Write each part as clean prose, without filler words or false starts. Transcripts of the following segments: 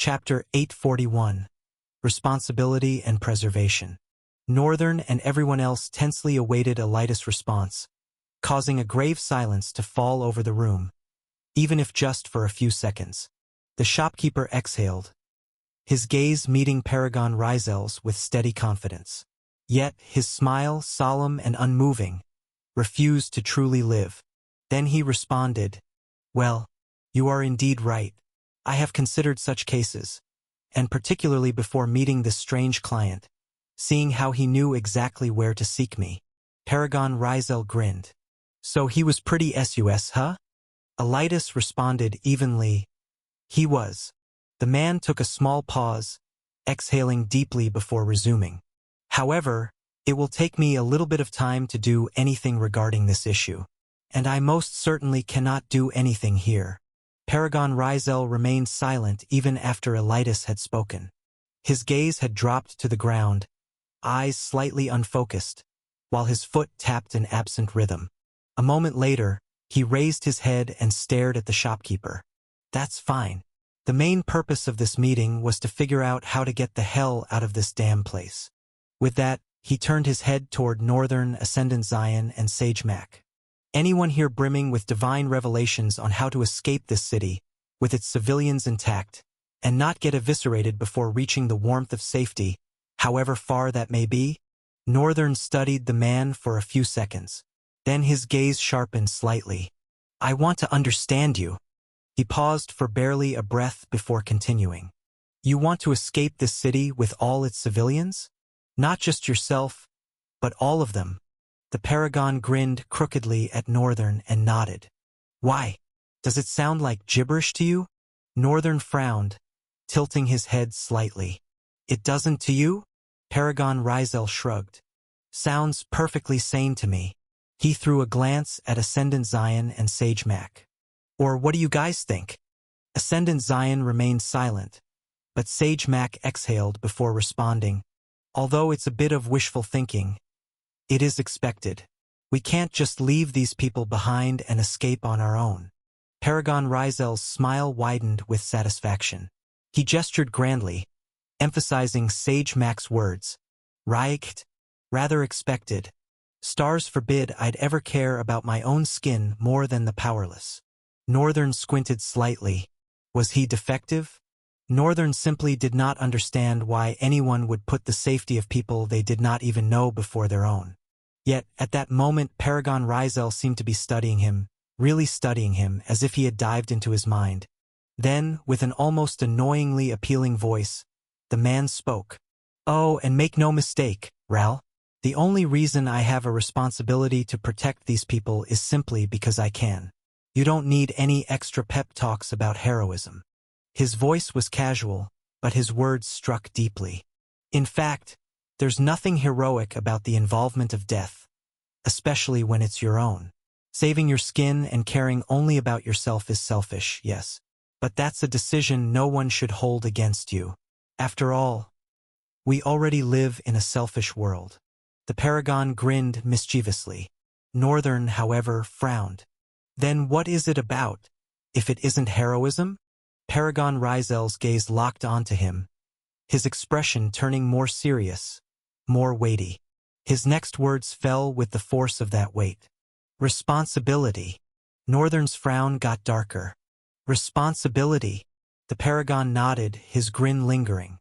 Chapter 841. Responsibility and Preservation. Northern and everyone else tensely awaited Elidas' response, causing a grave silence to fall over the room, even if just for a few seconds. The shopkeeper exhaled, his gaze meeting Paragon Rizel's with steady confidence. Yet his smile, solemn and unmoving, refused to truly live. Then he responded, "Well, you are indeed right. I have considered such cases, and particularly before meeting this strange client, seeing how he knew exactly where to seek me." Paragon Rizel grinned. "So he was pretty sus, huh?" Elidas responded evenly, "He was." The man took a small pause, exhaling deeply before resuming. "However, it will take me a little bit of time to do anything regarding this issue, and I most certainly cannot do anything here." Paragon Rizel remained silent even after Elidas had spoken. His gaze had dropped to the ground, eyes slightly unfocused, while his foot tapped an absent rhythm. A moment later, he raised his head and stared at the shopkeeper. "That's fine. The main purpose of this meeting was to figure out how to get the hell out of this damn place." With that, he turned his head toward Northern, Ascendant Zion, and Sage Mac. "Anyone here brimming with divine revelations on how to escape this city, with its civilians intact, and not get eviscerated before reaching the warmth of safety, however far that may be?" Northern studied the man for a few seconds. Then his gaze sharpened slightly. "I want to understand you." He paused for barely a breath before continuing. "You want to escape this city with all its civilians? Not just yourself, but all of them?" The Paragon grinned crookedly at Northern and nodded. "Why? Does it sound like gibberish to you?" Northern frowned, tilting his head slightly. "It doesn't to you?" Paragon Rizel shrugged. "Sounds perfectly sane to me." He threw a glance at Ascendant Zion and Sage Mac. "Or what do you guys think?" Ascendant Zion remained silent, but Sage Mac exhaled before responding, "Although it's a bit of wishful thinking, it is expected. We can't just leave these people behind and escape on our own." Paragon Rizel's smile widened with satisfaction. He gestured grandly, emphasizing Sage Mac's words. "Right? Rather expected. Stars forbid I'd ever care about my own skin more than the powerless." Northern squinted slightly. Was he defective? Northern simply did not understand why anyone would put the safety of people they did not even know before their own. Yet, at that moment, Paragon Rizel seemed to be studying him, really studying him, as if he had dived into his mind. Then, with an almost annoyingly appealing voice, the man spoke. "Oh, and make no mistake, Ral. The only reason I have a responsibility to protect these people is simply because I can. You don't need any extra pep talks about heroism." His voice was casual, but his words struck deeply. "In fact, there's nothing heroic about the involvement of death, especially when it's your own. Saving your skin and caring only about yourself is selfish, yes, but that's a decision no one should hold against you. After all, we already live in a selfish world." The Paragon grinned mischievously. Northern, however, frowned. "Then what is it about, if it isn't heroism?" Paragon Rizel's gaze locked onto him, his expression turning more serious, more weighty. His next words fell with the force of that weight. "Responsibility." Northern's frown got darker. "Responsibility." The Paragon nodded, his grin lingering.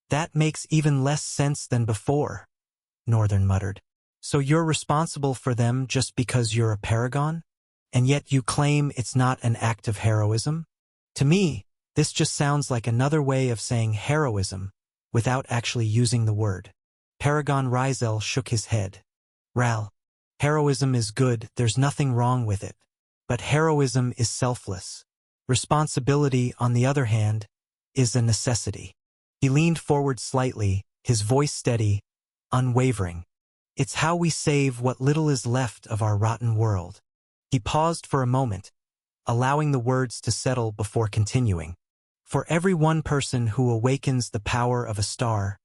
"That makes even less sense than before," Northern muttered. "So you're responsible for them just because you're a Paragon? And yet you claim it's not an act of heroism? To me, this just sounds like another way of saying heroism without actually using the word." Paragon Rizel shook his head. "Ral, heroism is good, there's nothing wrong with it. But heroism is selfless. Responsibility, on the other hand, is a necessity." He leaned forward slightly, his voice steady, unwavering. "It's how we save what little is left of our rotten world." He paused for a moment, allowing the words to settle before continuing. "For every one person who awakens the power of a star,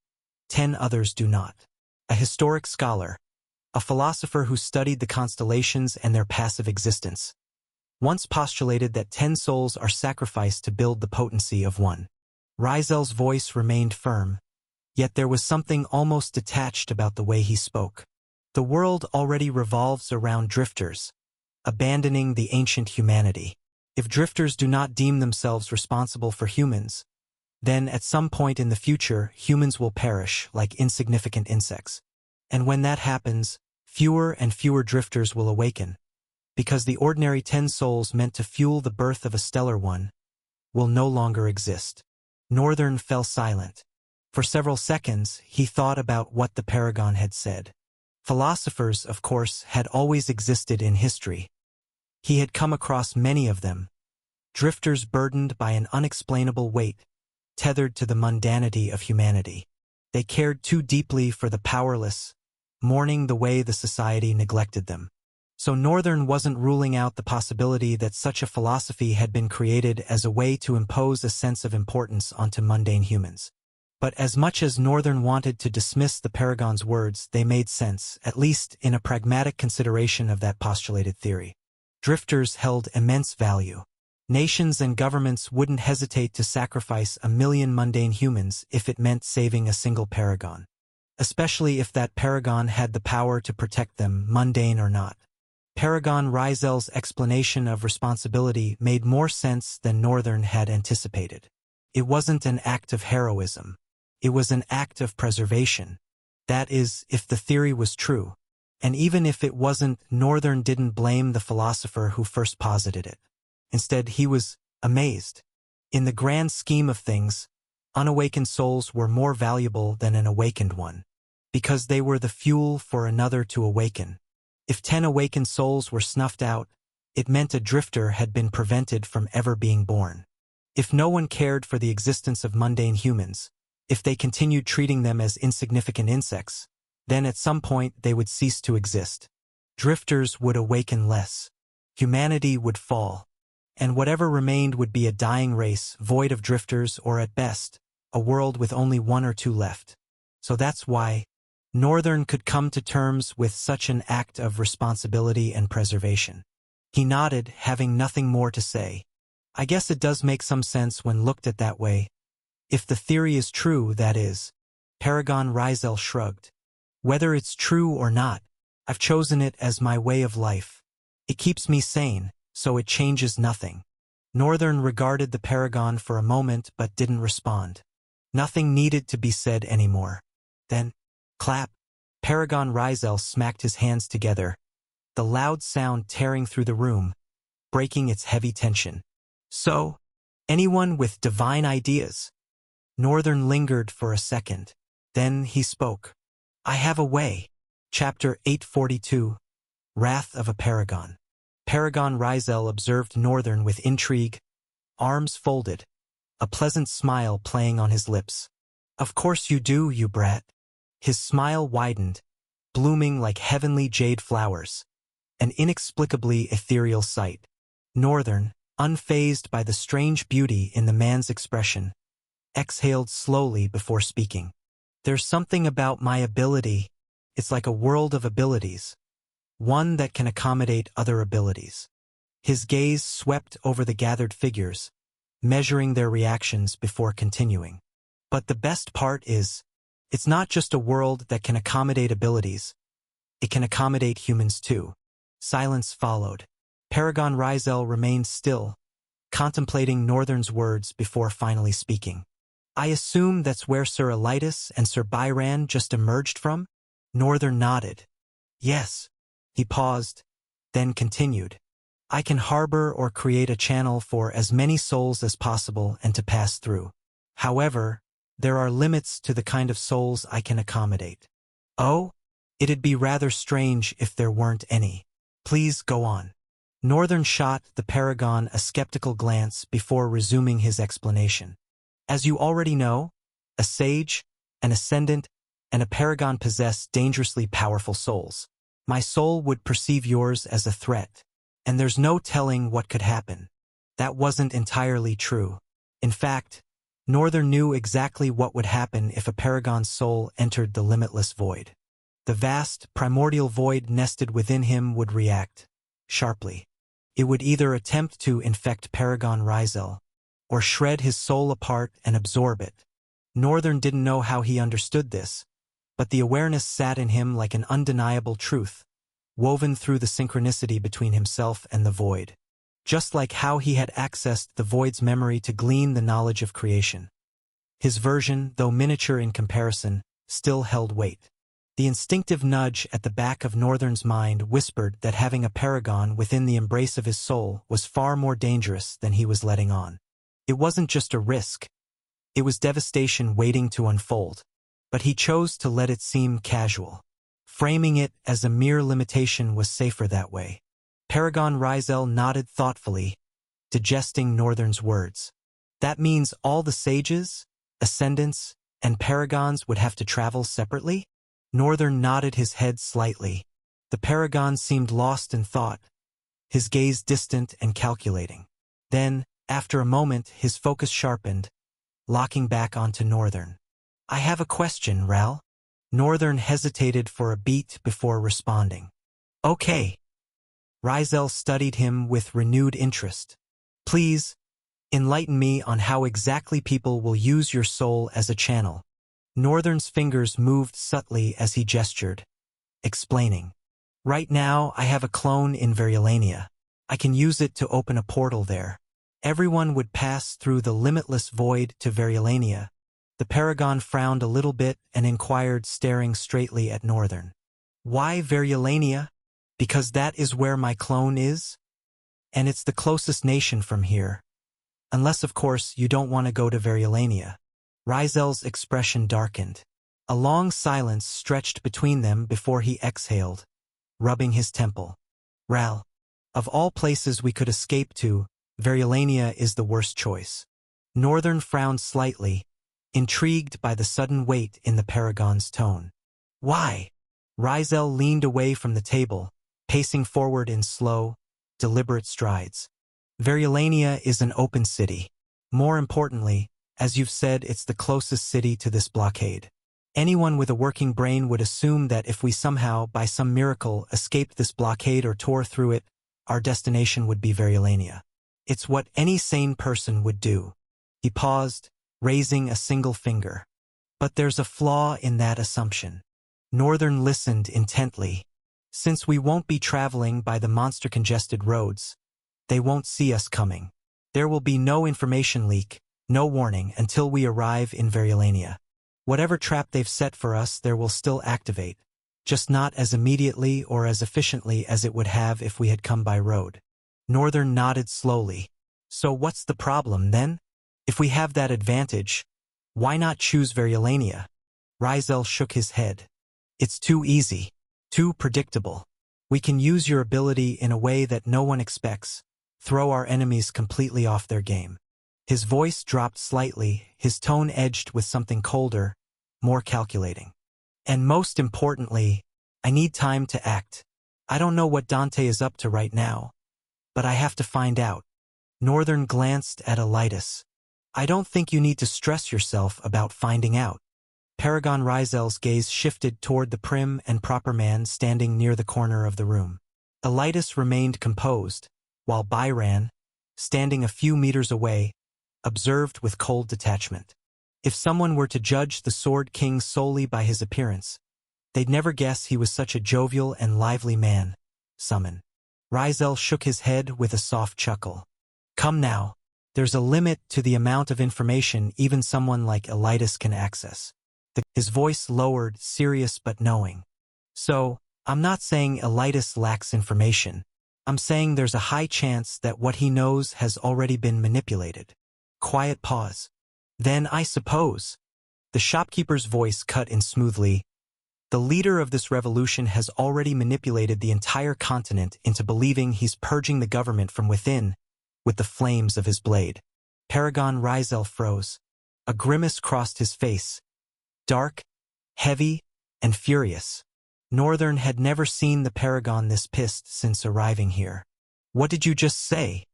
10 others do not." A historic scholar, a philosopher who studied the constellations and their passive existence, once postulated that 10 souls are sacrificed to build the potency of one. Rizel's voice remained firm, yet there was something almost detached about the way he spoke. The world already revolves around drifters, abandoning the ancient humanity. If drifters do not deem themselves responsible for humans, then at some point in the future, humans will perish like insignificant insects. And when that happens, fewer and fewer drifters will awaken, because the ordinary 10 souls meant to fuel the birth of a stellar one will no longer exist. Northern fell silent. For several seconds, he thought about what the Paragon had said. Philosophers, of course, had always existed in history. He had come across many of them, drifters burdened by an unexplainable weight, tethered to the mundanity of humanity. They cared too deeply for the powerless, mourning the way the society neglected them. So Northern wasn't ruling out the possibility that such a philosophy had been created as a way to impose a sense of importance onto mundane humans. But as much as Northern wanted to dismiss the Paragon's words, they made sense, at least in a pragmatic consideration of that postulated theory. Drifters held immense value. Nations and governments wouldn't hesitate to sacrifice 1 million mundane humans if it meant saving a single Paragon, especially if that Paragon had the power to protect them, mundane or not. Paragon Rizel's explanation of responsibility made more sense than Northern had anticipated. It wasn't an act of heroism. It was an act of preservation. That is, if the theory was true. And even if it wasn't, Northern didn't blame the philosopher who first posited it. Instead, he was amazed. In the grand scheme of things, unawakened souls were more valuable than an awakened one, because they were the fuel for another to awaken. If 10 awakened souls were snuffed out, it meant a drifter had been prevented from ever being born. If no one cared for the existence of mundane humans, if they continued treating them as insignificant insects, then at some point they would cease to exist. Drifters would awaken less. Humanity would fall. And whatever remained would be a dying race, void of drifters, or at best, a world with only 1 or 2 left. So that's why Northern could come to terms with such an act of responsibility and preservation. He nodded, having nothing more to say. I guess it does make some sense when looked at that way. If the theory is true, that is. Paragon Rizel shrugged. Whether it's true or not, I've chosen it as my way of life. It keeps me sane, so it changes nothing. Northern regarded the Paragon for a moment but didn't respond. Nothing needed to be said anymore. Then, clap. Paragon Rizel smacked his hands together, the loud sound tearing through the room, breaking its heavy tension. So, anyone with divine ideas? Northern lingered for a second. Then he spoke. I have a way. Chapter 842. Wrath of a Paragon. Paragon Rizel observed Northern with intrigue, arms folded, a pleasant smile playing on his lips. Of course you do, you brat. His smile widened, blooming like heavenly jade flowers, an inexplicably ethereal sight. Northern, unfazed by the strange beauty in the man's expression, exhaled slowly before speaking. There's something about my ability. It's like a world of abilities, one that can accommodate other abilities. His gaze swept over the gathered figures, measuring their reactions before continuing. But the best part is, it's not just a world that can accommodate abilities. It can accommodate humans too. Silence followed. Paragon Rizel remained still, contemplating Northern's words before finally speaking. I assume that's where Sir Elitis and Sir Byran just emerged from? Northern nodded. Yes. He paused, then continued. I can harbor or create a channel for as many souls as possible and to pass through. However, there are limits to the kind of souls I can accommodate. Oh? It'd be rather strange if there weren't any. Please go on. Northern shot the Paragon a skeptical glance before resuming his explanation. As you already know, a sage, an ascendant, and a Paragon possess dangerously powerful souls. My soul would perceive yours as a threat, and there's no telling what could happen. That wasn't entirely true. In fact, Northern knew exactly what would happen if a Paragon's soul entered the limitless void. The vast, primordial void nested within him would react sharply. It would either attempt to infect Paragon Rizel, or shred his soul apart and absorb it. Northern didn't know how he understood this, but the awareness sat in him like an undeniable truth, woven through the synchronicity between himself and the void. Just like how he had accessed the void's memory to glean the knowledge of creation. His version, though miniature in comparison, still held weight. The instinctive nudge at the back of Northern's mind whispered that having a paragon within the embrace of his soul was far more dangerous than he was letting on. It wasn't just a risk. It was devastation waiting to unfold. But he chose to let it seem casual. Framing it as a mere limitation was safer that way. Paragon Rizel nodded thoughtfully, digesting Northern's words. That means all the sages, ascendants, and paragons would have to travel separately? Northern nodded his head slightly. The paragon seemed lost in thought, his gaze distant and calculating. Then, after a moment, his focus sharpened, locking back onto Northern. I have a question, Ral. Northern hesitated for a beat before responding. Okay. Rizel studied him with renewed interest. Please, enlighten me on how exactly people will use your soul as a channel. Northern's fingers moved subtly as he gestured, explaining. Right now, I have a clone in Variolania. I can use it to open a portal there. Everyone would pass through the limitless void to Variolania. The paragon frowned a little bit and inquired, staring straightly at Northern. Why Variolania? Because that is where my clone is? And it's the closest nation from here. Unless, of course, you don't want to go to Variolania. Rizel's expression darkened. A long silence stretched between them before he exhaled, rubbing his temple. Ral, of all places we could escape to, Variolania is the worst choice. Northern frowned slightly, intrigued by the sudden weight in the paragon's tone. Why? Rizel leaned away from the table, pacing forward in slow, deliberate strides. Variolania is an open city. More importantly, as you've said, it's the closest city to this blockade. Anyone with a working brain would assume that if we somehow, by some miracle, escaped this blockade or tore through it, our destination would be Variolania. It's what any sane person would do. He paused, raising a single finger. But there's a flaw in that assumption. Northern listened intently. Since we won't be traveling by the monster-congested roads, they won't see us coming. There will be no information leak, no warning until we arrive in Variolania. Whatever trap they've set for us, there will still activate, just not as immediately or as efficiently as it would have if we had come by road. Northern nodded slowly. So what's the problem, then? If we have that advantage, why not choose Variolania? Rizel shook his head. It's too easy, too predictable. We can use your ability in a way that no one expects, throw our enemies completely off their game. His voice dropped slightly, his tone edged with something colder, more calculating. And most importantly, I need time to act. I don't know what Dante is up to right now, but I have to find out. Northern glanced at Elitis. I don't think you need to stress yourself about finding out. Paragon Rizel's gaze shifted toward the prim and proper man standing near the corner of the room. Elitis remained composed, while Byran, standing a few meters away, observed with cold detachment. If someone were to judge the Sword King solely by his appearance, they'd never guess he was such a jovial and lively man. Summon. Rizel shook his head with a soft chuckle. Come now. There's a limit to the amount of information even someone like Elitis can access. His voice lowered, serious but knowing. So, I'm not saying Elitis lacks information. I'm saying there's a high chance that what he knows has already been manipulated. Quiet pause. Then I suppose. The shopkeeper's voice cut in smoothly. The leader of this revolution has already manipulated the entire continent into believing he's purging the government from within with the flames of his blade. Paragon Rizel froze. A grimace crossed his face. Dark, heavy, and furious. Northern had never seen the paragon this pissed since arriving here. What did you just say?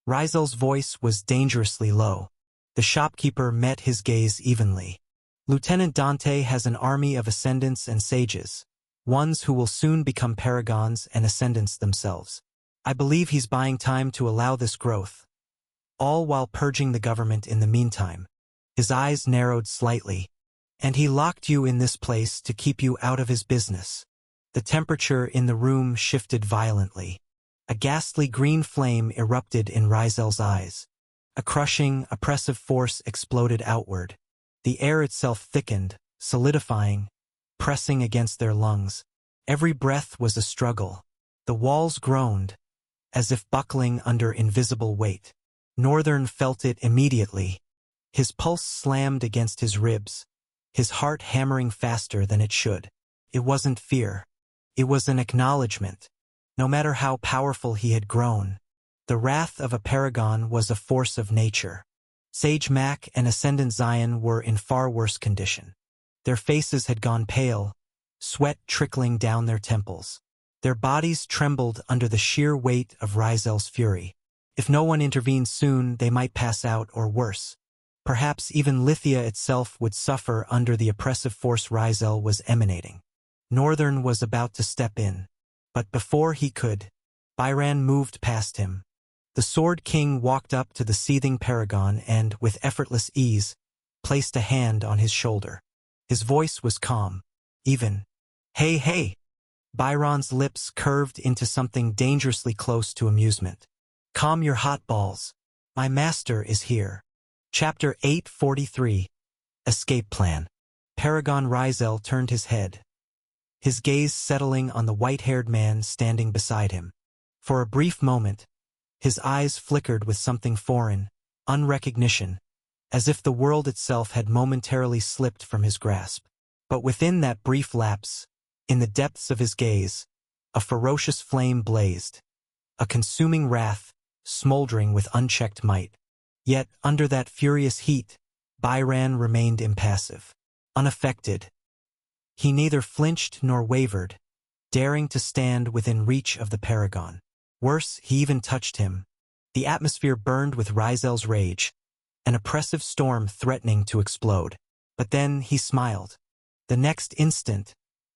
Rizel's voice was dangerously low. The shopkeeper met his gaze evenly. Lieutenant Dante has an army of ascendants and sages, ones who will soon become paragons and ascendants themselves. I believe he's buying time to allow this growth. all while purging the government in the meantime. His eyes narrowed slightly. And he locked you in this place to keep you out of his business. The temperature in the room shifted violently. A ghastly green flame erupted in Rizel's eyes. A crushing, oppressive force exploded outward. The air itself thickened, solidifying, pressing against their lungs. Every breath was a struggle. The walls groaned, as if buckling under invisible weight. Northern felt it immediately. His pulse slammed against his ribs, his heart hammering faster than it should. It wasn't fear. It was an acknowledgement. No matter how powerful he had grown, the wrath of a paragon was a force of nature. Sage Mac and Ascendant Zion were in far worse condition. Their faces had gone pale, sweat trickling down their temples. Their bodies trembled under the sheer weight of Rizel's fury. If no one intervened soon, they might pass out or worse. Perhaps even Lithia itself would suffer under the oppressive force Rizel was emanating. Northern was about to step in, but before he could, Byran moved past him. The Sword King walked up to the seething paragon and, with effortless ease, placed a hand on his shoulder. His voice was calm, even. "Hey, hey!" Byron's lips curved into something dangerously close to amusement. "Calm your hot balls. My master is here." Chapter 843. Escape Plan. Paragon Rizel turned his head, his gaze settling on the white-haired man standing beside him. For a brief moment, his eyes flickered with something foreign, unrecognition, as if the world itself had momentarily slipped from his grasp. But within that brief lapse, in the depths of his gaze, a ferocious flame blazed, a consuming wrath, smoldering with unchecked might. Yet, under that furious heat, Byran remained impassive, unaffected. He neither flinched nor wavered, daring to stand within reach of the paragon. Worse, he even touched him. The atmosphere burned with Rizel's rage, an oppressive storm threatening to explode. But then he smiled. The next instant,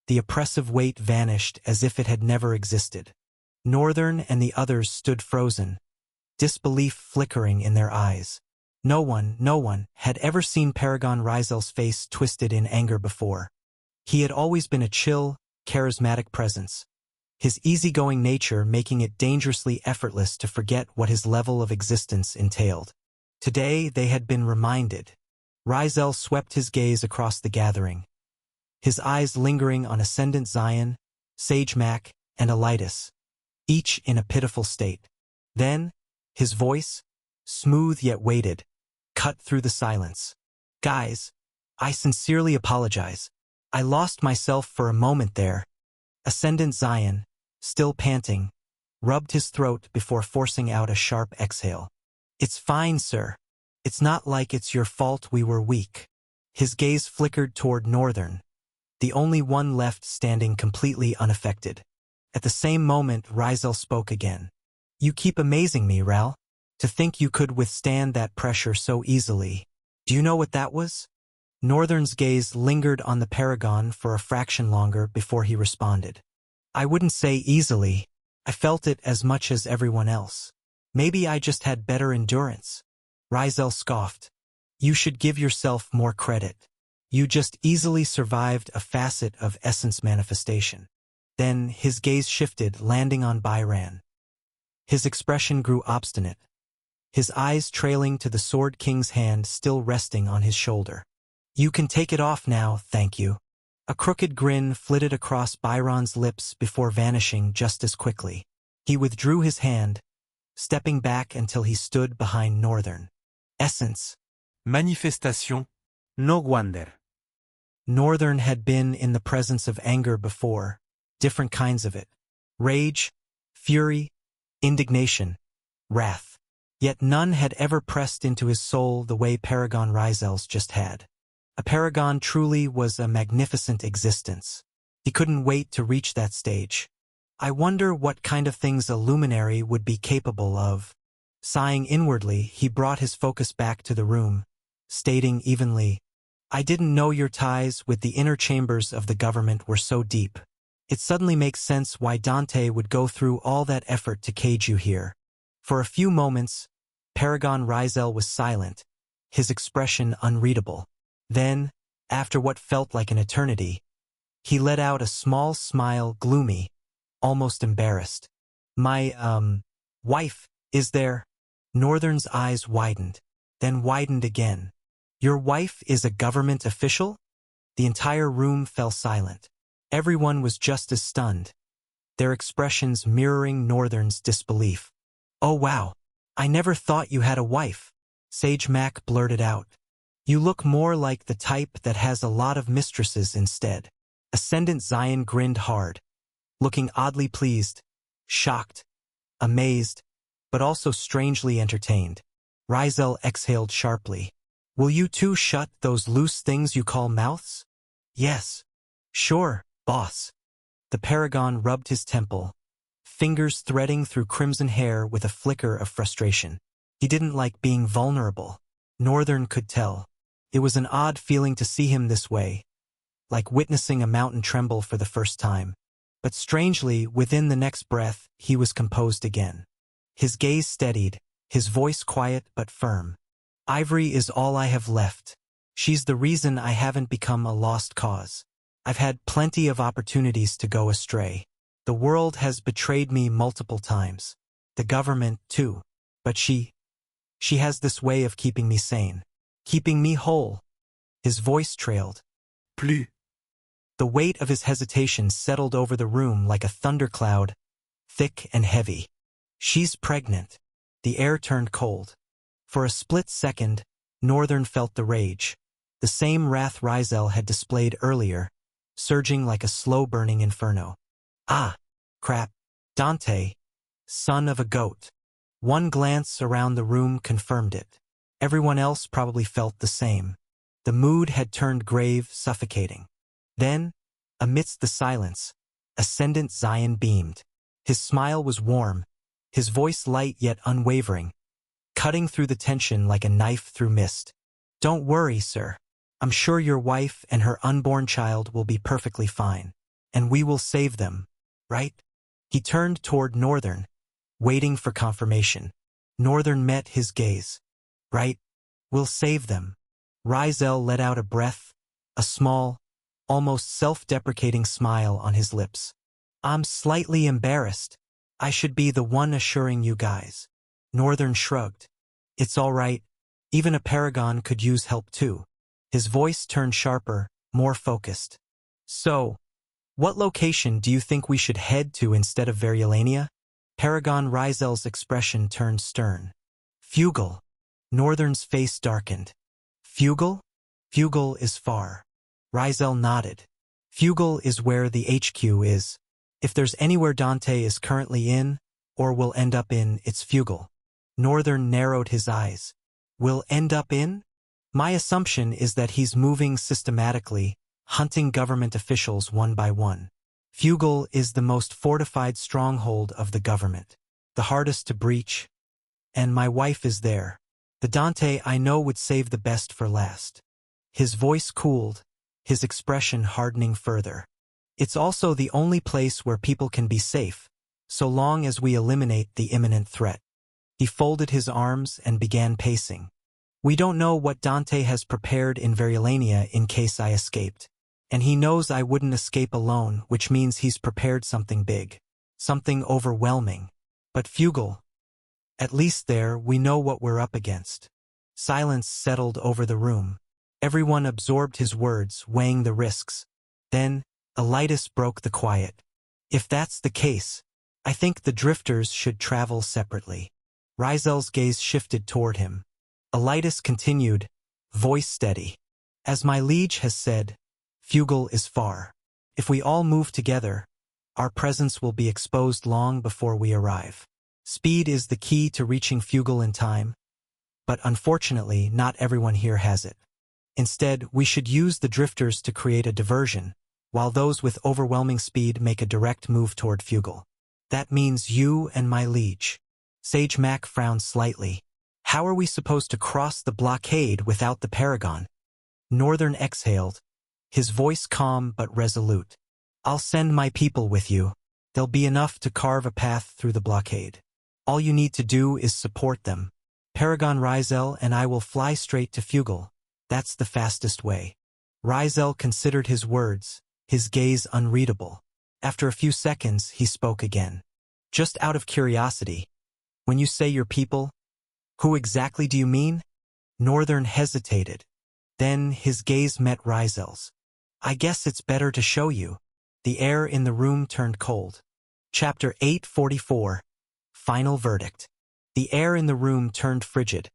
the oppressive weight vanished as if it had never existed. Northern and the others stood frozen, disbelief flickering in their eyes. No one had ever seen Paragon Rizel's face twisted in anger before. He had always been a chill, charismatic presence, his easygoing nature making it dangerously effortless to forget what his level of existence entailed. Today they had been reminded. Rizel swept his gaze across the gathering, his eyes lingering on Ascendant Zion, Sage Mac, and Elitis, each in a pitiful state. Then, his voice, smooth yet weighted, cut through the silence. "Guys, I sincerely apologize. I lost myself for a moment there." Ascendant Zion, still panting, rubbed his throat before forcing out a sharp exhale. "It's fine, sir. It's not like it's your fault we were weak." His gaze flickered toward Northern, the only one left standing completely unaffected. At the same moment, Rizel spoke again. "You keep amazing me, Ral. To think you could withstand that pressure so easily. Do you know what that was?" Northern's gaze lingered on the paragon for a fraction longer before he responded. "I wouldn't say easily. I felt it as much as everyone else. Maybe I just had better endurance." Rizel scoffed. "You should give yourself more credit. You just easily survived a facet of essence manifestation." Then his gaze shifted, landing on Byran. His expression grew obstinate, his eyes trailing to the Sword King's hand still resting on his shoulder. "You can take it off now, thank you." A crooked grin flitted across Byron's lips before vanishing just as quickly. He withdrew his hand, stepping back until he stood behind Northern. "Essence. Manifestation. No wonder." Northern had been in the presence of anger before, different kinds of it. Rage, fury, indignation, wrath. Yet none had ever pressed into his soul the way Paragon Rizel's just had. A paragon truly was a magnificent existence. He couldn't wait to reach that stage. I wonder what kind of things a luminary would be capable of. Sighing inwardly, he brought his focus back to the room, stating evenly, "I didn't know your ties with the inner chambers of the government were so deep. It suddenly makes sense why Dante would go through all that effort to cage you here." For a few moments, Paragon Rizel was silent, his expression unreadable. Then, after what felt like an eternity, he let out a small smile, gloomy, almost embarrassed. My, wife, is there? Northern's eyes widened, then widened again. Your wife is a government official? The entire room fell silent. Everyone was just as stunned, their expressions mirroring Northern's disbelief. Oh wow, I never thought you had a wife, Sage Mac blurted out. You look more like the type that has a lot of mistresses instead. Ascendant Zion grinned hard, looking oddly pleased, shocked, amazed, but also strangely entertained. Rizel exhaled sharply. Will you two shut those loose things you call mouths? Yes. Sure, boss. The Paragon rubbed his temple, fingers threading through crimson hair with a flicker of frustration. He didn't like being vulnerable. Northern could tell. It was an odd feeling to see him this way, like witnessing a mountain tremble for the first time. But strangely, within the next breath, he was composed again. His gaze steadied, his voice quiet but firm. Ivory is all I have left. She's the reason I haven't become a lost cause. I've had plenty of opportunities to go astray. The world has betrayed me multiple times. The government, too. But she has this way of keeping me sane. Keeping me whole. His voice trailed. Plus. The weight of his hesitation settled over the room like a thundercloud, thick and heavy. She's pregnant. The air turned cold. For a split second, Northern felt the rage, the same wrath Rizel had displayed earlier, surging like a slow-burning inferno. Ah, crap. Dante, son of a goat. One glance around the room confirmed it. Everyone else probably felt the same. The mood had turned grave, suffocating. Then, amidst the silence, Ascendant Zion beamed. His smile was warm, his voice light yet unwavering, cutting through the tension like a knife through mist. Don't worry, sir. I'm sure your wife and her unborn child will be perfectly fine. And we will save them, right? He turned toward Northern, waiting for confirmation. Northern met his gaze. Right? We'll save them. Rizel let out a breath, a small, almost self-deprecating smile on his lips. I'm slightly embarrassed. I should be the one assuring you guys. Northern shrugged. It's all right. Even a Paragon could use help too. His voice turned sharper, more focused. So, what location do you think we should head to instead of Variolania? Paragon Rizel's expression turned stern. Fugal. Northern's face darkened. Fugal? Fugal is far. Rizel nodded. Fugal is where the HQ is. If there's anywhere Dante is currently in, or will end up in, it's Fugal. Northern narrowed his eyes. Will end up in? My assumption is that he's moving systematically, hunting government officials one by one. Fugal is the most fortified stronghold of the government, the hardest to breach. And my wife is there. The Dante I know would save the best for last. His voice cooled, his expression hardening further. It's also the only place where people can be safe, so long as we eliminate the imminent threat. He folded his arms and began pacing. We don't know what Dante has prepared in Variolania in case I escaped. And he knows I wouldn't escape alone, which means he's prepared something big. Something overwhelming. But Fugal. At least there, we know what we're up against. Silence settled over the room. Everyone absorbed his words, weighing the risks. Then, Elitis broke the quiet. If that's the case, I think the drifters should travel separately. Rizel's gaze shifted toward him. Elitis continued, voice steady. As my liege has said, Fugal is far. If we all move together, our presence will be exposed long before we arrive. Speed is the key to reaching Fugal in time, but unfortunately not everyone here has it. Instead, we should use the drifters to create a diversion, while those with overwhelming speed make a direct move toward Fugal. That means you and my liege. Sage Mac frowned slightly. How are we supposed to cross the blockade without the Paragon? Northern exhaled, his voice calm but resolute. I'll send my people with you. There'll be enough to carve a path through the blockade. All you need to do is support them. Paragon Rizel and I will fly straight to Fugal. That's the fastest way. Rizel considered his words, his gaze unreadable. After a few seconds, he spoke again. Just out of curiosity, when you say your people, who exactly do you mean? Northern hesitated. Then his gaze met Rizel's. I guess it's better to show you. The air in the room turned cold. Chapter 844. Final Verdict. The air in the room turned frigid,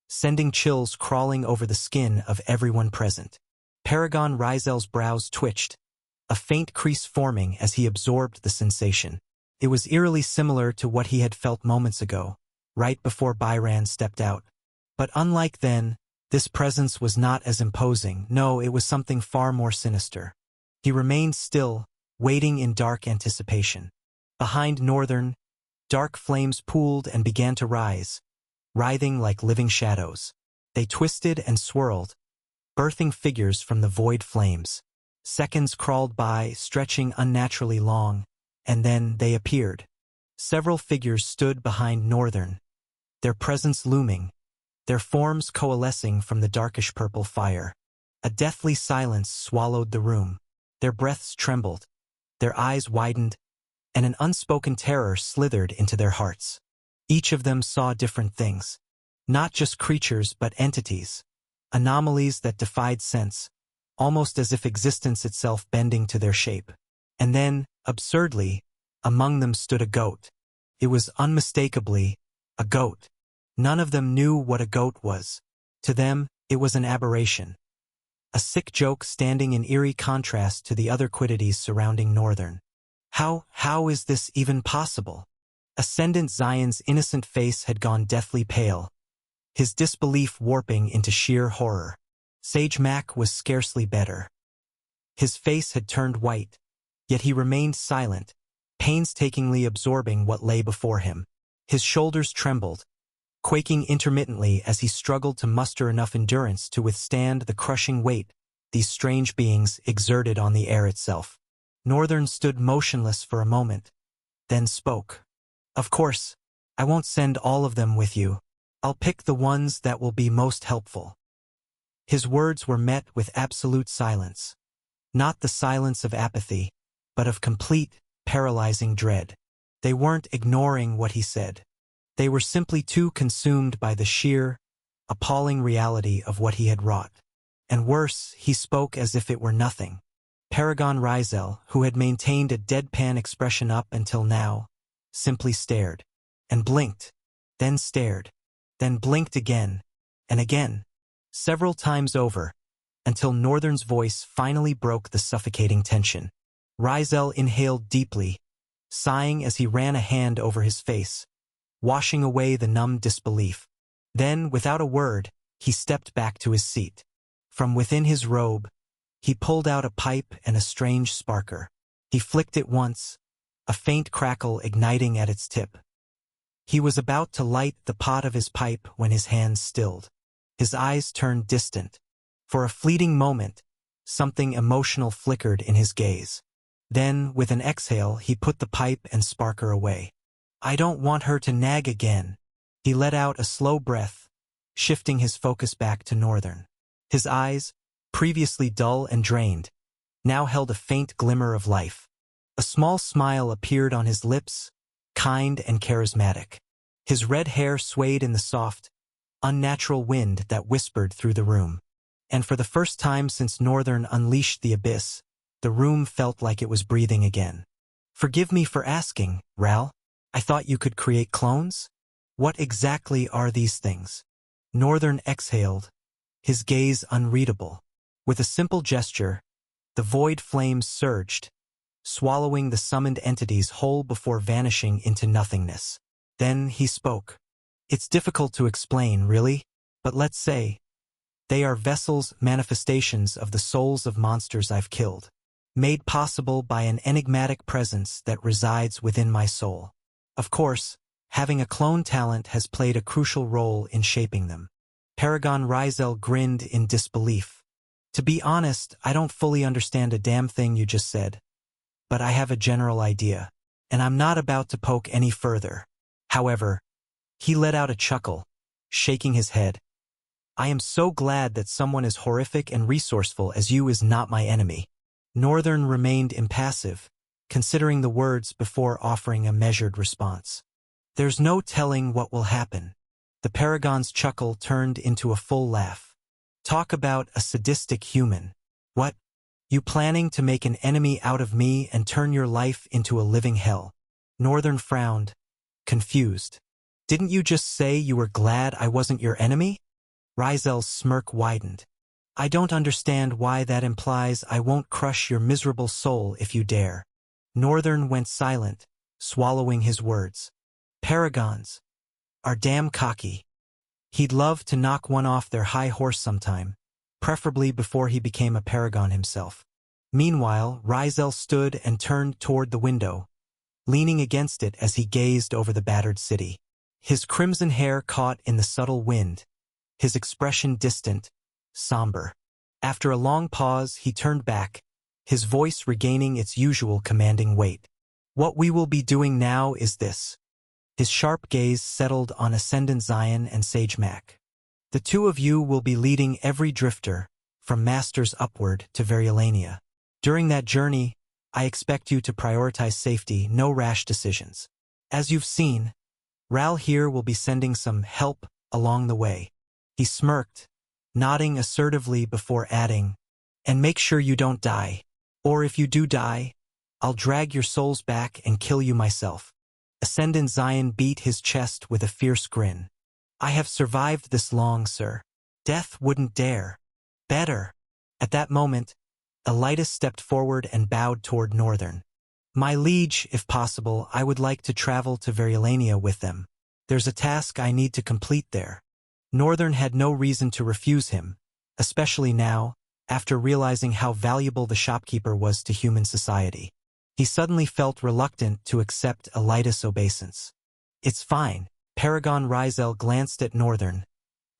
sending chills crawling over the skin of everyone present. Paragon Rizel's brows twitched, a faint crease forming as he absorbed the sensation. It was eerily similar to what he had felt moments ago, right before Byran stepped out. But unlike then, this presence was not as imposing. No, it was something far more sinister. He remained still, waiting in dark anticipation. Behind Northern, dark flames pooled and began to rise, writhing like living shadows. They twisted and swirled, birthing figures from the void flames. Seconds crawled by, stretching unnaturally long, and then they appeared. Several figures stood behind Northern, their presence looming, their forms coalescing from the darkish purple fire. A deathly silence swallowed the room. Their breaths trembled, their eyes widened, and an unspoken terror slithered into their hearts. Each of them saw different things. Not just creatures but entities. Anomalies that defied sense, almost as if existence itself bending to their shape. And then, absurdly, among them stood a goat. It was unmistakably a goat. None of them knew what a goat was. To them, it was an aberration. A sick joke standing in eerie contrast to the other quiddities surrounding Northern. How is this even possible? Ascendant Zion's innocent face had gone deathly pale, his disbelief warping into sheer horror. Sage Mac was scarcely better. His face had turned white, yet he remained silent, painstakingly absorbing what lay before him. His shoulders trembled, quaking intermittently as he struggled to muster enough endurance to withstand the crushing weight these strange beings exerted on the air itself. Northern stood motionless for a moment, then spoke. Of course, I won't send all of them with you. I'll pick the ones that will be most helpful. His words were met with absolute silence. Not the silence of apathy, but of complete, paralyzing dread. They weren't ignoring what he said. They were simply too consumed by the sheer, appalling reality of what he had wrought. And worse, he spoke as if it were nothing. Paragon Rizel, who had maintained a deadpan expression up until now, simply stared, and blinked, then stared, then blinked again, and again, several times over, until Northern's voice finally broke the suffocating tension. Rizel inhaled deeply, sighing as he ran a hand over his face, washing away the numb disbelief. Then, without a word, he stepped back to his seat. From within his robe, he pulled out a pipe and a strange sparker. He flicked it once, a faint crackle igniting at its tip. He was about to light the pot of his pipe when his hands stilled. His eyes turned distant. For a fleeting moment, something emotional flickered in his gaze. Then, with an exhale, he put the pipe and sparker away. I don't want her to nag again. He let out a slow breath, shifting his focus back to Northern. His eyes, previously dull and drained, now held a faint glimmer of life. A small smile appeared on his lips, kind and charismatic. His red hair swayed in the soft, unnatural wind that whispered through the room. And for the first time since Northern unleashed the abyss, the room felt like it was breathing again. Forgive me for asking, Ral. I thought you could create clones? What exactly are these things? Northern exhaled, his gaze unreadable. With a simple gesture, the void flames surged, swallowing the summoned entities whole before vanishing into nothingness. Then he spoke. It's difficult to explain, really, but let's say, they are vessels, manifestations of the souls of monsters I've killed, made possible by an enigmatic presence that resides within my soul. Of course, having a clone talent has played a crucial role in shaping them. Paragon Rizel grinned in disbelief. To be honest, I don't fully understand a damn thing you just said. But I have a general idea, and I'm not about to poke any further. However, he let out a chuckle, shaking his head. I am so glad that someone as horrific and resourceful as you is not my enemy. Northern remained impassive, considering the words before offering a measured response. There's no telling what will happen. The Paragon's chuckle turned into a full laugh. Talk about a sadistic human. What? You planning to make an enemy out of me and turn your life into a living hell? Northern frowned, confused. Didn't you just say you were glad I wasn't your enemy? Rizel's smirk widened. I don't understand why that implies I won't crush your miserable soul if you dare. Northern went silent, swallowing his words. Paragons are damn cocky. He'd love to knock one off their high horse sometime, preferably before he became a paragon himself. Meanwhile, Rizel stood and turned toward the window, leaning against it as he gazed over the battered city. His crimson hair caught in the subtle wind, his expression distant, somber. After a long pause, he turned back, his voice regaining its usual commanding weight. What we will be doing now is this. His sharp gaze settled on Ascendant Zion and Sage Mac. The two of you will be leading every drifter, from Masters upward to Variolania. During that journey, I expect you to prioritize safety, no rash decisions. As you've seen, Ral here will be sending some help along the way. He smirked, nodding assertively before adding, and make sure you don't die. Or if you do die, I'll drag your souls back and kill you myself. Ascendant Zion beat his chest with a fierce grin. I have survived this long, sir. Death wouldn't dare. Better. At that moment, Elitis stepped forward and bowed toward Northern. My liege, if possible, I would like to travel to Variolania with them. There's a task I need to complete there. Northern had no reason to refuse him, especially now, after realizing how valuable the shopkeeper was to human society. He suddenly felt reluctant to accept Elitis' obeisance. It's fine. Paragon Rizel glanced at Northern,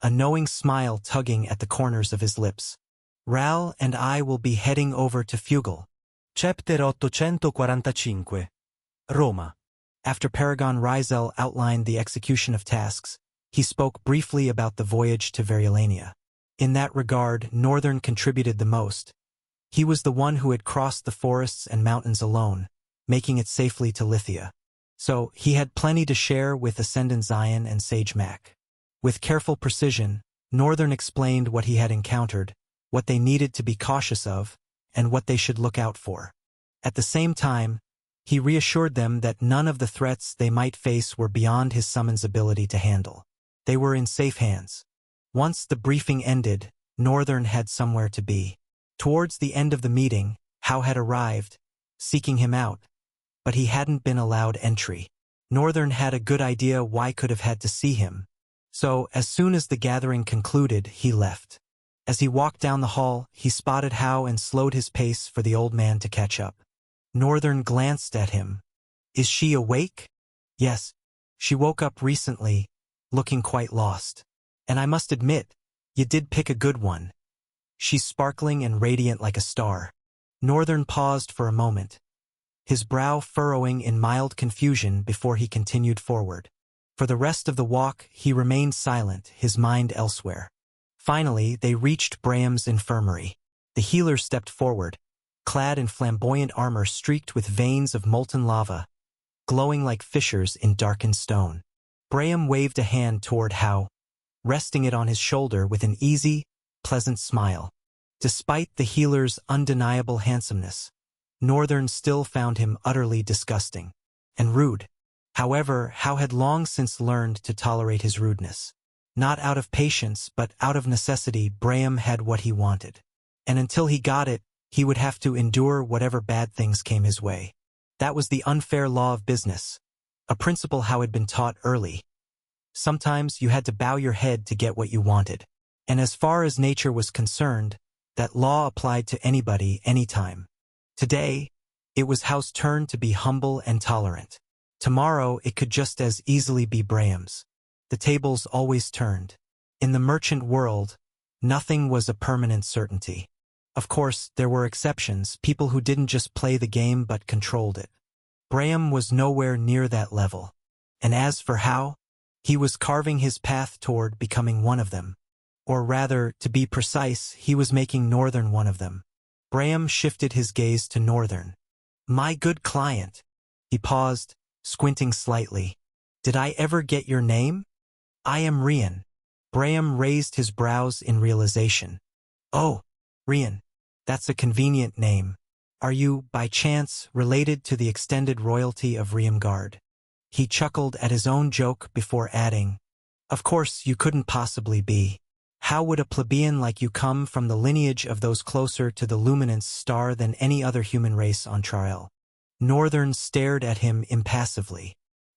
a knowing smile tugging at the corners of his lips. Ral and I will be heading over to Fugal. Chapter 845. Roma. After Paragon Rizel outlined the execution of tasks, he spoke briefly about the voyage to Variolania. In that regard, Northern contributed the most. He was the one who had crossed the forests and mountains alone, making it safely to Lithia. So, he had plenty to share with Ascendant Zion and Sage Mac. With careful precision, Northern explained what he had encountered, what they needed to be cautious of, and what they should look out for. At the same time, he reassured them that none of the threats they might face were beyond his summon's ability to handle. They were in safe hands. Once the briefing ended, Northern had somewhere to be. Towards the end of the meeting, Hao had arrived, seeking him out, but he hadn't been allowed entry. Northern had a good idea why could have had to see him, so as soon as the gathering concluded, he left. As he walked down the hall, he spotted Hao and slowed his pace for the old man to catch up. Northern glanced at him. Is she awake? Yes. She woke up recently, looking quite lost. And I must admit, you did pick a good one. She's sparkling and radiant like a star. Northern paused for a moment, his brow furrowing in mild confusion before he continued forward. For the rest of the walk, he remained silent, his mind elsewhere. Finally, they reached Braham's infirmary. The healer stepped forward, clad in flamboyant armor streaked with veins of molten lava, glowing like fissures in darkened stone. Braham waved a hand toward Hao, resting it on his shoulder with an easy, pleasant smile. Despite the healer's undeniable handsomeness, Northern still found him utterly disgusting and rude. However, Hao had long since learned to tolerate his rudeness. Not out of patience, but out of necessity, Braham had what he wanted. And until he got it, he would have to endure whatever bad things came his way. That was the unfair law of business, a principle Hao had been taught early. Sometimes you had to bow your head to get what you wanted. And as far as nature was concerned, that law applied to anybody, anytime. Today, it was Hao's turn to be humble and tolerant. Tomorrow, it could just as easily be Braham's. The tables always turned. In the merchant world, nothing was a permanent certainty. Of course, there were exceptions, people who didn't just play the game but controlled it. Braham was nowhere near that level. And as for Hao, He was carving his path toward becoming one of them. Or rather, to be precise, he was making Northern one of them. Braham shifted his gaze to Northern. My good client. He paused, squinting slightly. Did I ever get your name? I am Rian. Braham raised his brows in realization. Oh, Rian. That's a convenient name. Are you, by chance, related to the extended royalty of Riamgard? He chuckled at his own joke before adding, Of course you couldn't possibly be. How would a plebeian like you come from the lineage of those closer to the luminance star than any other human race on Trael? Northern stared at him impassively.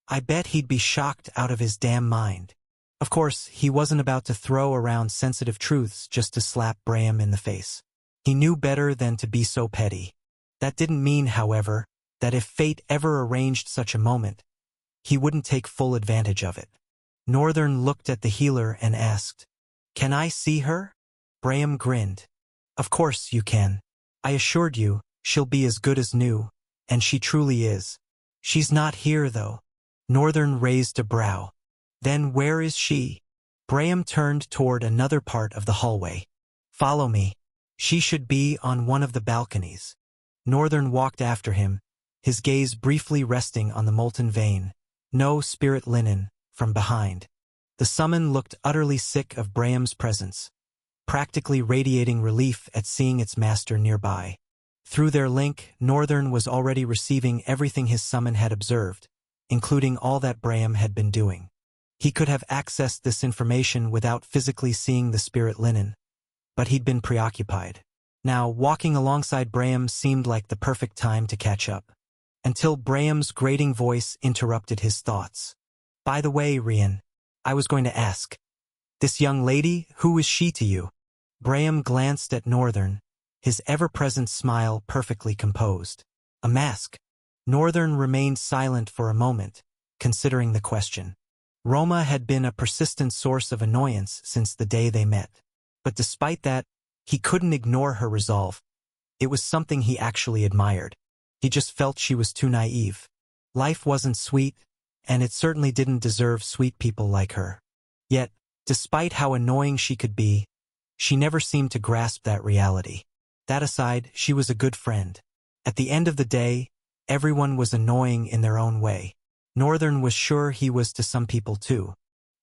I bet he'd be shocked out of his damn mind. Of course, he wasn't about to throw around sensitive truths just to slap Braham in the face. He knew better than to be so petty. That didn't mean, however, that if fate ever arranged such a moment, he wouldn't take full advantage of it. Northern looked at the healer and asked, Can I see her? Braham grinned. Of course you can. I assured you, she'll be as good as new, and she truly is. She's not here, though. Northern raised a brow. Then where is she? Braham turned toward another part of the hallway. Follow me. She should be on one of the balconies. Northern walked after him, his gaze briefly resting on the molten vein. No spirit linen, from behind. The summon looked utterly sick of Braham's presence, practically radiating relief at seeing its master nearby. Through their link, Northern was already receiving everything his summon had observed, including all that Braham had been doing. He could have accessed this information without physically seeing the spirit linen, but he'd been preoccupied. Now, walking alongside Braham seemed like the perfect time to catch up, until Braham's grating voice interrupted his thoughts. By the way, Rian, I was going to ask, this young lady, who is she to you? Braham glanced at Northern, his ever-present smile perfectly composed. A mask. Northern remained silent for a moment, considering the question. Roma had been a persistent source of annoyance since the day they met. But despite that, he couldn't ignore her resolve. It was something he actually admired. He just felt she was too naive. Life wasn't sweet, and it certainly didn't deserve sweet people like her. Yet, despite how annoying she could be, she never seemed to grasp that reality. That aside, she was a good friend. At the end of the day, everyone was annoying in their own way. Northern was sure he was to some people too.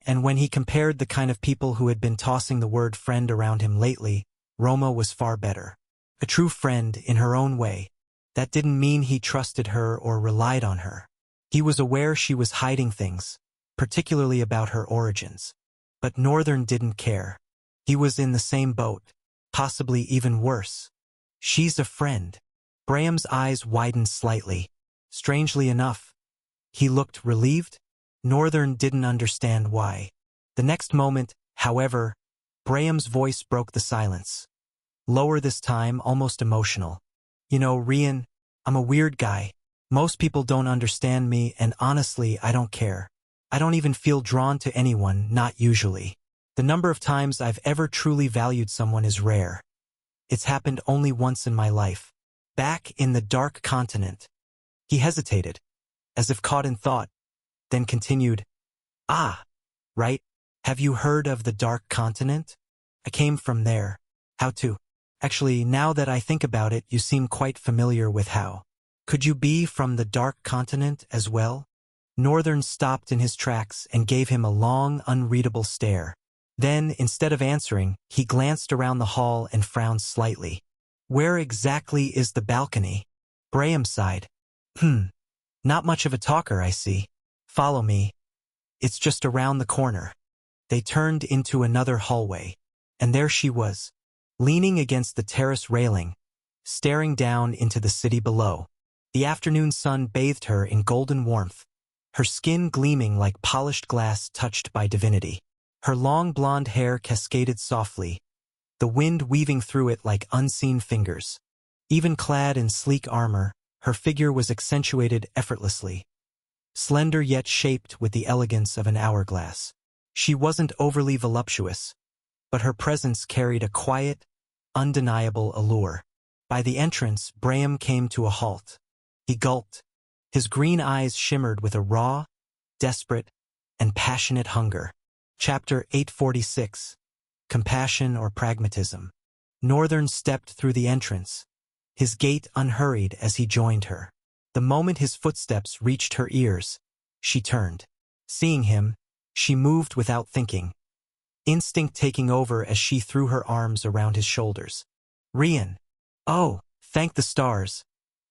And when he compared the kind of people who had been tossing the word friend around him lately, Roma was far better. A true friend in her own way. That didn't mean he trusted her or relied on her. He was aware she was hiding things, particularly about her origins. But Northern didn't care. He was in the same boat, possibly even worse. She's a friend. Braham's eyes widened slightly. Strangely enough, he looked relieved. Northern didn't understand why. The next moment, however, Braham's voice broke the silence. Lower this time, almost emotional. You know, Rian, I'm a weird guy. Most people don't understand me, and honestly, I don't care. I don't even feel drawn to anyone, not usually. The number of times I've ever truly valued someone is rare. It's happened only once in my life. Back in the Dark Continent. He hesitated, as if caught in thought, then continued, Ah, right. Have you heard of the Dark Continent? I came from there. How to? Actually, now that I think about it, you seem quite familiar with how. Could you be from the Dark Continent as well? Northern stopped in his tracks and gave him a long, unreadable stare. Then, instead of answering, he glanced around the hall and frowned slightly. Where exactly is the balcony? Braham sighed. Not much of a talker, I see. Follow me. It's just around the corner. They turned into another hallway, and there she was, leaning against the terrace railing, staring down into the city below. The afternoon sun bathed her in golden warmth, her skin gleaming like polished glass touched by divinity. Her long blonde hair cascaded softly, the wind weaving through it like unseen fingers. Even clad in sleek armor, her figure was accentuated effortlessly, slender yet shaped with the elegance of an hourglass. She wasn't overly voluptuous, but her presence carried a quiet, undeniable allure. By the entrance, Braham came to a halt. He gulped. His green eyes shimmered with a raw, desperate, and passionate hunger. Chapter 846. Compassion or Pragmatism. Northern stepped through the entrance, his gait unhurried as he joined her. The moment his footsteps reached her ears, she turned. Seeing him, she moved without thinking, instinct taking over as she threw her arms around his shoulders. Rian. Oh, thank the stars.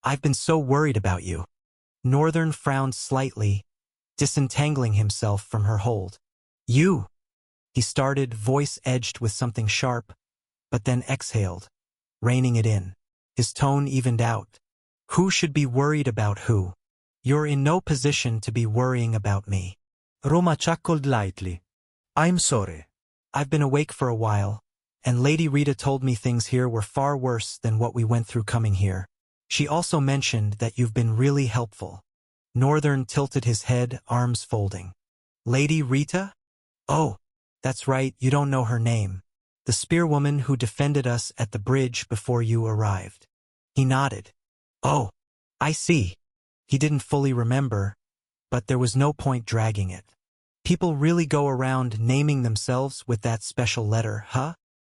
I've been so worried about you. Northern frowned slightly, disentangling himself from her hold. You. He started, voice edged with something sharp, but then exhaled, reining it in. His tone evened out. Who should be worried about who? You're in no position to be worrying about me. Roma chuckled lightly. I'm sorry. I've been awake for a while, and Lady Rita told me things here were far worse than what we went through coming here. She also mentioned that you've been really helpful. Northern tilted his head, arms folding. Lady Rita? Oh, that's right, you don't know her name. The spearwoman who defended us at the bridge before you arrived. He nodded. Oh, I see. He didn't fully remember, but there was no point dragging it. People really go around naming themselves with that special letter, huh?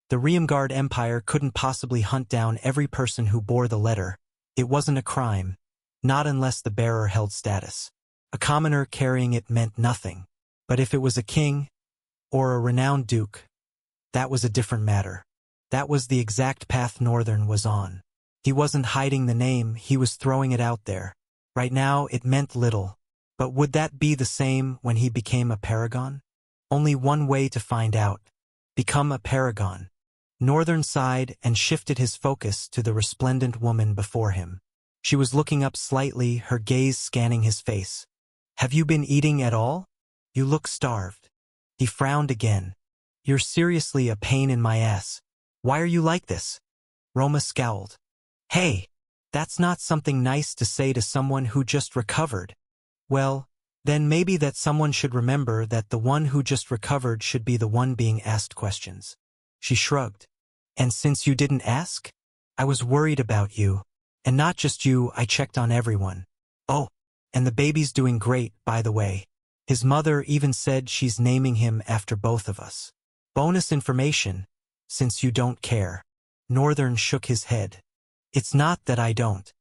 The Riemgard Empire couldn't possibly hunt down every person who bore the letter. It wasn't a crime, not unless the bearer held status. A commoner carrying it meant nothing. But if it was a king, or a renowned duke, that was a different matter. That was the exact path Northern was on. He wasn't hiding the name, he was throwing it out there. Right now, it meant little. But would that be the same when he became a paragon? Only one way to find out. Become a paragon. Northern sighed and shifted his focus to the resplendent woman before him. She was looking up slightly, her gaze scanning his face. Have you been eating at all? You look starved. He frowned again. You're seriously a pain in my ass. Why are you like this? Roma scowled. Hey, that's not something nice to say to someone who just recovered. Well, then maybe that someone should remember that the one who just recovered should be the one being asked questions. She shrugged. And since you didn't ask? I was worried about you. And not just you, I checked on everyone. Oh, and the baby's doing great, by the way. His mother even said she's naming him after both of us. Bonus information, since you don't care. Northern shook his head. It's not that I don't.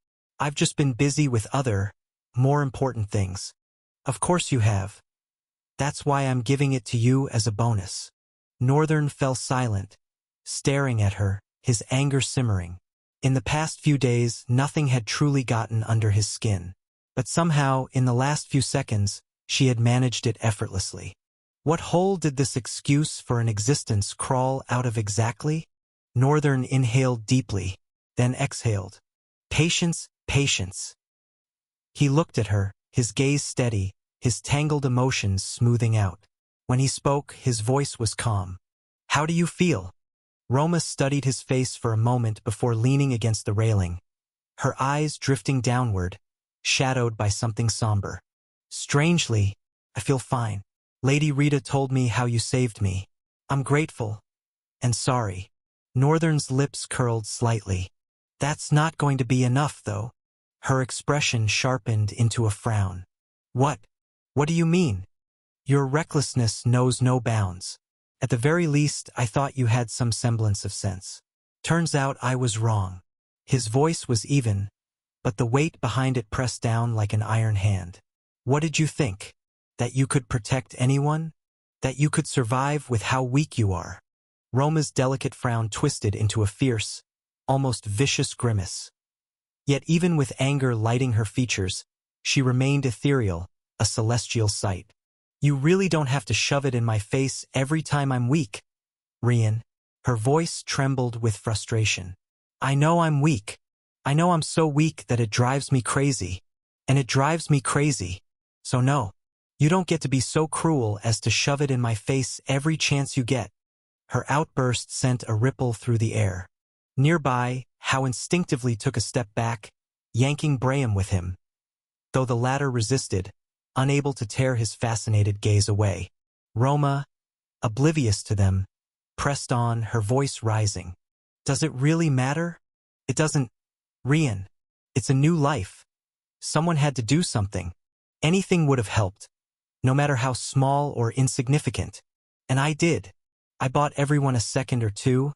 I've just been busy with other, more important things. Of course you have. That's why I'm giving it to you as a bonus. Northern fell silent, staring at her, his anger simmering. In the past few days, nothing had truly gotten under his skin. But somehow, in the last few seconds, she had managed it effortlessly. What hole did this excuse for an existence crawl out of exactly? Northern inhaled deeply, then exhaled. Patience, patience. He looked at her, his gaze steady, his tangled emotions smoothing out. When he spoke, his voice was calm. How do you feel? Roma studied his face for a moment before leaning against the railing, her eyes drifting downward, shadowed by something somber. Strangely, I feel fine. Lady Rita told me how you saved me. I'm grateful. And sorry. Northern's lips curled slightly. That's not going to be enough, though. Her expression sharpened into a frown. What? What do you mean? Your recklessness knows no bounds. At the very least, I thought you had some semblance of sense. Turns out I was wrong. His voice was even, but the weight behind it pressed down like an iron hand. What did you think? That you could protect anyone? That you could survive with how weak you are? Roma's delicate frown twisted into a fierce, almost vicious grimace. Yet even with anger lighting her features, she remained ethereal, a celestial sight. You really don't have to shove it in my face every time I'm weak. Rian. Her voice trembled with frustration. I know I'm weak. I know I'm so weak that it drives me crazy. And it drives me crazy. So no, you don't get to be so cruel as to shove it in my face every chance you get. Her outburst sent a ripple through the air. Nearby, Howe instinctively took a step back, yanking Braham with him. Though the latter resisted, unable to tear his fascinated gaze away. Roma, oblivious to them, pressed on, her voice rising. Does it really matter? It doesn't. Rian, it's a new life. Someone had to do something. Anything would have helped. no matter how small or insignificant. And I did. I bought everyone a second or two,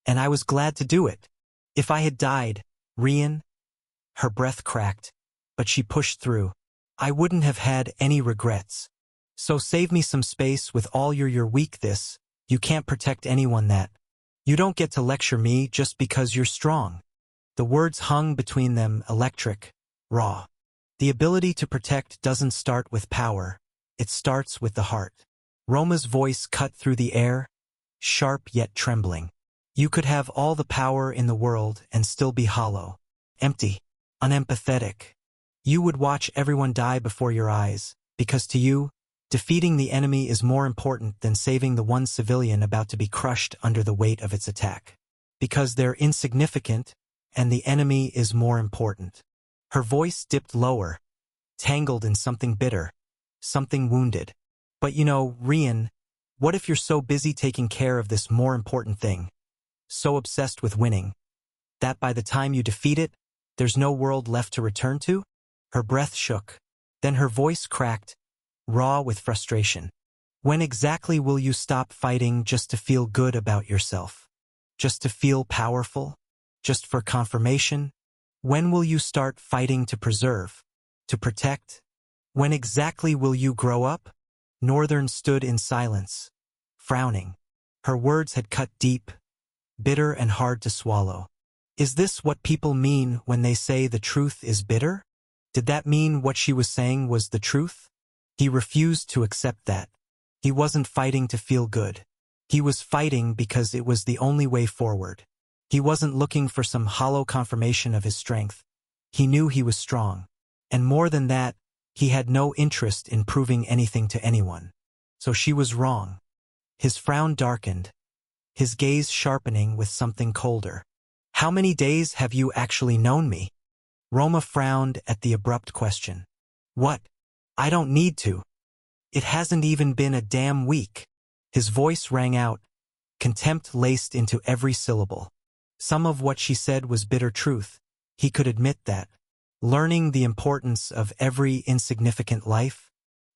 and I was glad to do it. If I had died, Rian, her breath cracked, but she pushed through. I wouldn't have had any regrets. So save me some space with all you're weak this, you can't protect anyone that. You don't get to lecture me just because you're strong. The words hung between them, electric, raw. The ability to protect doesn't start with power. It starts with the heart. Roma's voice cut through the air, sharp yet trembling. You could have all the power in the world and still be hollow, empty, unempathetic. You would watch everyone die before your eyes, because to you, defeating the enemy is more important than saving the one civilian about to be crushed under the weight of its attack. Because they're insignificant, and the enemy is more important. Her voice dipped lower, tangled in something bitter, something wounded. But you know, Rian, what if you're so busy taking care of this more important thing, so obsessed with winning, that by the time you defeat it, there's no world left to return to? Her breath shook. Then her voice cracked, raw with frustration. When exactly will you stop fighting just to feel good about yourself? Just to feel powerful? Just for confirmation? When will you start fighting to preserve? To protect? When exactly will you grow up? Northern stood in silence, frowning. Her words had cut deep, bitter and hard to swallow. Is this what people mean when they say the truth is bitter? Did that mean what she was saying was the truth? He refused to accept that. He wasn't fighting to feel good. He was fighting because it was the only way forward. He wasn't looking for some hollow confirmation of his strength. He knew he was strong. And more than that, he had no interest in proving anything to anyone. So she was wrong. His frown darkened, his gaze sharpening with something colder. How many days have you actually known me? Roma frowned at the abrupt question. What? I don't need to. It hasn't even been a damn week. His voice rang out, contempt laced into every syllable. Some of what she said was bitter truth. He could admit that. Learning the importance of every insignificant life,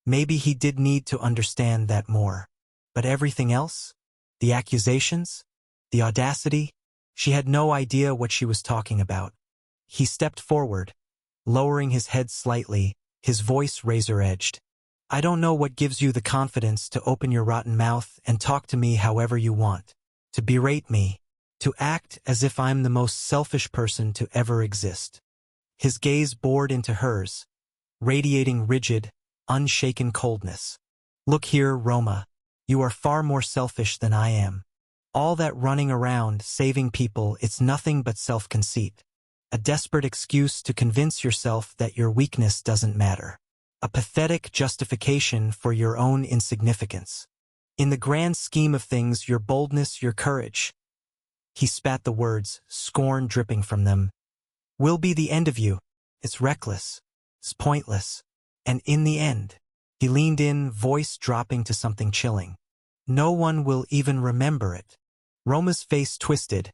maybe he did need to understand that more. But everything else? The accusations? The audacity? She had no idea what she was talking about. He stepped forward, lowering his head slightly, his voice razor-edged. I don't know what gives you the confidence to open your rotten mouth and talk to me however you want, to berate me, to act as if I'm the most selfish person to ever exist. His gaze bored into hers, radiating rigid, unshaken coldness. Look here, Roma. You are far more selfish than I am. All that running around, saving people, it's nothing but self-conceit. A desperate excuse to convince yourself that your weakness doesn't matter. A pathetic justification for your own insignificance. In the grand scheme of things, your boldness, your courage. He spat the words, scorn dripping from them. Will be the end of you. It's reckless. It's pointless. And in the end, he leaned in, voice dropping to something chilling. No one will even remember it. Roma's face twisted,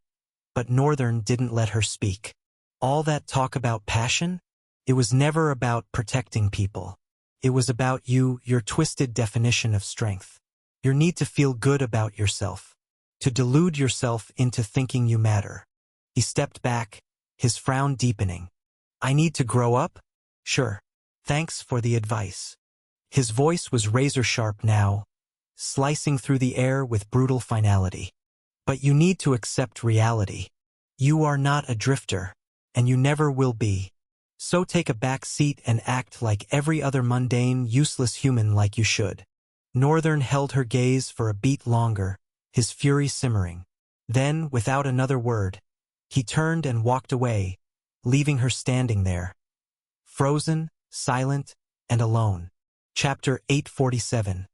but Northern didn't let her speak. All that talk about passion? It was never about protecting people. It was about you, your twisted definition of strength. Your need to feel good about yourself. To delude yourself into thinking you matter. He stepped back, his frown deepening. I need to grow up? Sure. Thanks for the advice. His voice was razor-sharp now, slicing through the air with brutal finality. But you need to accept reality. You are not a drifter, and you never will be. So take a back seat and act like every other mundane, useless human like you should. Northern held her gaze for a beat longer, his fury simmering. Then, without another word, he turned and walked away, leaving her standing there. Frozen, silent, and alone. Chapter 847.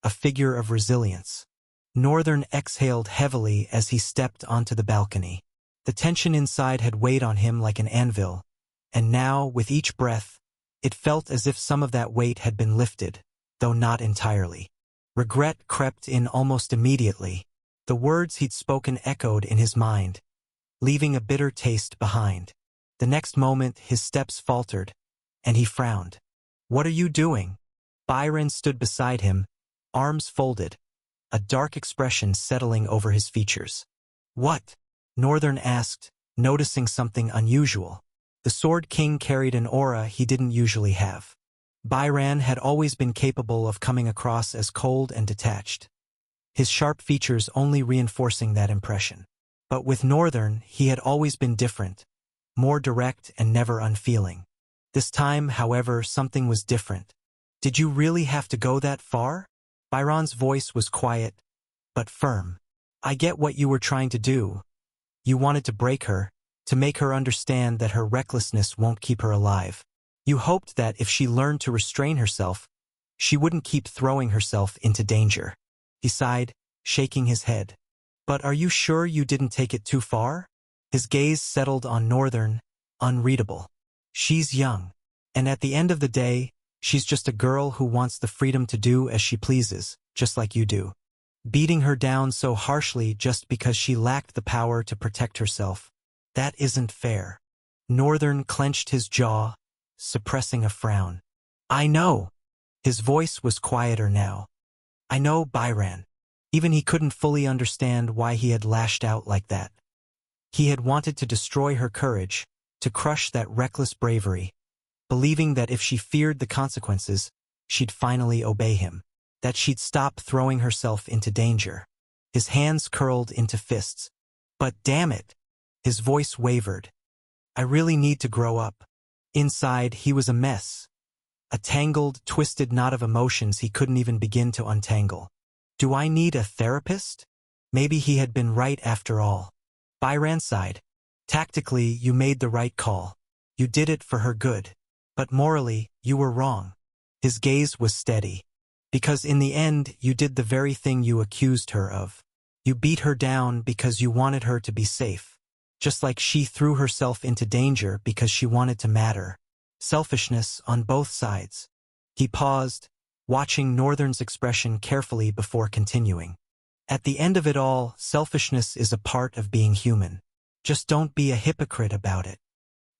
A Figure of Resilience. Northern exhaled heavily as he stepped onto the balcony. The tension inside had weighed on him like an anvil, and now, with each breath, it felt as if some of that weight had been lifted, though not entirely. Regret crept in almost immediately. The words he'd spoken echoed in his mind, leaving a bitter taste behind. The next moment, his steps faltered, and he frowned. What are you doing? Byron stood beside him, arms folded, a dark expression settling over his features. "What?" Northern asked, noticing something unusual. The Sword King carried an aura he didn't usually have. Byron had always been capable of coming across as cold and detached, his sharp features only reinforcing that impression. But with Northern, he had always been different, more direct and never unfeeling. This time, however, something was different. "Did you really have to go that far?" Byron's voice was quiet, but firm. "I get what you were trying to do. You wanted to break her, to make her understand that her recklessness won't keep her alive. You hoped that if she learned to restrain herself, she wouldn't keep throwing herself into danger." He sighed, shaking his head. "But are you sure you didn't take it too far?" His gaze settled on Northern, unreadable. "She's young. And at the end of the day, she's just a girl who wants the freedom to do as she pleases, just like you do. Beating her down so harshly just because she lacked the power to protect herself, that isn't fair." Northern clenched his jaw, suppressing a frown. "I know." His voice was quieter now. "I know, Byron." Even he couldn't fully understand why he had lashed out like that. He had wanted to destroy her courage, to crush that reckless bravery, believing that if she feared the consequences, she'd finally obey him, that she'd stop throwing herself into danger. His hands curled into fists. "But damn it!" His voice wavered. "I really need to grow up." Inside, he was a mess. A tangled, twisted knot of emotions he couldn't even begin to untangle. "Do I need a therapist?" Maybe he had been right after all. Byron sighed. "Tactically, you made the right call. You did it for her good. But morally, you were wrong." His gaze was steady. "Because in the end, you did the very thing you accused her of. You beat her down because you wanted her to be safe. Just like she threw herself into danger because she wanted to matter. Selfishness on both sides." He paused, watching Northern's expression carefully before continuing. "At the end of it all, selfishness is a part of being human. Just don't be a hypocrite about it."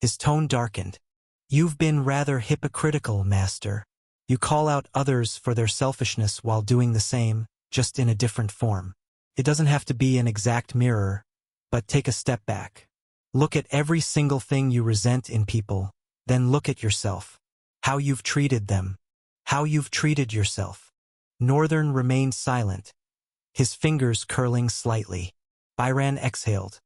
His tone darkened. "You've been rather hypocritical, Master. You call out others for their selfishness while doing the same, just in a different form. It doesn't have to be an exact mirror, but take a step back. Look at every single thing you resent in people, then look at yourself. How you've treated them. How you've treated yourself." Northern remained silent, his fingers curling slightly. Byron exhaled.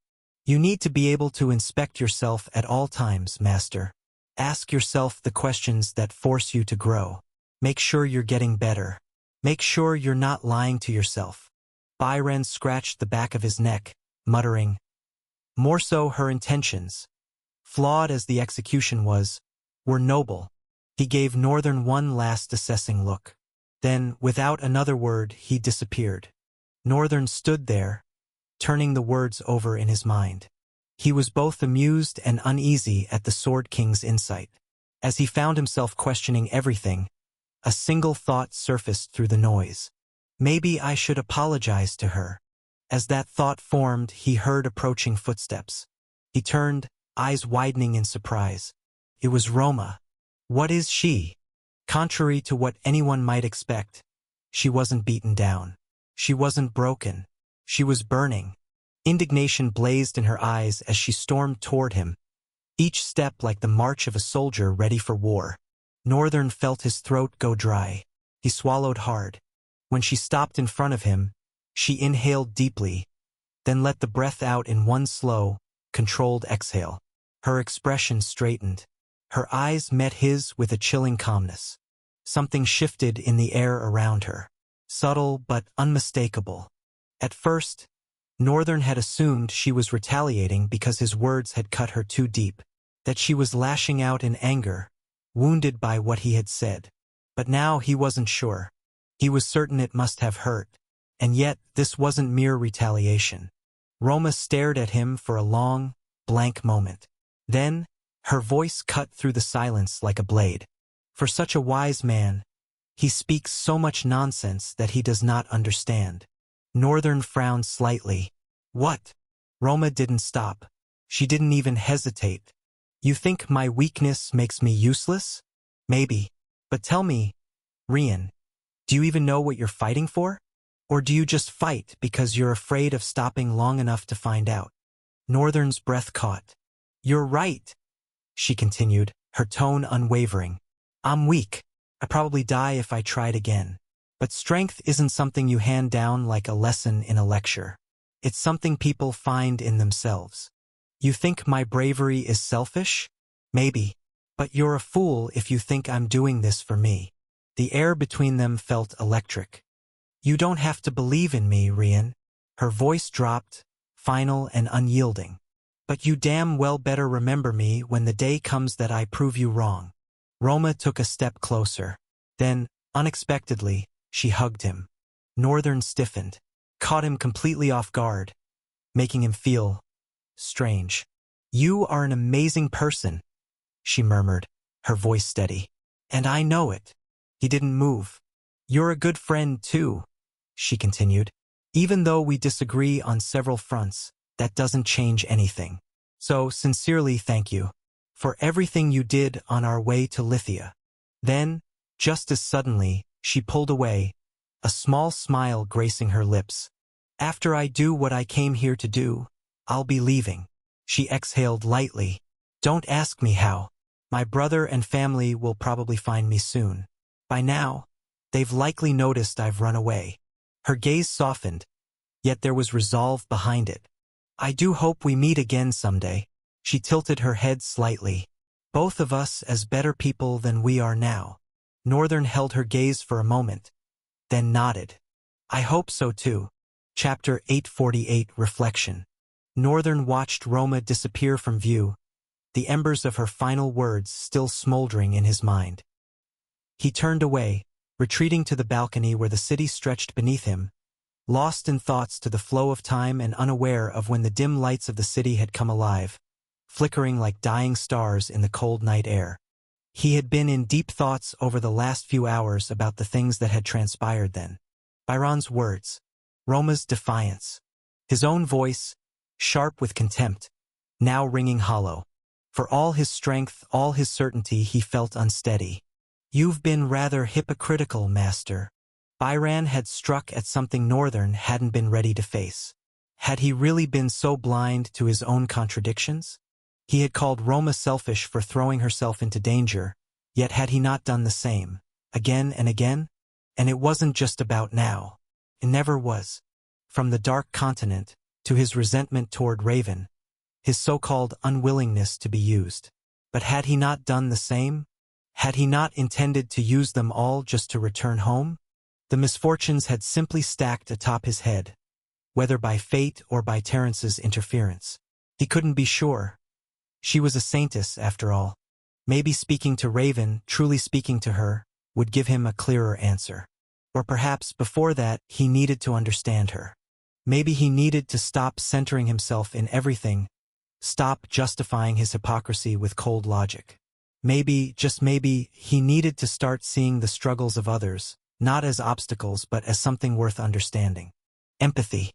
"You need to be able to inspect yourself at all times, Master. Ask yourself the questions that force you to grow. Make sure you're getting better. Make sure you're not lying to yourself." Byron scratched the back of his neck, muttering. More so her intentions, flawed as the execution was, were noble. He gave Northern one last assessing look. Then, without another word, he disappeared. Northern stood there, turning the words over in his mind. He was both amused and uneasy at the Sword King's insight. As he found himself questioning everything, a single thought surfaced through the noise. Maybe I should apologize to her. As that thought formed, he heard approaching footsteps. He turned, eyes widening in surprise. It was Roma. What is she? Contrary to what anyone might expect, she wasn't beaten down. She wasn't broken. She was burning. Indignation blazed in her eyes as she stormed toward him, each step like the march of a soldier ready for war. Northern felt his throat go dry. He swallowed hard. When she stopped in front of him, she inhaled deeply, then let the breath out in one slow, controlled exhale. Her expression straightened. Her eyes met his with a chilling calmness. Something shifted in the air around her, subtle but unmistakable. At first, Northern had assumed she was retaliating because his words had cut her too deep, that she was lashing out in anger, wounded by what he had said. But now he wasn't sure. He was certain it must have hurt. And yet, this wasn't mere retaliation. Roma stared at him for a long, blank moment. Then, her voice cut through the silence like a blade. For such a wise man, he speaks so much nonsense that he does not understand. Northern frowned slightly. What? Roma didn't stop. She didn't even hesitate. You think my weakness makes me useless? Maybe. But tell me, Rian, do you even know what you're fighting for? Or do you just fight because you're afraid of stopping long enough to find out? Northern's breath caught. You're right, she continued, her tone unwavering. I'm weak. I'd probably die if I tried again. But strength isn't something you hand down like a lesson in a lecture. It's something people find in themselves. You think my bravery is selfish? Maybe. But you're a fool if you think I'm doing this for me. The air between them felt electric. You don't have to believe in me, Rian. Her voice dropped, final and unyielding. But you damn well better remember me when the day comes that I prove you wrong. Roma took a step closer. Then, unexpectedly, she hugged him. Northern stiffened, caught him completely off guard, making him feel strange. You are an amazing person, she murmured, her voice steady. And I know it. He didn't move. You're a good friend, too, she continued. Even though we disagree on several fronts, that doesn't change anything. So, sincerely thank you for everything you did on our way to Lithia. Then, just as suddenly, she pulled away, a small smile gracing her lips. After I do what I came here to do, I'll be leaving. She exhaled lightly. Don't ask me how. My brother and family will probably find me soon. By now, they've likely noticed I've run away. Her gaze softened, yet there was resolve behind it. I do hope we meet again someday. She tilted her head slightly. Both of us as better people than we are now. Northern held her gaze for a moment, then nodded. I hope so too. Chapter 848 Reflection. Northern watched Roma disappear from view, the embers of her final words still smoldering in his mind. He turned away, retreating to the balcony where the city stretched beneath him, lost in thoughts to the flow of time and unaware of when the dim lights of the city had come alive, flickering like dying stars in the cold night air. He had been in deep thoughts over the last few hours about the things that had transpired then. Byron's words, Roma's defiance, his own voice, sharp with contempt, now ringing hollow. For all his strength, all his certainty, he felt unsteady. You've been rather hypocritical, master. Byron had struck at something Northern hadn't been ready to face. Had he really been so blind to his own contradictions? He had called Roma selfish for throwing herself into danger, yet had he not done the same, again and again? And it wasn't just about now. It never was. From the Dark Continent, to his resentment toward Raven, his so-called unwillingness to be used. But had he not done the same? Had he not intended to use them all just to return home? The misfortunes had simply stacked atop his head, whether by fate or by Terrence's interference. He couldn't be sure. She was a saintess, after all. Maybe speaking to Raven, truly speaking to her, would give him a clearer answer. Or perhaps before that, he needed to understand her. Maybe he needed to stop centering himself in everything, stop justifying his hypocrisy with cold logic. Maybe, just maybe, he needed to start seeing the struggles of others, not as obstacles but as something worth understanding. Empathy.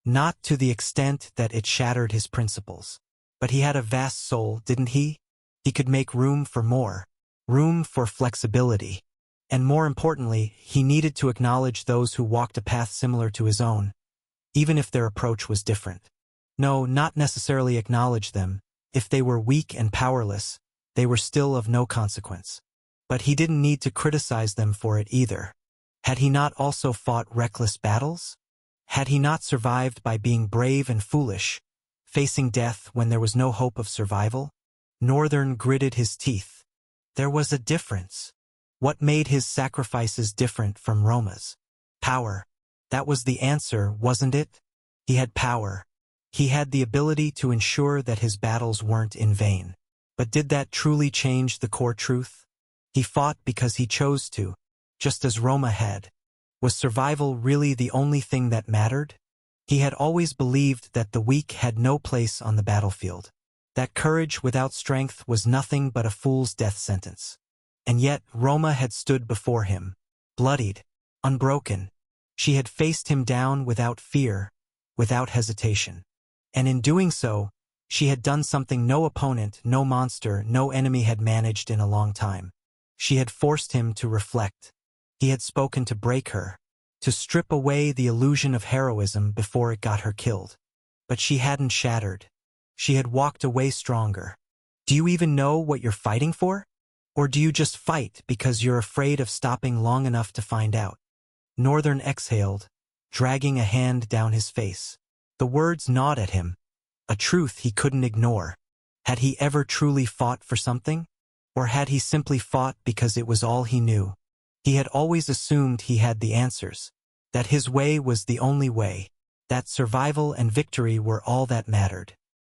Not to the extent that it shattered his principles. But he had a vast soul, didn't he? He could make room for more. Room for flexibility. And more importantly, he needed to acknowledge those who walked a path similar to his own, even if their approach was different. No, not necessarily acknowledge them. If they were weak and powerless, they were still of no consequence. But he didn't need to criticize them for it either. Had he not also fought reckless battles? Had he not survived by being brave and foolish, facing death when there was no hope of survival? Northern gritted his teeth. There was a difference. What made his sacrifices different from Roma's? Power. That was the answer, wasn't it? He had power. He had the ability to ensure that his battles weren't in vain. But did that truly change the core truth? He fought because he chose to, just as Roma had. Was survival really the only thing that mattered? He had always believed that the weak had no place on the battlefield. That courage without strength was nothing but a fool's death sentence. And yet Roma had stood before him, bloodied, unbroken. She had faced him down without fear, without hesitation. And in doing so, she had done something no opponent, no monster, no enemy had managed in a long time. She had forced him to reflect. He had spoken to break her, to strip away the illusion of heroism before it got her killed. But she hadn't shattered. She had walked away stronger. Do you even know what you're fighting for? Or do you just fight because you're afraid of stopping long enough to find out? Northern exhaled, dragging a hand down his face. The words gnawed at him, a truth he couldn't ignore. Had he ever truly fought for something? Or had he simply fought because it was all he knew? He had always assumed he had the answers, that his way was the only way, that survival and victory were all that mattered.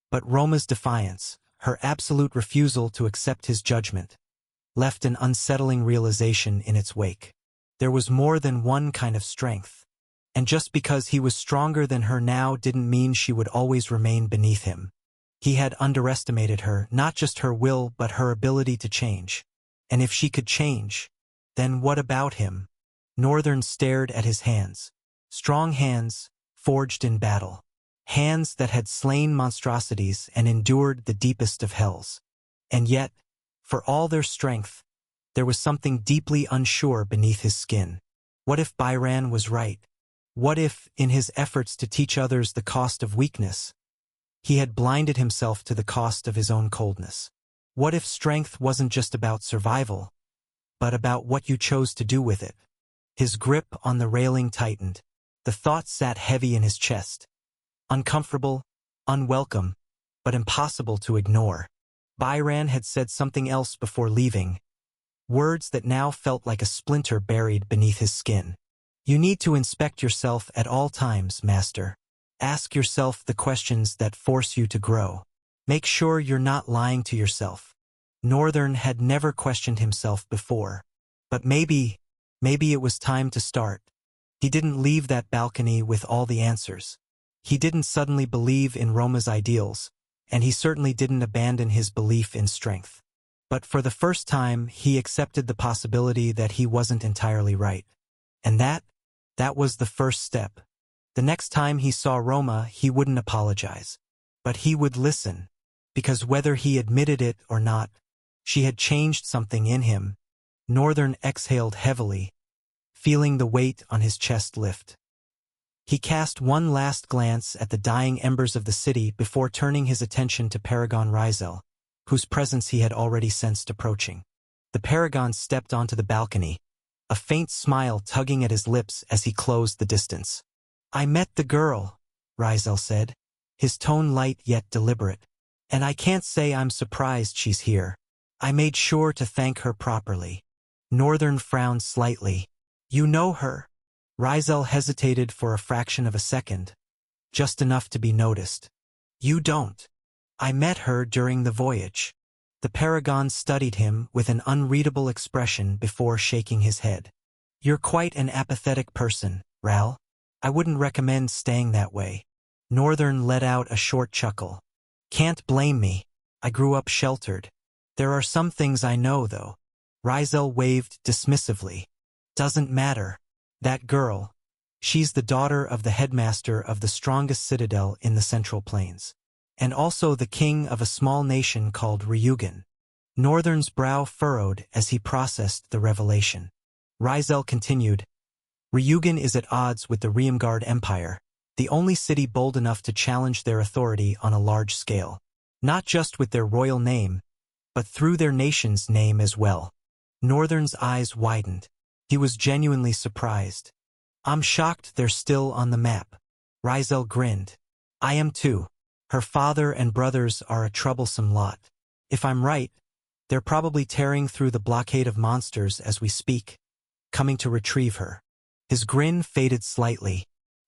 But Roma's defiance, her absolute refusal to accept his judgment, left an unsettling realization in its wake. There was more than one kind of strength. And just because he was stronger than her now didn't mean she would always remain beneath him. He had underestimated her, not just her will but her ability to change. And if she could change, then what about him? Northern stared at his hands. Strong hands, forged in battle. Hands that had slain monstrosities and endured the deepest of hells. And yet, for all their strength, there was something deeply unsure beneath his skin. What if Byran was right? What if, in his efforts to teach others the cost of weakness, he had blinded himself to the cost of his own coldness? What if strength wasn't just about survival, but about what you chose to do with it? His grip on the railing tightened. The thought sat heavy in his chest. Uncomfortable, unwelcome, but impossible to ignore. Byran had said something else before leaving, words that now felt like a splinter buried beneath his skin. You need to inspect yourself at all times, Master. Ask yourself the questions that force you to grow. Make sure you're not lying to yourself. Northern had never questioned himself before. But maybe it was time to start. He didn't leave that balcony with all the answers. He didn't suddenly believe in Roma's ideals, and he certainly didn't abandon his belief in strength. But for the first time, he accepted the possibility that he wasn't entirely right. And that was the first step. The next time he saw Roma, he wouldn't apologize. But he would listen, because whether he admitted it or not, she had changed something in him. Northern exhaled heavily, feeling the weight on his chest lift. He cast one last glance at the dying embers of the city before turning his attention to Paragon Rizel, whose presence he had already sensed approaching. The Paragon stepped onto the balcony, a faint smile tugging at his lips as he closed the distance. I met the girl, Rizel said, his tone light yet deliberate. And I can't say I'm surprised she's here. I made sure to thank her properly. Northern frowned slightly. You know her? Rizel hesitated for a fraction of a second, just enough to be noticed. You don't. I met her during the voyage. The Paragon studied him with an unreadable expression before shaking his head. You're quite an apathetic person, Ral. I wouldn't recommend staying that way. Northern let out a short chuckle. Can't blame me. I grew up sheltered. There are some things I know, though. Rizel waved dismissively. Doesn't matter. That girl. She's the daughter of the headmaster of the strongest citadel in the Central Plains. And also the king of a small nation called Ryugan. Northern's brow furrowed as he processed the revelation. Rizel continued, Ryugan is at odds with the Riemgard Empire, the only city bold enough to challenge their authority on a large scale. Not just with their royal name, but through their nation's name as well. Northern's eyes widened. He was genuinely surprised. I'm shocked they're still on the map. Rizel grinned. I am too. Her father and brothers are a troublesome lot. If I'm right, they're probably tearing through the blockade of monsters as we speak, coming to retrieve her. His grin faded slightly.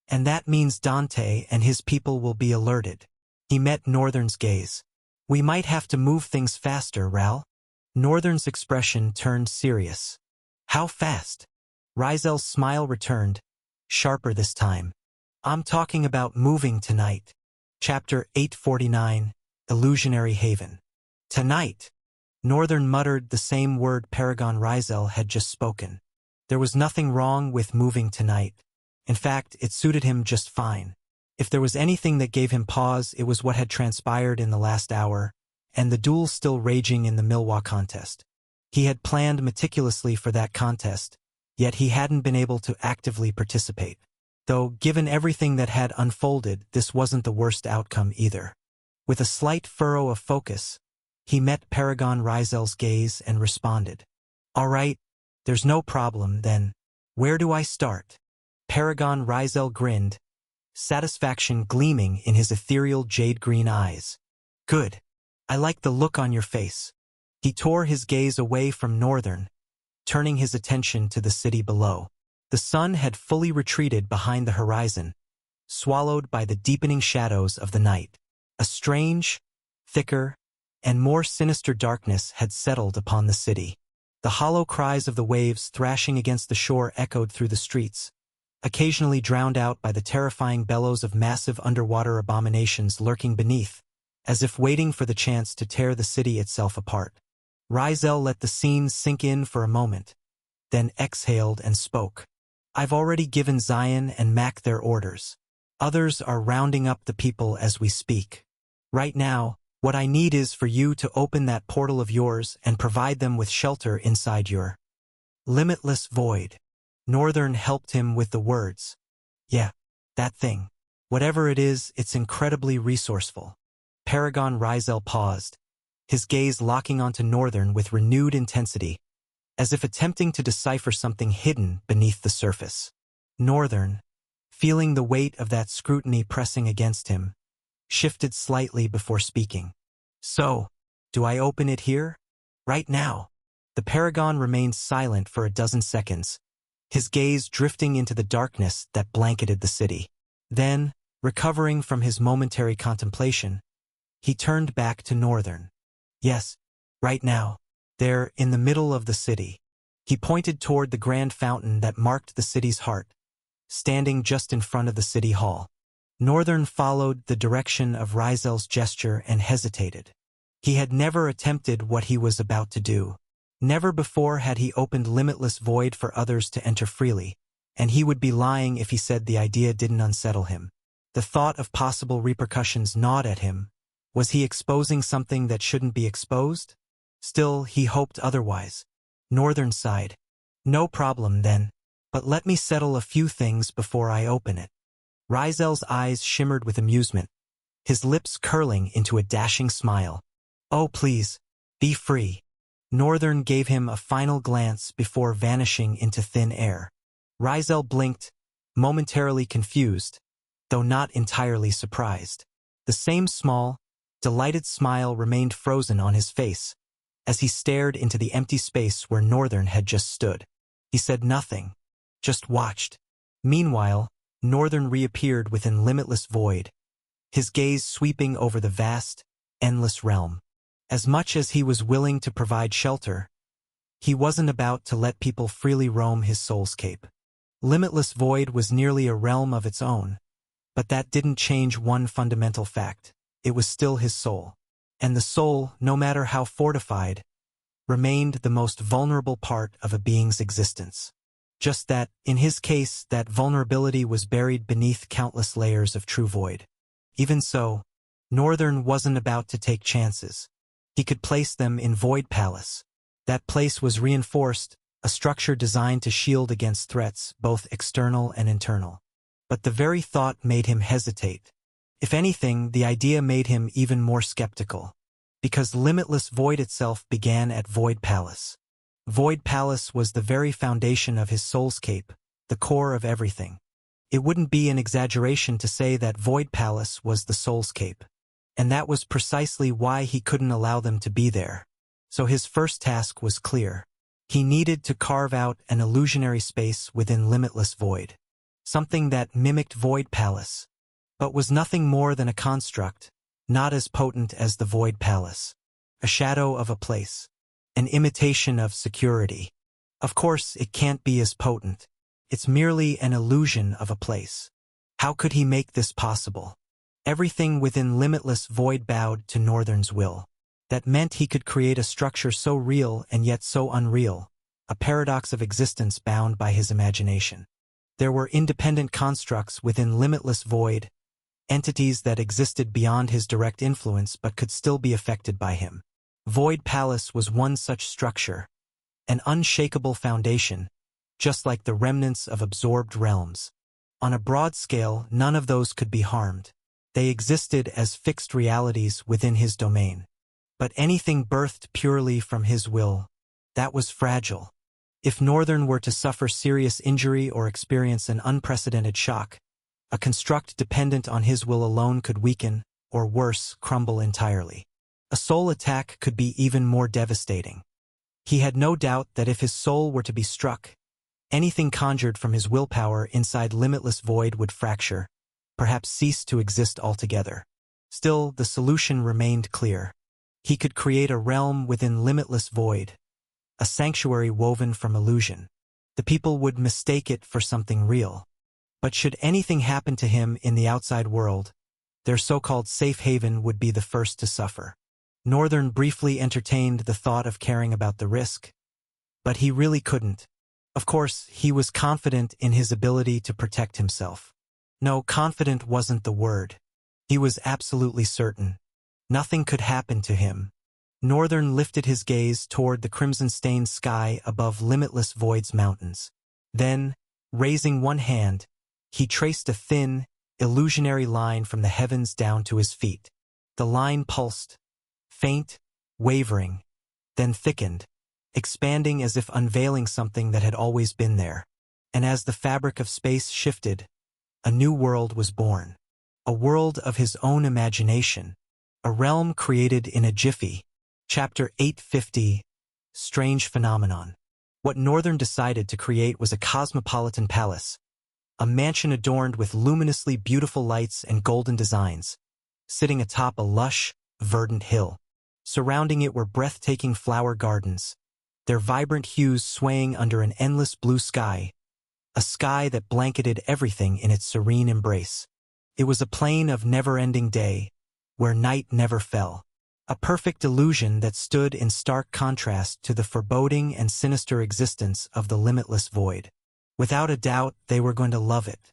And that means Dante and his people will be alerted. He met Northern's gaze. We might have to move things faster, Ral. Northern's expression turned serious. How fast? Rizel's smile returned, sharper this time. I'm talking about moving tonight. Chapter 849, Illusionary Haven. Tonight. Northern muttered the same word Paragon Rizel had just spoken. There was nothing wrong with moving tonight. In fact, it suited him just fine. If there was anything that gave him pause, it was what had transpired in the last hour, and the duel still raging in the Milwa contest. He had planned meticulously for that contest, yet he hadn't been able to actively participate. Though, given everything that had unfolded, this wasn't the worst outcome either. With a slight furrow of focus, he met Paragon Rizel's gaze and responded. "All right, there's no problem, then. Where do I start?" Paragon Rizel grinned, satisfaction gleaming in his ethereal jade-green eyes. "Good. I like the look on your face." He tore his gaze away from Northern, turning his attention to the city below. The sun had fully retreated behind the horizon, swallowed by the deepening shadows of the night. A strange, thicker, and more sinister darkness had settled upon the city. The hollow cries of the waves thrashing against the shore echoed through the streets, occasionally drowned out by the terrifying bellows of massive underwater abominations lurking beneath, as if waiting for the chance to tear the city itself apart. Rizel let the scene sink in for a moment, then exhaled and spoke. "I've already given Zion and Mac their orders. Others are rounding up the people as we speak. Right now, what I need is for you to open that portal of yours and provide them with shelter inside your limitless void." Northern helped him with the words. "Yeah, that thing. Whatever it is, it's incredibly resourceful." Paragon Rizel paused, his gaze locking onto Northern with renewed intensity, as if attempting to decipher something hidden beneath the surface. Northern, feeling the weight of that scrutiny pressing against him, shifted slightly before speaking. "So, do I open it here? Right now?" The Paragon remained silent for a dozen seconds, his gaze drifting into the darkness that blanketed the city. Then, recovering from his momentary contemplation, he turned back to Northern. "Yes, right now. There, in the middle of the city." He pointed toward the grand fountain that marked the city's heart, standing just in front of the city hall. Northern followed the direction of Rizel's gesture and hesitated. He had never attempted what he was about to do. Never before had he opened limitless void for others to enter freely, and he would be lying if he said the idea didn't unsettle him. The thought of possible repercussions gnawed at him. Was he exposing something that shouldn't be exposed? Still, he hoped otherwise. Northern sighed. "No problem, then. But let me settle a few things before I open it." Rizel's eyes shimmered with amusement, his lips curling into a dashing smile. "Oh, please, be free." Northern gave him a final glance before vanishing into thin air. Rizel blinked, momentarily confused, though not entirely surprised. The same small, delighted smile remained frozen on his face as he stared into the empty space where Northern had just stood. He said nothing, just watched. Meanwhile, Northern reappeared within limitless void, his gaze sweeping over the vast, endless realm. As much as he was willing to provide shelter, he wasn't about to let people freely roam his soulscape. Limitless void was nearly a realm of its own, but that didn't change one fundamental fact. It was still his soul. And the soul, no matter how fortified, remained the most vulnerable part of a being's existence. Just that, in his case, that vulnerability was buried beneath countless layers of true void. Even so, Northern wasn't about to take chances. He could place them in Void Palace. That place was reinforced, a structure designed to shield against threats, both external and internal. But the very thought made him hesitate. If anything, the idea made him even more skeptical. Because limitless void itself began at Void Palace. Void Palace was the very foundation of his soulscape, the core of everything. It wouldn't be an exaggeration to say that Void Palace was the soulscape. And that was precisely why he couldn't allow them to be there. So his first task was clear. He needed to carve out an illusionary space within limitless void. Something that mimicked Void Palace, but was nothing more than a construct, not as potent as the Void Palace. A shadow of a place. An imitation of security. Of course, it can't be as potent. It's merely an illusion of a place. How could he make this possible? Everything within limitless void bowed to Northern's will. That meant he could create a structure so real and yet so unreal, a paradox of existence bound by his imagination. There were independent constructs within limitless void, entities that existed beyond his direct influence but could still be affected by him. Void Palace was one such structure, an unshakable foundation, just like the remnants of absorbed realms. On a broad scale, none of those could be harmed. They existed as fixed realities within his domain. But anything birthed purely from his will, that was fragile. If Northern were to suffer serious injury or experience an unprecedented shock, a construct dependent on his will alone could weaken, or worse, crumble entirely. A soul attack could be even more devastating. He had no doubt that if his soul were to be struck, anything conjured from his willpower inside limitless void would fracture, perhaps cease to exist altogether. Still, the solution remained clear. He could create a realm within limitless void, a sanctuary woven from illusion. The people would mistake it for something real. But should anything happen to him in the outside world, their so-called safe haven would be the first to suffer. Northern briefly entertained the thought of caring about the risk, but he really couldn't. Of course, he was confident in his ability to protect himself. No, confident wasn't the word. He was absolutely certain. Nothing could happen to him. Northern lifted his gaze toward the crimson-stained sky above limitless void's mountains. Then, raising one hand, he traced a thin, illusionary line from the heavens down to his feet. The line pulsed, faint, wavering, then thickened, expanding as if unveiling something that had always been there. And as the fabric of space shifted, a new world was born. A world of his own imagination. A realm created in a jiffy. Chapter 850, Strange Phenomenon. What Northern decided to create was a cosmopolitan palace, a mansion adorned with luminously beautiful lights and golden designs, sitting atop a lush, verdant hill. Surrounding it were breathtaking flower gardens, their vibrant hues swaying under an endless blue sky, a sky that blanketed everything in its serene embrace. It was a plain of never-ending day, where night never fell. A perfect illusion that stood in stark contrast to the foreboding and sinister existence of the limitless void. Without a doubt, they were going to love it.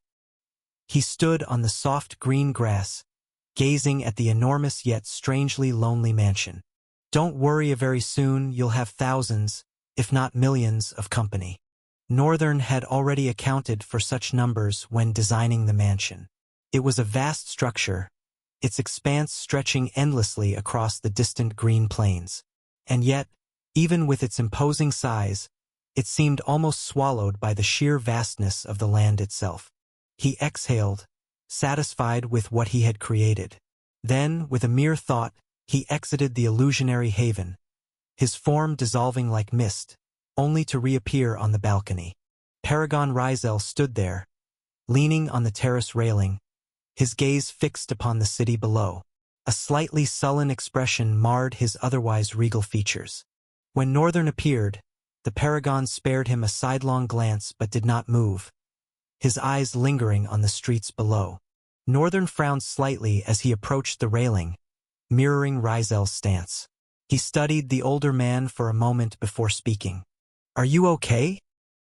He stood on the soft green grass, gazing at the enormous yet strangely lonely mansion. Don't worry, very soon you'll have thousands, if not millions, of company. Northern had already accounted for such numbers when designing the mansion. It was a vast structure, its expanse stretching endlessly across the distant green plains. And yet, even with its imposing size, it seemed almost swallowed by the sheer vastness of the land itself. He exhaled, satisfied with what he had created. Then, with a mere thought, he exited the illusionary haven, his form dissolving like mist, only to reappear on the balcony. Paragon Rizel stood there, leaning on the terrace railing, his gaze fixed upon the city below. A slightly sullen expression marred his otherwise regal features. When Northern appeared, the Paragon spared him a sidelong glance but did not move, his eyes lingering on the streets below. Northern frowned slightly as he approached the railing, mirroring Rizel's stance. He studied the older man for a moment before speaking. "Are you okay?"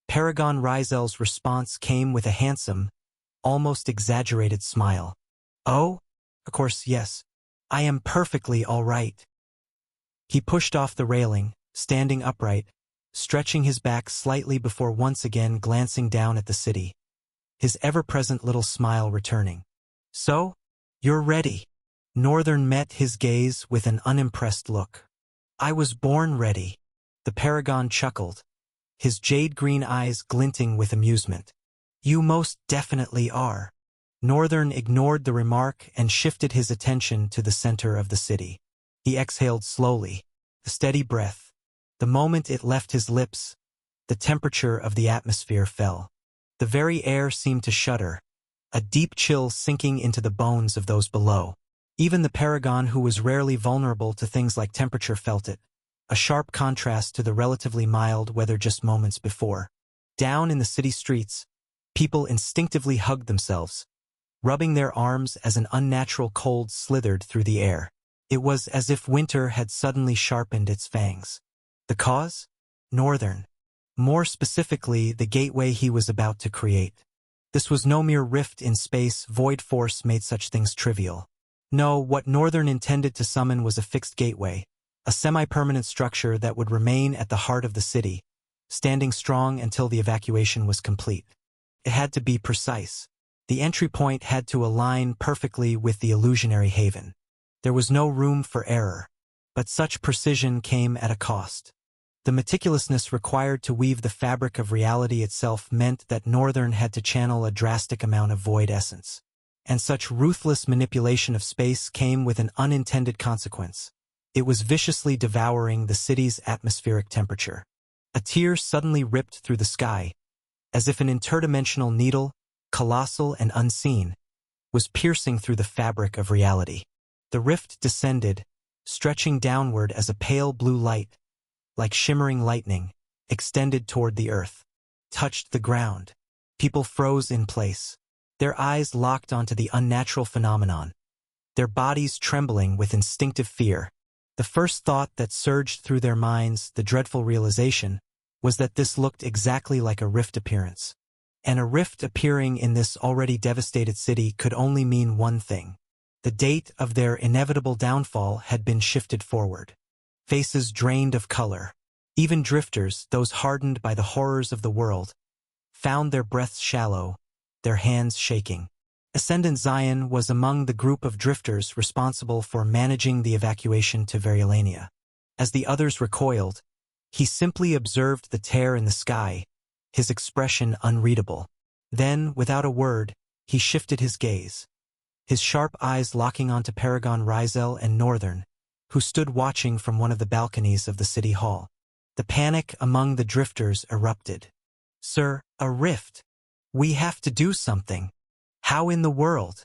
Paragon Rizel's response came with a handsome, almost exaggerated smile. "Oh? Of course, yes. I am perfectly all right." He pushed off the railing, standing upright, stretching his back slightly before once again glancing down at the city, his ever-present little smile returning. "So? You're ready?" Northern met his gaze with an unimpressed look. "I was born ready." The Paragon chuckled, his jade-green eyes glinting with amusement. "You most definitely are." Northern ignored the remark and shifted his attention to the center of the city. He exhaled slowly, a steady breath. The moment it left his lips, the temperature of the atmosphere fell. The very air seemed to shudder, a deep chill sinking into the bones of those below. Even the Paragon, who was rarely vulnerable to things like temperature, felt it, a sharp contrast to the relatively mild weather just moments before. Down in the city streets, people instinctively hugged themselves, rubbing their arms as an unnatural cold slithered through the air. It was as if winter had suddenly sharpened its fangs. The cause? Northern. More specifically, the gateway he was about to create. This was no mere rift in space. Void force made such things trivial. No, what Northern intended to summon was a fixed gateway, a semi-permanent structure that would remain at the heart of the city, standing strong until the evacuation was complete. It had to be precise. The entry point had to align perfectly with the illusionary haven. There was no room for error, but such precision came at a cost. The meticulousness required to weave the fabric of reality itself meant that Northern had to channel a drastic amount of void essence. And such ruthless manipulation of space came with an unintended consequence. It was viciously devouring the city's atmospheric temperature. A tear suddenly ripped through the sky, as if an interdimensional needle, colossal and unseen, was piercing through the fabric of reality. The rift descended, stretching downward as a pale blue light, like shimmering lightning, extended toward the earth, touched the ground. People froze in place, their eyes locked onto the unnatural phenomenon, their bodies trembling with instinctive fear. The first thought that surged through their minds, the dreadful realization, was that this looked exactly like a rift appearance. And a rift appearing in this already devastated city could only mean one thing. The date of their inevitable downfall had been shifted forward. Faces drained of color. Even drifters, those hardened by the horrors of the world, found their breaths shallow, their hands shaking. Ascendant Zion was among the group of drifters responsible for managing the evacuation to Verilania. As the others recoiled, he simply observed the tear in the sky, his expression unreadable. Then, without a word, he shifted his gaze, his sharp eyes locking onto Paragon Rizel and Northern, who stood watching from one of the balconies of the city hall. The panic among the drifters erupted. "Sir, a rift. We have to do something. How in the world?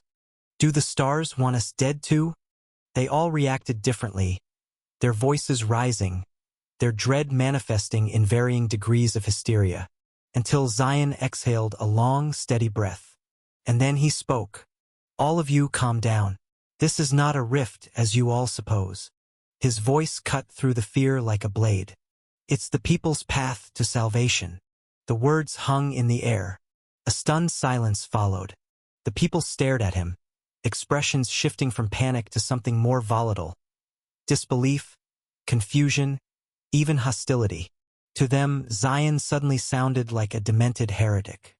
Do the stars want us dead too?" They all reacted differently, their voices rising, their dread manifesting in varying degrees of hysteria, until Zion exhaled a long, steady breath. And then he spoke. "All of you calm down. This is not a rift as you all suppose." His voice cut through the fear like a blade. "It's the people's path to salvation." The words hung in the air. A stunned silence followed. The people stared at him, expressions shifting from panic to something more volatile. Disbelief, confusion, even hostility. To them, Zion suddenly sounded like a demented heretic.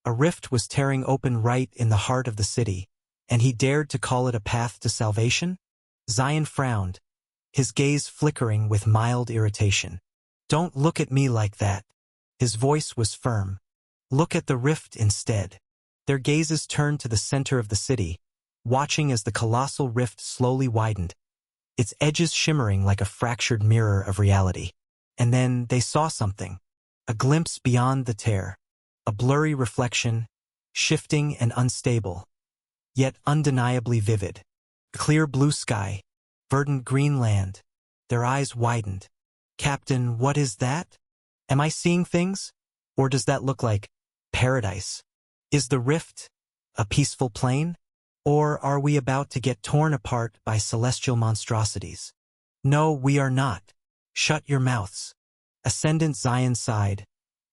A rift was tearing open right in the heart of the city, and he dared to call it a path to salvation? Zion frowned, his gaze flickering with mild irritation. "Don't look at me like that." His voice was firm. "Look at the rift instead." Their gazes turned to the center of the city, watching as the colossal rift slowly widened, its edges shimmering like a fractured mirror of reality. And then they saw something, a glimpse beyond the tear, a blurry reflection, shifting and unstable, yet undeniably vivid. Clear blue sky, verdant green land. Their eyes widened. "Captain, what is that? Am I seeing things? Or does that look like paradise? Is the rift a peaceful plain? Or are we about to get torn apart by celestial monstrosities?" "No, we are not. Shut your mouths." Ascendant Zion sighed,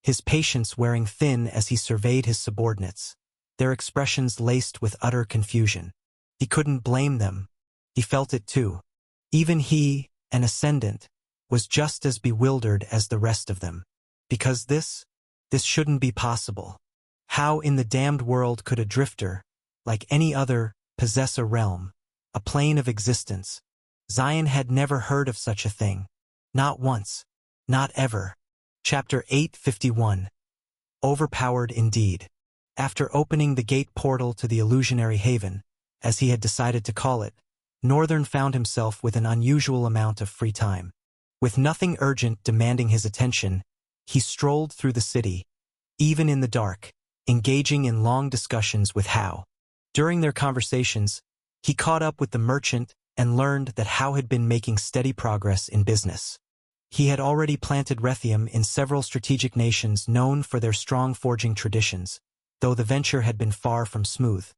his patience wearing thin as he surveyed his subordinates, their expressions laced with utter confusion. He couldn't blame them. He felt it too. Even he, an Ascendant, was just as bewildered as the rest of them. Because this shouldn't be possible. How in the damned world could a drifter, like any other, possess a realm, a plane of existence? Zion had never heard of such a thing. Not once. Not ever. Chapter 851. Overpowered indeed. After opening the gate portal to the illusionary haven, as he had decided to call it, Northern found himself with an unusual amount of free time. With nothing urgent demanding his attention, he strolled through the city, even in the dark, engaging in long discussions with Hao. During their conversations, he caught up with the merchant and learned that Hao had been making steady progress in business. He had already planted Rethium in several strategic nations known for their strong forging traditions, though the venture had been far from smooth.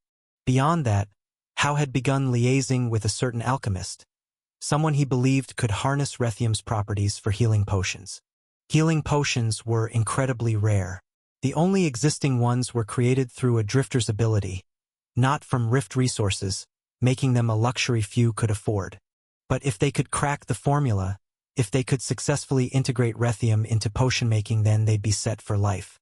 Beyond that, Hao had begun liaising with a certain alchemist, someone he believed could harness Rethium's properties for healing potions. Healing potions were incredibly rare. The only existing ones were created through a drifter's ability, not from rift resources, making them a luxury few could afford. But if they could crack the formula, If they could successfully integrate Rethium into potion making, then they'd be set for life.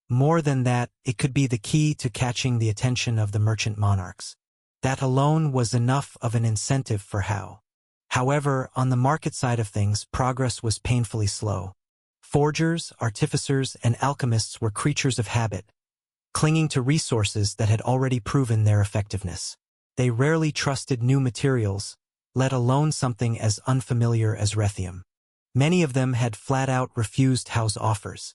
More than that, it could be the key to catching the attention of the merchant monarchs. That alone was enough of an incentive for Hao. However, on the market side of things, progress was painfully slow. Forgers, artificers, and alchemists were creatures of habit, clinging to resources that had already proven their effectiveness. They rarely trusted new materials, let alone something as unfamiliar as Rethium. Many of them had flat-out refused Hao's offers.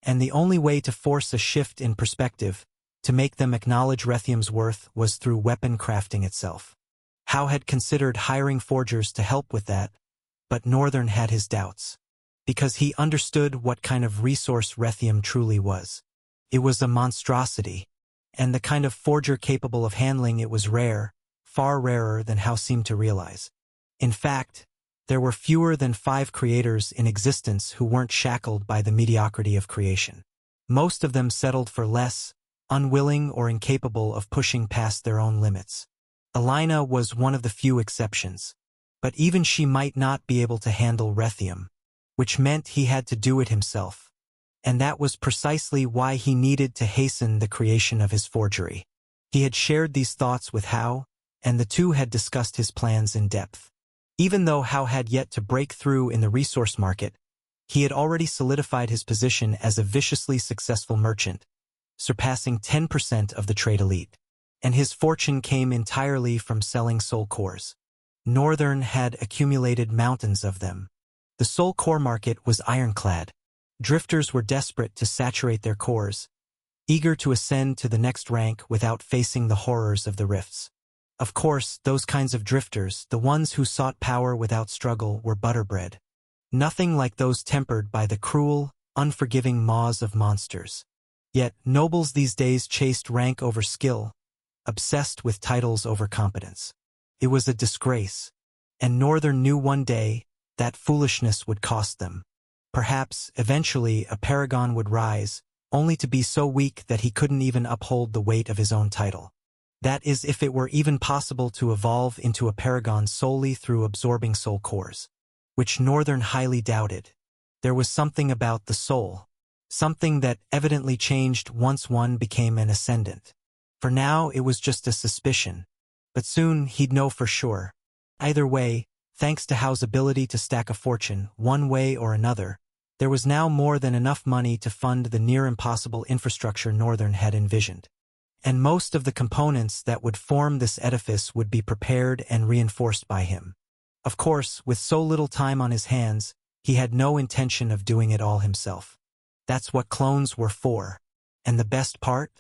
And the only way to force a shift in perspective, to make them acknowledge Rethium's worth, was through weapon crafting itself. Hao had considered hiring forgers to help with that, but Northern had his doubts. Because he understood what kind of resource Rethium truly was. It was a monstrosity, and the kind of forger capable of handling it was rare, far rarer than Hao seemed to realize. In fact, there were fewer than 5 creators in existence who weren't shackled by the mediocrity of creation. Most of them settled for less, unwilling or incapable of pushing past their own limits. Alina was one of the few exceptions, but even she might not be able to handle Rethium, which meant he had to do it himself. And that was precisely why he needed to hasten the creation of his forgery. He had shared these thoughts with Hao, and the two had discussed his plans in depth. Even though Hao had yet to break through in the resource market, he had already solidified his position as a viciously successful merchant, surpassing 10% of the trade elite. And his fortune came entirely from selling soul cores. Northern had accumulated mountains of them. The soul core market was ironclad. Drifters were desperate to saturate their cores, eager to ascend to the next rank without facing the horrors of the rifts. Of course, those kinds of drifters, the ones who sought power without struggle, were butterbread. Nothing like those tempered by the cruel, unforgiving maws of monsters. Yet, nobles these days chased rank over skill, obsessed with titles over competence. It was a disgrace, and Northern knew one day that foolishness would cost them. Perhaps, eventually, a paragon would rise, only to be so weak that he couldn't even uphold the weight of his own title. That is, if it were even possible to evolve into a paragon solely through absorbing soul cores, which Northern highly doubted. There was something about the soul, something that evidently changed once one became an ascendant. For now, it was just a suspicion, but soon he'd know for sure. Either way, thanks to Hao's ability to stack a fortune, one way or another, there was now more than enough money to fund the near-impossible infrastructure Northern had envisioned. And most of the components that would form this edifice would be prepared and reinforced by him. Of course, with so little time on his hands, he had no intention of doing it all himself. That's what clones were for. And the best part?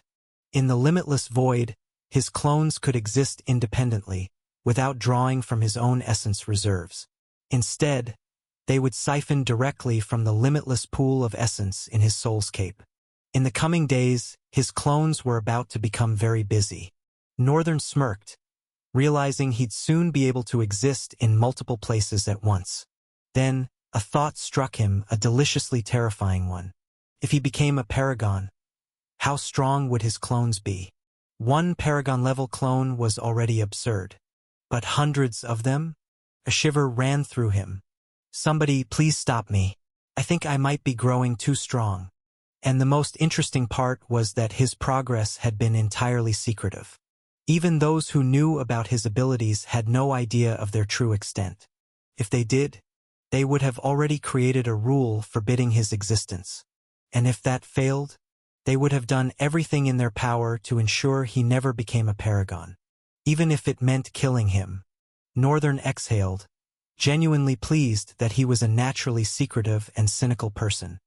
In the limitless void, his clones could exist independently, without drawing from his own essence reserves. Instead, they would siphon directly from the limitless pool of essence in his soulscape. In the coming days, his clones were about to become very busy. Northern smirked, realizing he'd soon be able to exist in multiple places at once. Then, a thought struck him, a deliciously terrifying one. If he became a paragon, how strong would his clones be? One paragon-level clone was already absurd. But hundreds of them? A shiver ran through him. Somebody, please stop me. I think I might be growing too strong. And the most interesting part was that his progress had been entirely secretive. Even those who knew about his abilities had no idea of their true extent. If they did, they would have already created a rule forbidding his existence. And if that failed, they would have done everything in their power to ensure he never became a paragon. Even if it meant killing him. Northern exhaled, genuinely pleased that he was a naturally secretive and cynical person.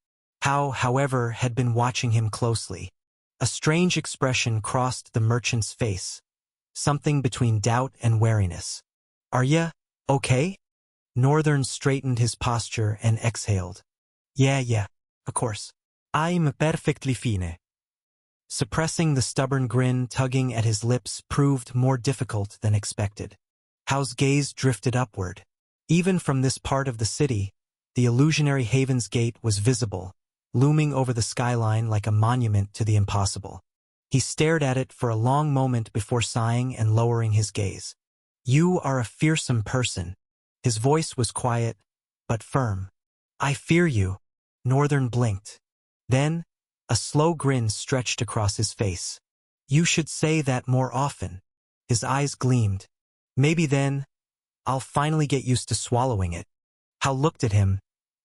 Hao, however, had been watching him closely. A strange expression crossed the merchant's face, something between doubt and wariness. Are ya okay? Northern straightened his posture and exhaled. Yeah, of course. I'm perfectly fine. Suppressing the stubborn grin tugging at his lips proved more difficult than expected. Hao's gaze drifted upward. Even from this part of the city, the illusionary Haven's Gate was visible, looming over the skyline like a monument to the impossible. He stared at it for a long moment before sighing and lowering his gaze. You are a fearsome person. His voice was quiet, but firm. "I fear you." Northern blinked. Then, a slow grin stretched across his face. "You should say that more often." His eyes gleamed. "Maybe then, I'll finally get used to swallowing it." Hal looked at him,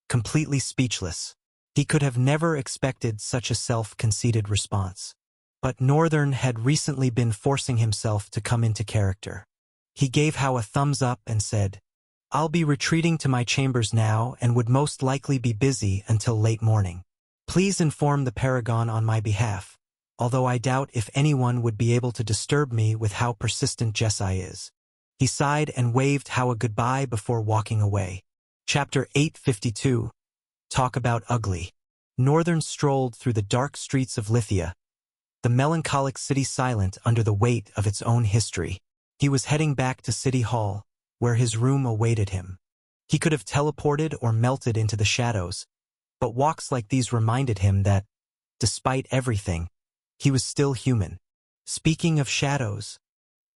completely speechless. He could have never expected such a self-conceited response. But Northern had recently been forcing himself to come into character. He gave Hal a thumbs up and said, "I'll be retreating to my chambers now and would most likely be busy until late morning. Please inform the Paragon on my behalf, although I doubt if anyone would be able to disturb me with how persistent Jesai is." He sighed and waved Hal a goodbye before walking away. Chapter 852. Talk about ugly. Northern strolled through the dark streets of Lithia, the melancholic city silent under the weight of its own history. He was heading back to City Hall, where his room awaited him. He could have teleported or melted into the shadows, but walks like these reminded him that, despite everything, he was still human. Speaking of shadows,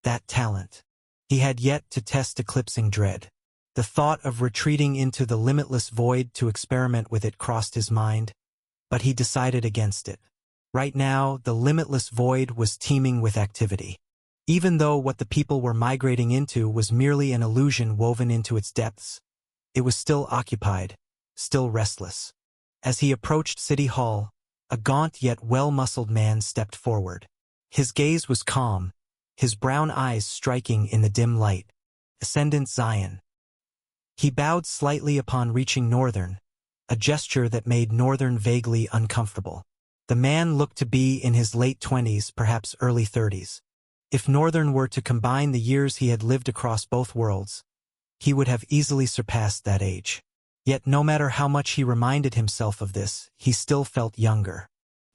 that talent. He had yet to test eclipsing dread. The thought of retreating into the limitless void to experiment with it crossed his mind, but he decided against it. Right now, the limitless void was teeming with activity. Even though what the people were migrating into was merely an illusion woven into its depths, it was still occupied, still restless. As he approached City Hall, a gaunt yet well-muscled man stepped forward. His gaze was calm, his brown eyes striking in the dim light. Ascendant Zion. He bowed slightly upon reaching Northern, a gesture that made Northern vaguely uncomfortable. The man looked to be in his late 20s, perhaps early 30s. If Northern were to combine the years he had lived across both worlds, he would have easily surpassed that age. Yet no matter how much he reminded himself of this, he still felt younger.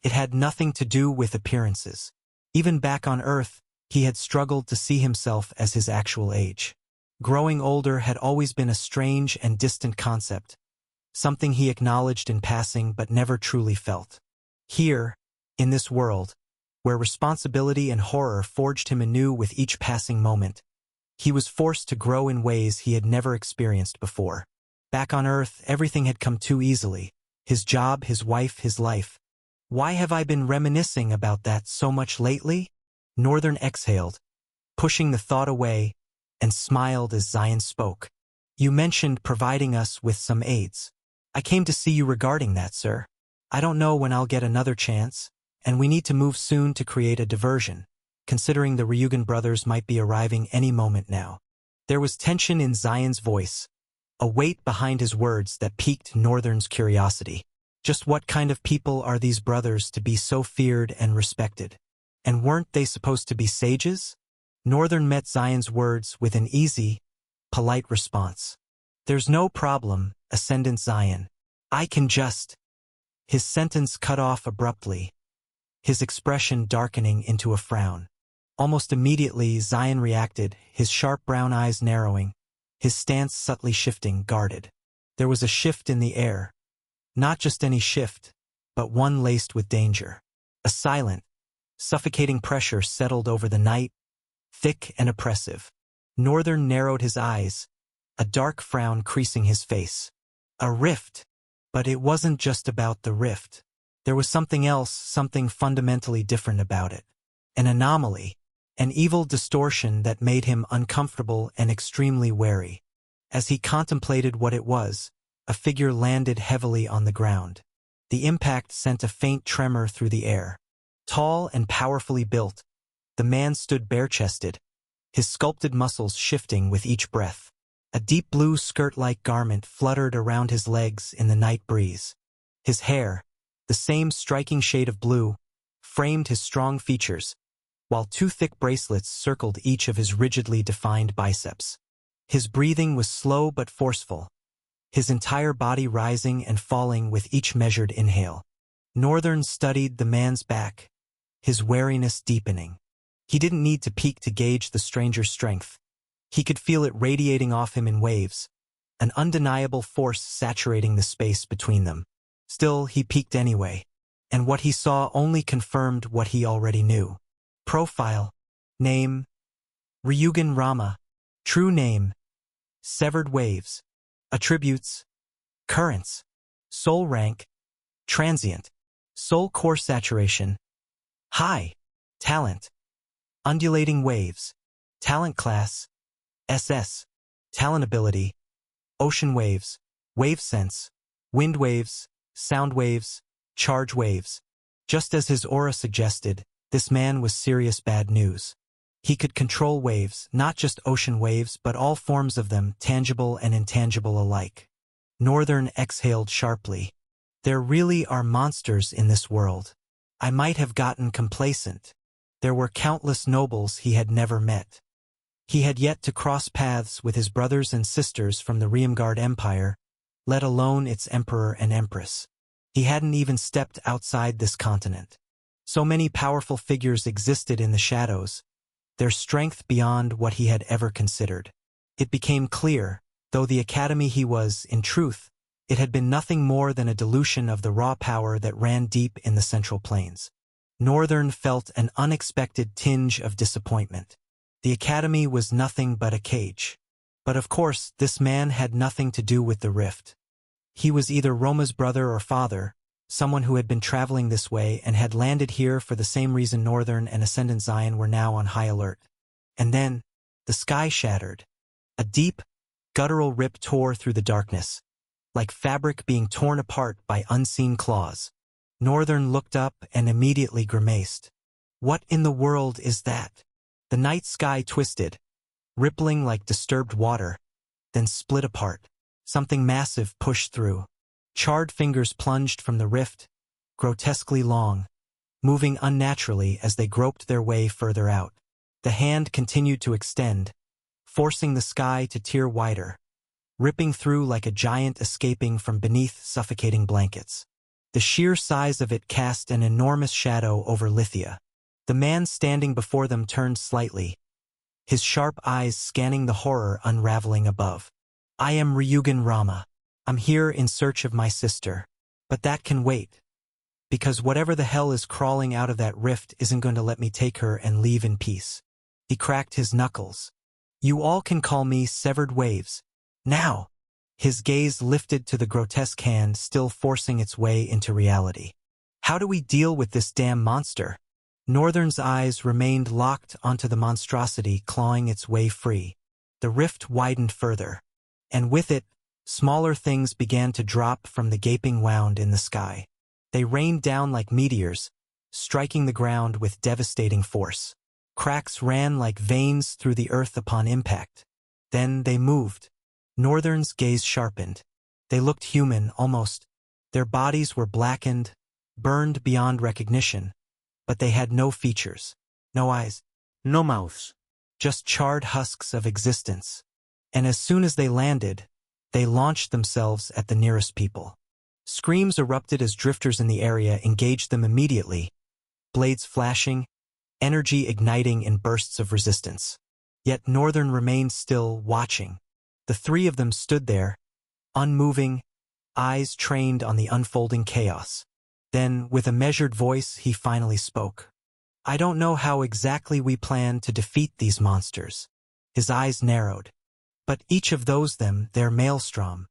It had nothing to do with appearances. Even back on Earth, he had struggled to see himself as his actual age. Growing older had always been a strange and distant concept, something he acknowledged in passing but never truly felt. Here, in this world, where responsibility and horror forged him anew with each passing moment, he was forced to grow in ways he had never experienced before. Back on Earth, everything had come too easily. His job, his wife, his life. Why have I been reminiscing about that so much lately? Northern exhaled, pushing the thought away, and smiled as Zion spoke. "You mentioned providing us with some aids. I came to see you regarding that, sir. I don't know when I'll get another chance, and we need to move soon to create a diversion, considering the Ryugen brothers might be arriving any moment now." There was tension in Zion's voice, a weight behind his words that piqued Northern's curiosity. Just what kind of people are these brothers to be so feared and respected? And weren't they supposed to be sages? Northern met Zion's words with an easy, polite response. "There's no problem, Ascendant Zion. I can just—" His sentence cut off abruptly, his expression darkening into a frown. Almost immediately, Zion reacted, his sharp brown eyes narrowing, his stance subtly shifting, guarded. There was a shift in the air. Not just any shift, but one laced with danger. A silent, suffocating pressure settled over the night, thick and oppressive. Northern narrowed his eyes, a dark frown creasing his face. A rift. But it wasn't just about the rift. There was something else, something fundamentally different about it. An anomaly, an evil distortion that made him uncomfortable and extremely wary. As he contemplated what it was, a figure landed heavily on the ground. The impact sent a faint tremor through the air. Tall and powerfully built, the man stood bare-chested, his sculpted muscles shifting with each breath. A deep blue skirt-like garment fluttered around his legs in the night breeze. His hair, the same striking shade of blue, framed his strong features, while two thick bracelets circled each of his rigidly defined biceps. His breathing was slow but forceful, his entire body rising and falling with each measured inhale. Northern studied the man's back, his wariness deepening. He didn't need to peek to gauge the stranger's strength. He could feel it radiating off him in waves, an undeniable force saturating the space between them. Still, he peeked anyway, and what he saw only confirmed what he already knew. Profile. Name: Ryugen Rama. True name: Severed Waves. Attributes: Currents. Soul rank. Transient. Soul core saturation. High. Talent. Undulating waves. Talent class. SS. Talent ability. Ocean waves. Wave sense. Wind waves. Sound waves. Charge waves. Just as his aura suggested, this man was serious bad news. He could control waves, not just ocean waves, but all forms of them, tangible and intangible alike. Northern exhaled sharply. There really are monsters in this world. I might have gotten complacent. There were countless nobles he had never met. He had yet to cross paths with his brothers and sisters from the Riemgard Empire, let alone its emperor and empress. He hadn't even stepped outside this continent. So many powerful figures existed in the shadows, their strength beyond what he had ever considered. It became clear, though the academy he was, in truth, it had been nothing more than a dilution of the raw power that ran deep in the Central Plains. Northern felt an unexpected tinge of disappointment. The academy was nothing but a cage. But of course, this man had nothing to do with the rift. He was either Roma's brother or father, someone who had been traveling this way and had landed here for the same reason Northern and Ascendant Zion were now on high alert. And then, the sky shattered. A deep, guttural rip tore through the darkness, like fabric being torn apart by unseen claws. Northern looked up and immediately grimaced. What in the world is that? The night sky twisted, rippling like disturbed water, then split apart. Something massive pushed through. Charred fingers plunged from the rift, grotesquely long, moving unnaturally as they groped their way further out. The hand continued to extend, forcing the sky to tear wider, ripping through like a giant escaping from beneath suffocating blankets. The sheer size of it cast an enormous shadow over Lithia. The man standing before them turned slightly, his sharp eyes scanning the horror unraveling above. I am Ryugen Rama. I'm here in search of my sister. But that can wait. Because whatever the hell is crawling out of that rift isn't going to let me take her and leave in peace. He cracked his knuckles. You all can call me Severed Waves. Now! His gaze lifted to the grotesque hand still forcing its way into reality. How do we deal with this damn monster? Northern's eyes remained locked onto the monstrosity clawing its way free. The rift widened further. And with it, smaller things began to drop from the gaping wound in the sky. They rained down like meteors, striking the ground with devastating force. Cracks ran like veins through the earth upon impact. Then they moved. Northern's gaze sharpened. They looked human, almost. Their bodies were blackened, burned beyond recognition. But they had no features, no eyes, No mouths. just charred husks of existence. And as soon as they landed, they launched themselves at the nearest people. Screams erupted as drifters in the area engaged them immediately, blades flashing, energy igniting in bursts of resistance. Yet Northern remained still, watching. The three of them stood there, unmoving, eyes trained on the unfolding chaos. Then, with a measured voice, he finally spoke. I don't know how exactly we plan to defeat these monsters. His eyes narrowed. But each of their maelstrom.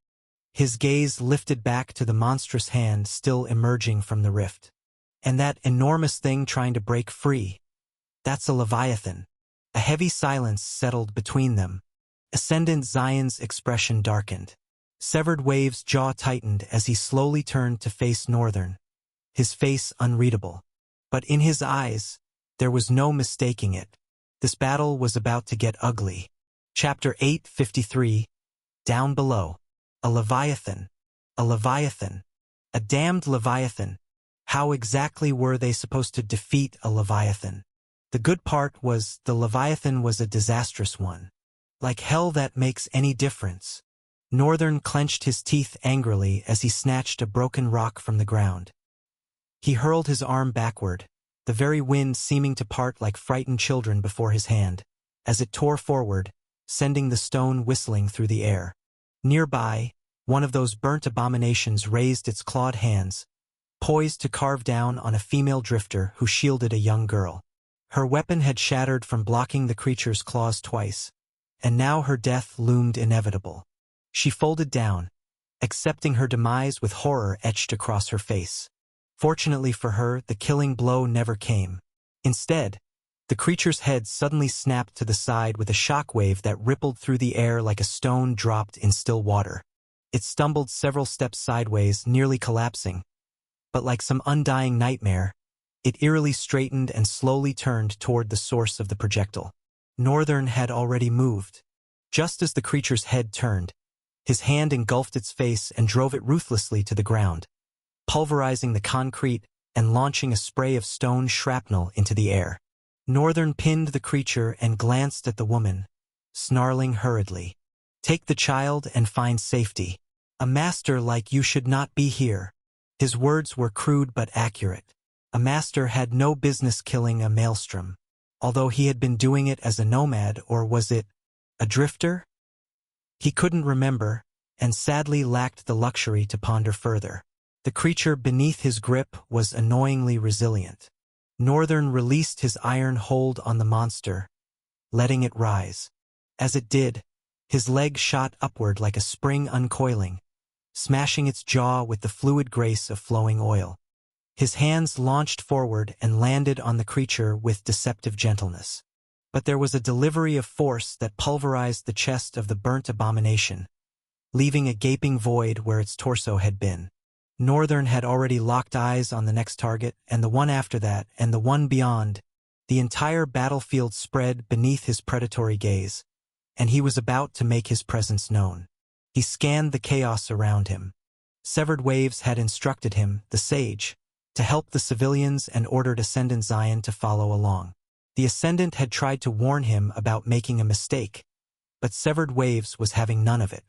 His gaze lifted back to the monstrous hand still emerging from the rift. And that enormous thing trying to break free. That's a Leviathan. A heavy silence settled between them. Ascendant Zion's expression darkened. Severed Waves' jaw tightened as he slowly turned to face Northern, his face unreadable. But in his eyes, there was no mistaking it. This battle was about to get ugly. Chapter 853, Down Below. A Leviathan. A Leviathan. A damned Leviathan. How exactly were they supposed to defeat a Leviathan? The good part was the Leviathan was a disastrous one. Like hell that makes any difference. Northern clenched his teeth angrily as he snatched a broken rock from the ground. He hurled his arm backward, the very wind seeming to part like frightened children before his hand, as it tore forward, sending the stone whistling through the air. Nearby, one of those burnt abominations raised its clawed hands, poised to carve down on a female drifter who shielded a young girl. Her weapon had shattered from blocking the creature's claws twice, and now her death loomed inevitable. She folded down, accepting her demise with horror etched across her face. Fortunately for her, the killing blow never came. Instead, the creature's head suddenly snapped to the side with a shockwave that rippled through the air like a stone dropped in still water. It stumbled several steps sideways, nearly collapsing, but like some undying nightmare, it eerily straightened and slowly turned toward the source of the projectile. Northern had already moved. Just as the creature's head turned, his hand engulfed its face and drove it ruthlessly to the ground, pulverizing the concrete and launching a spray of stone shrapnel into the air. Northern pinned the creature and glanced at the woman, snarling hurriedly. "Take the child and find safety. A master like you should not be here." His words were crude but accurate. A master had no business killing a maelstrom, although he had been doing it as a nomad, or was it a drifter? He couldn't remember, and sadly lacked the luxury to ponder further. The creature beneath his grip was annoyingly resilient. Northern released his iron hold on the monster, letting it rise. As it did, his leg shot upward like a spring uncoiling, smashing its jaw with the fluid grace of flowing oil. His hands launched forward and landed on the creature with deceptive gentleness. But there was a delivery of force that pulverized the chest of the burnt abomination, leaving a gaping void where its torso had been. Northern had already locked eyes on the next target, and the one after that, and the one beyond. The entire battlefield spread beneath his predatory gaze, and he was about to make his presence known. He scanned the chaos around him. Severed Waves had instructed him, the sage, to help the civilians and ordered Ascendant Zion to follow along. The Ascendant had tried to warn him about making a mistake, but Severed Waves was having none of it.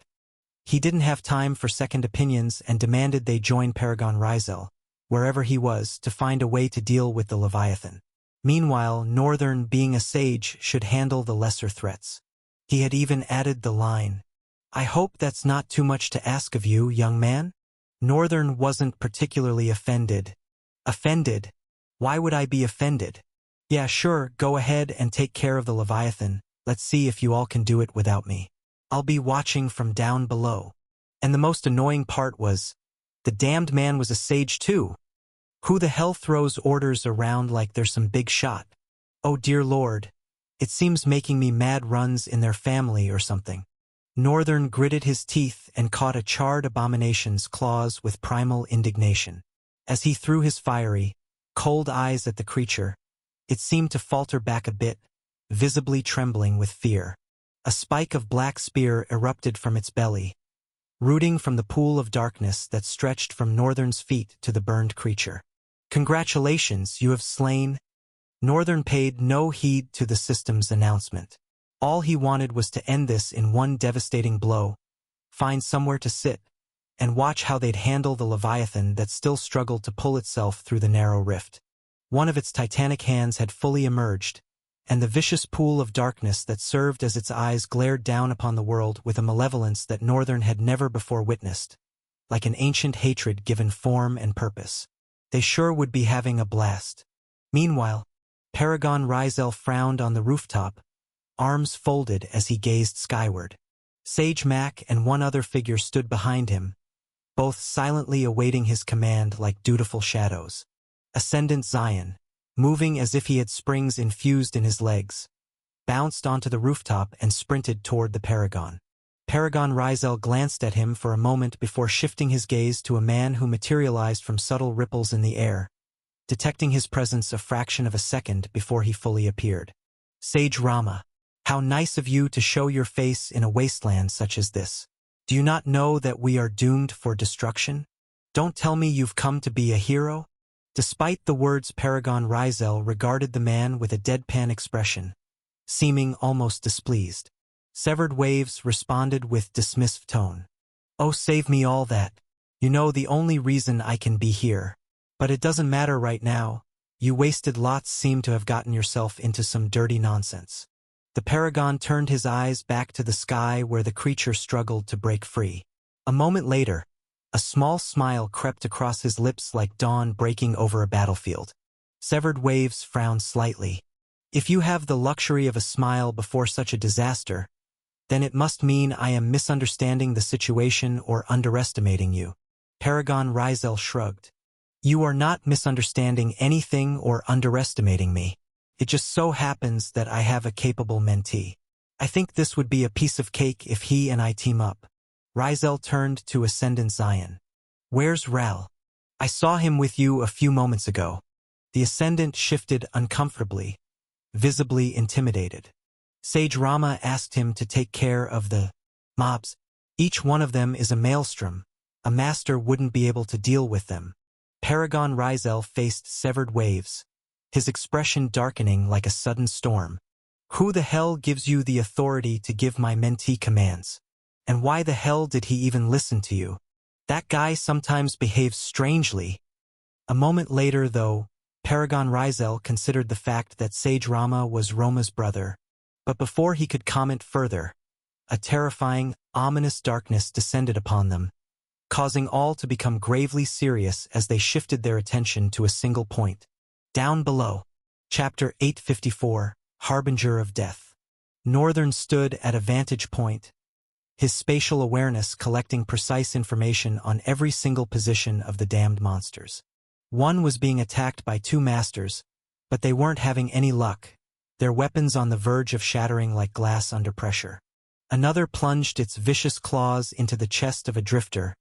He didn't have time for second opinions and demanded they join Paragon Rizel, wherever he was, to find a way to deal with the Leviathan. Meanwhile, Northern, being a sage, should handle the lesser threats. He had even added the line, "I hope that's not too much to ask of you, young man?" Northern wasn't particularly offended. Offended? Why would I be offended? "Yeah, sure, go ahead and take care of the Leviathan. Let's see if you all can do it without me. I'll be watching from down below." And the most annoying part was, the damned man was a sage too. Who the hell throws orders around like they're some big shot? Oh dear Lord, it seems making me mad runs in their family or something. Northern gritted his teeth and caught a charred abomination's claws with primal indignation. As he threw his fiery, cold eyes at the creature, it seemed to falter back a bit, visibly trembling with fear. A spike of black spear erupted from its belly, rooting from the pool of darkness that stretched from Northern's feet to the burned creature. "Congratulations, you have slain." Northern paid no heed to the system's announcement. All he wanted was to end this in one devastating blow, find somewhere to sit, and watch how they'd handle the Leviathan that still struggled to pull itself through the narrow rift. One of its titanic hands had fully emerged, and the vicious pool of darkness that served as its eyes glared down upon the world with a malevolence that Northern had never before witnessed, like an ancient hatred given form and purpose. They sure would be having a blast. Meanwhile, Paragon Rizel frowned on the rooftop, arms folded as he gazed skyward. Sage Mac and one other figure stood behind him, both silently awaiting his command like dutiful shadows. Ascendant Zion, moving as if he had springs infused in his legs, bounced onto the rooftop and sprinted toward the Paragon. Paragon Rizel glanced at him for a moment before shifting his gaze to a man who materialized from subtle ripples in the air, detecting his presence a fraction of a second before he fully appeared. "Sage Rama, how nice of you to show your face in a wasteland such as this. Do you not know that we are doomed for destruction? Don't tell me you've come to be a hero?" Despite the words, Paragon Rizel regarded the man with a deadpan expression, seeming almost displeased. Severed Waves responded with dismissive tone. "Oh, save me all that. You know the only reason I can be here. But it doesn't matter right now. You wasted lots seem to have gotten yourself into some dirty nonsense." The Paragon turned his eyes back to the sky where the creature struggled to break free. A moment later, a small smile crept across his lips like dawn breaking over a battlefield. Severed Waves frowned slightly. "If you have the luxury of a smile before such a disaster, Then it must mean I am misunderstanding the situation or underestimating you. Paragon Rizel shrugged. You are not misunderstanding anything or underestimating me. It just so happens that I have a capable mentee. I think this would be a piece of cake if he and I team up. Rizel turned to Ascendant Zion. Where's Ral? I saw him with you a few moments ago. The Ascendant shifted uncomfortably, visibly intimidated. Sage Rama asked him to take care of the mobs. Each one of them is a maelstrom. A master wouldn't be able to deal with them. Paragon Rizel faced severed waves, his expression darkening like a sudden storm. Who the hell gives you the authority to give my mentee commands? And why the hell did he even listen to you? That guy sometimes behaves strangely. A moment later, though, Paragon Rizel considered the fact that Sage Rama was Roma's brother. But before he could comment further, a terrifying, ominous darkness descended upon them, causing all to become gravely serious as they shifted their attention to a single point. Down below. Chapter 854, Harbinger of Death. Northern stood at a vantage point, his spatial awareness collecting precise information on every single position of the damned monsters. One was being attacked by two masters, but they weren't having any luck, their weapons on the verge of shattering like glass under pressure. Another plunged its vicious claws into the chest of a drifter,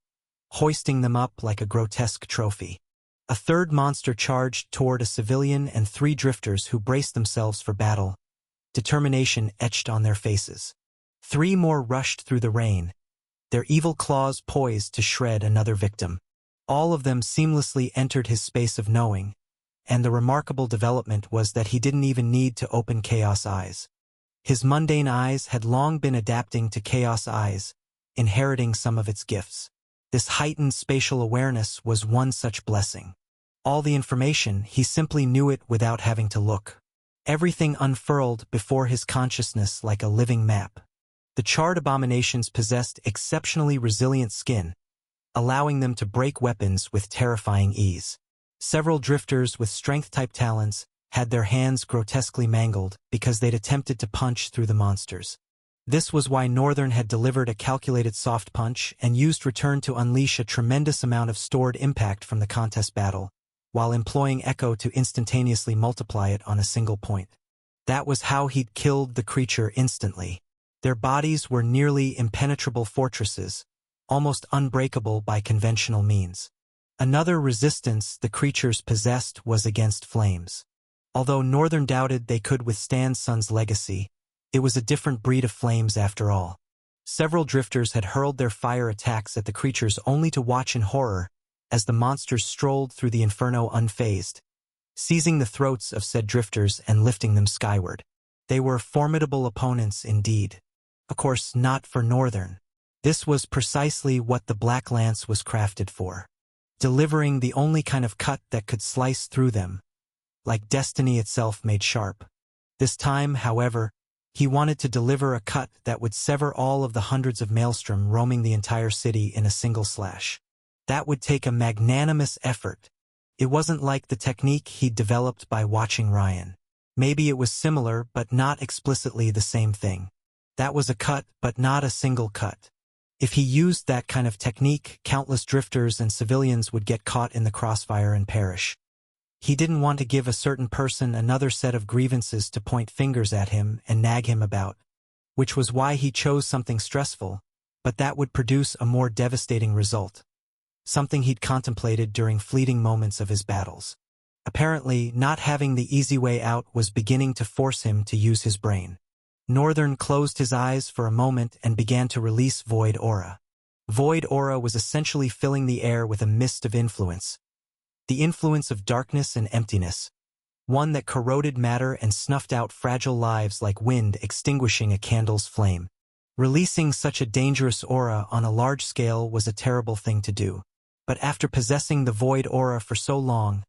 hoisting them up like a grotesque trophy. A third monster charged toward a civilian and three drifters who braced themselves for battle, determination etched on their faces. Three more rushed through the rain, their evil claws poised to shred another victim. All of them seamlessly entered his space of knowing, and the remarkable development was that he didn't even need to open Chaos Eyes. His mundane eyes had long been adapting to Chaos Eyes, inheriting some of its gifts. This heightened spatial awareness was one such blessing. All the information, he simply knew it without having to look. Everything unfurled before his consciousness like a living map. The charred abominations possessed exceptionally resilient skin, allowing them to break weapons with terrifying ease. Several drifters with strength-type talents had their hands grotesquely mangled because they'd attempted to punch through the monsters. This was why Northern had delivered a calculated soft punch and used Return to unleash a tremendous amount of stored impact from the contest battle, while employing Echo to instantaneously multiply it on a single point. That was how he'd killed the creature instantly. Their bodies were nearly impenetrable fortresses, almost unbreakable by conventional means. Another resistance the creatures possessed was against flames. Although Northern doubted they could withstand Sun's legacy, it was a different breed of flames after all. Several drifters had hurled their fire attacks at the creatures only to watch in horror as the monsters strolled through the inferno unfazed, seizing the throats of said drifters and lifting them skyward. They were formidable opponents indeed. Of course, not for Northern. This was precisely what the Black Lance was crafted for, delivering the only kind of cut that could slice through them, like destiny itself made sharp. This time, however, he wanted to deliver a cut that would sever all of the hundreds of maelstrom roaming the entire city in a single slash. That would take a magnanimous effort. It wasn't like the technique he'd developed by watching Ryan. Maybe it was similar, but not explicitly the same thing. That was a cut, but not a single cut. If he used that kind of technique, countless drifters and civilians would get caught in the crossfire and perish. He didn't want to give a certain person another set of grievances to point fingers at him and nag him about, which was why he chose something stressful, but that would produce a more devastating result. Something he'd contemplated during fleeting moments of his battles. Apparently, not having the easy way out was beginning to force him to use his brain. Northern closed his eyes for a moment and began to release Void Aura. Void Aura was essentially filling the air with a mist of influence. The influence of darkness and emptiness. One that corroded matter and snuffed out fragile lives like wind extinguishing a candle's flame. Releasing such a dangerous aura on a large scale was a terrible thing to do. But after possessing the Void Aura for so long,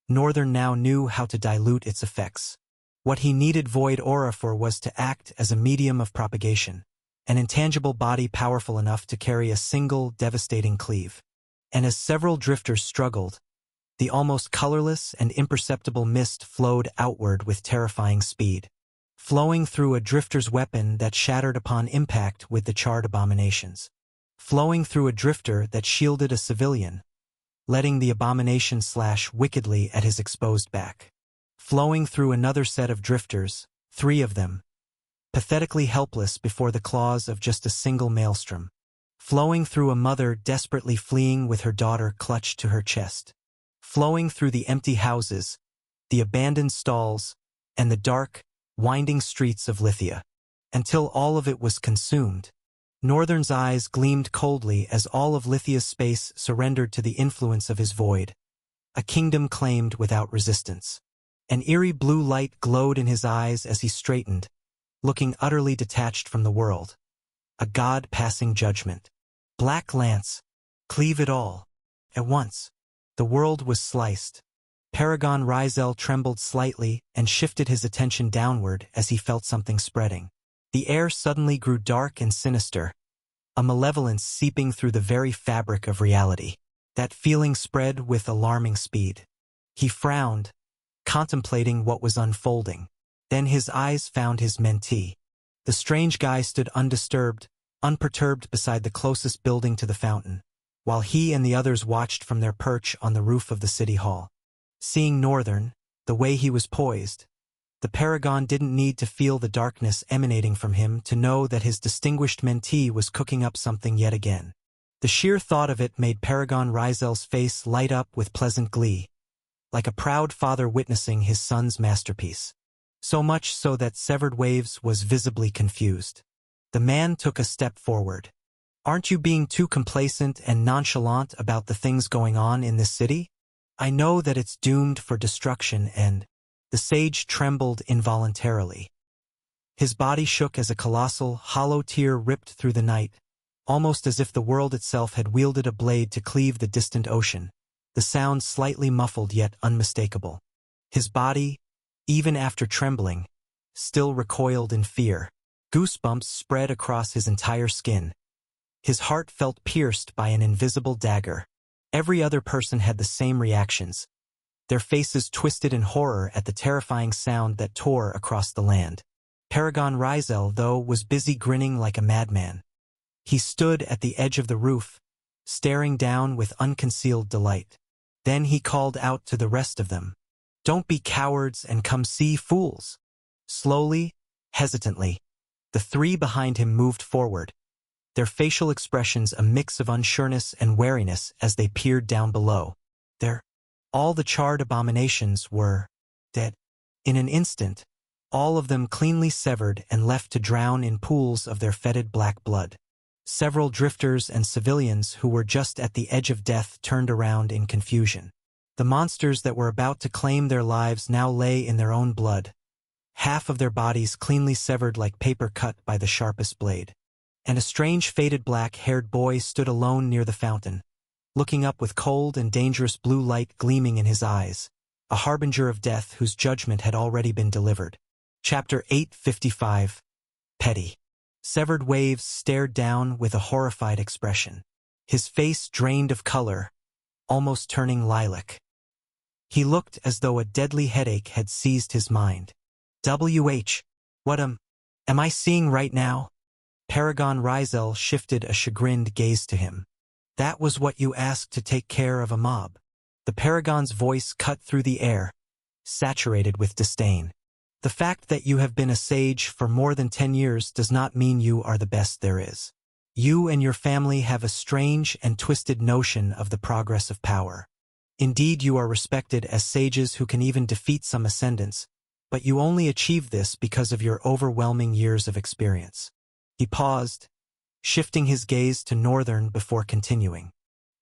Northern now knew how to dilute its effects. What he needed Void Aura for was to act as a medium of propagation, an intangible body powerful enough to carry a single, devastating cleave. And as several drifters struggled, the almost colorless and imperceptible mist flowed outward with terrifying speed. flowing through a drifter's weapon that shattered upon impact with the charred abominations. Flowing through a drifter that shielded a civilian, letting the abomination slash wickedly at his exposed back. Flowing through another set of drifters, 3 of them, pathetically helpless before the claws of just a single maelstrom. Flowing through a mother desperately fleeing with her daughter clutched to her chest. Flowing through the empty houses, the abandoned stalls, and the dark, winding streets of Lithia. Until all of it was consumed. Northern's eyes gleamed coldly as all of Lithia's space surrendered to the influence of his void. A kingdom claimed without resistance. An eerie blue light glowed in his eyes as he straightened, looking utterly detached from the world. A god passing judgment. Black lance. Cleave it all. At once. The world was sliced. Paragon Rizel trembled slightly and shifted his attention downward as he felt something spreading. The air suddenly grew dark and sinister, a malevolence seeping through the very fabric of reality. That feeling spread with alarming speed. He frowned, contemplating what was unfolding. Then his eyes found his mentee. The strange guy stood undisturbed, unperturbed beside the closest building to the fountain, while he and the others watched from their perch on the roof of the city hall. Seeing Northern, the way he was poised, the Paragon didn't need to feel the darkness emanating from him to know that his distinguished mentee was cooking up something yet again. The sheer thought of it made Paragon Rizel's face light up with pleasant glee, like a proud father witnessing his son's masterpiece. So much so that Severed Waves was visibly confused. The man took a step forward. "Aren't you being too complacent and nonchalant about the things going on in this city? I know that it's doomed for destruction and—" The sage trembled involuntarily. His body shook as a colossal, hollow tear ripped through the night, almost as if the world itself had wielded a blade to cleave the distant ocean, the sound slightly muffled yet unmistakable. His body, even after trembling, still recoiled in fear. Goosebumps spread across his entire skin. His heart felt pierced by an invisible dagger. Every other person had the same reactions, their faces twisted in horror at the terrifying sound that tore across the land. Paragon Rizel, though, was busy grinning like a madman. He stood at the edge of the roof, staring down with unconcealed delight. Then he called out to the rest of them, "Don't be cowards and come see fools." Slowly, hesitantly, the 3 behind him moved forward, their facial expressions a mix of unsureness and wariness as they peered down below. All the charred abominations were dead. In an instant, all of them cleanly severed and left to drown in pools of their fetid black blood. Several drifters and civilians who were just at the edge of death turned around in confusion. The monsters that were about to claim their lives now lay in their own blood, half of their bodies cleanly severed like paper cut by the sharpest blade. And a strange faded black-haired boy stood alone near the fountain, looking up with cold and dangerous blue light gleaming in his eyes, a harbinger of death whose judgment had already been delivered. Chapter 855. Petty. Severed Waves stared down with a horrified expression, his face drained of color, almost turning lilac. He looked as though a deadly headache had seized his mind. What am I seeing right now? Paragon Rizel shifted a chagrined gaze to him. That was what you asked to take care of a mob. The Paragon's voice cut through the air, saturated with disdain. The fact that you have been a sage for more than 10 years does not mean you are the best there is. You and your family have a strange and twisted notion of the progress of power. Indeed, you are respected as sages who can even defeat some ascendants, but you only achieve this because of your overwhelming years of experience. He paused, shifting his gaze to Northern before continuing.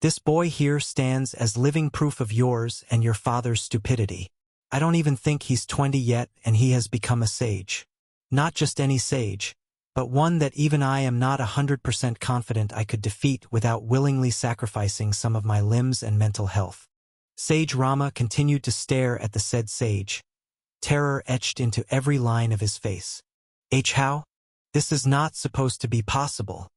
This boy here stands as living proof of yours and your father's stupidity. I don't even think he's 20 yet and he has become a sage. Not just any sage, but one that even I am not 100% confident I could defeat without willingly sacrificing some of my limbs and mental health. Sage Rama continued to stare at the said sage, terror etched into every line of his face. How? This is not supposed to be possible.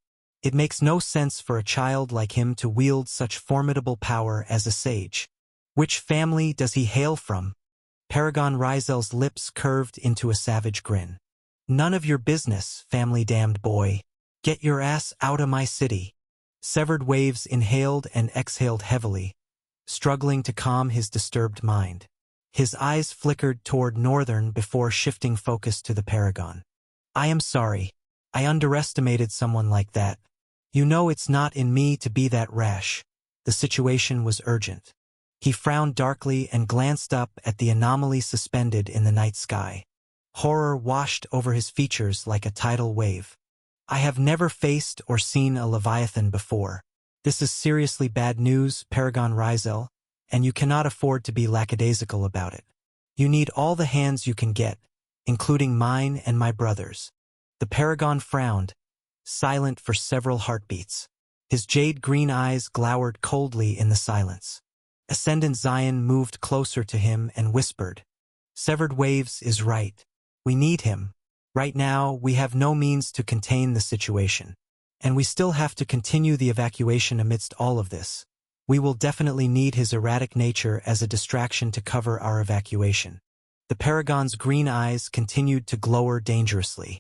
It makes no sense for a child like him to wield such formidable power as a sage. Which family does he hail from? Paragon Rizel's lips curved into a savage grin. None of your business, family damned boy. Get your ass out of my city. Severed Waves inhaled and exhaled heavily, struggling to calm his disturbed mind. His eyes flickered toward Northern before shifting focus to the Paragon. I am sorry. I underestimated someone like that. You know it's not in me to be that rash. The situation was urgent. He frowned darkly and glanced up at the anomaly suspended in the night sky. Horror washed over his features like a tidal wave. I have never faced or seen a Leviathan before. This is seriously bad news, Paragon Rizel, and you cannot afford to be lackadaisical about it. You need all the hands you can get, including mine and my brother's. The Paragon frowned, silent for several heartbeats. His jade-green eyes glowered coldly in the silence. Ascendant Zion moved closer to him and whispered, Severed Waves is right. We need him. Right now, we have no means to contain the situation. And we still have to continue the evacuation amidst all of this. We will definitely need his erratic nature as a distraction to cover our evacuation. The Paragon's green eyes continued to glower dangerously.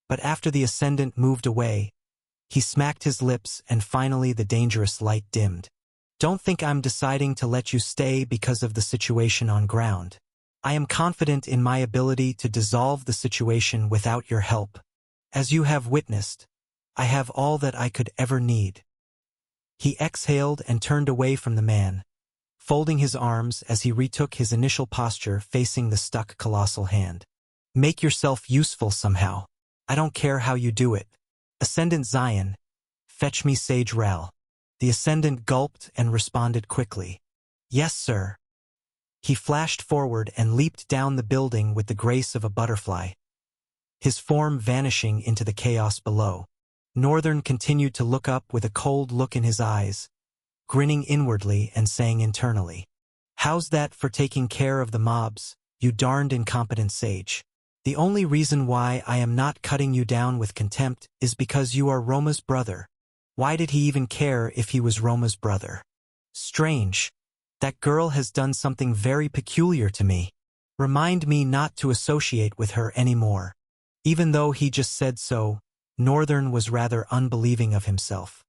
But after the Ascendant moved away, he smacked his lips and finally the dangerous light dimmed. Don't think I'm deciding to let you stay because of the situation on ground. I am confident in my ability to dissolve the situation without your help. As you have witnessed, I have all that I could ever need. He exhaled and turned away from the man, folding his arms as he retook his initial posture facing the stuck colossal hand. Make yourself useful somehow. I don't care how you do it. Ascendant Zion, fetch me Sage Ral. The Ascendant gulped and responded quickly. Yes, sir. He flashed forward and leaped down the building with the grace of a butterfly, his form vanishing into the chaos below. Northern continued to look up with a cold look in his eyes, grinning inwardly and saying internally, How's that for taking care of the mobs, you darned incompetent sage? The only reason why I am not cutting you down with contempt is because you are Roma's brother. Why did he even care if he was Roma's brother? Strange. That girl has done something very peculiar to me. Remind me not to associate with her anymore. Even though he just said so, Northern was rather unbelieving of himself.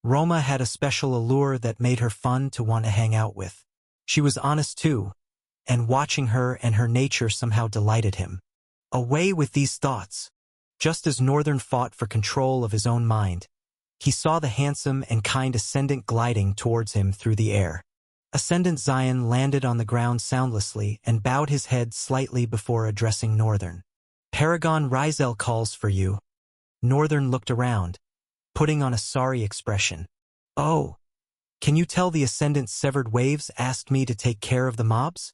Roma had a special allure that made her fun to want to hang out with. She was honest too, and watching her and her nature somehow delighted him. Away with these thoughts. Just as Northern fought for control of his own mind, he saw the handsome and kind Ascendant gliding towards him through the air. Ascendant Zion landed on the ground soundlessly and bowed his head slightly before addressing Northern. Paragon Rizel calls for you. Northern looked around, putting on a sorry expression. Oh, can you tell the Ascendant Severed Waves asked me to take care of the mobs?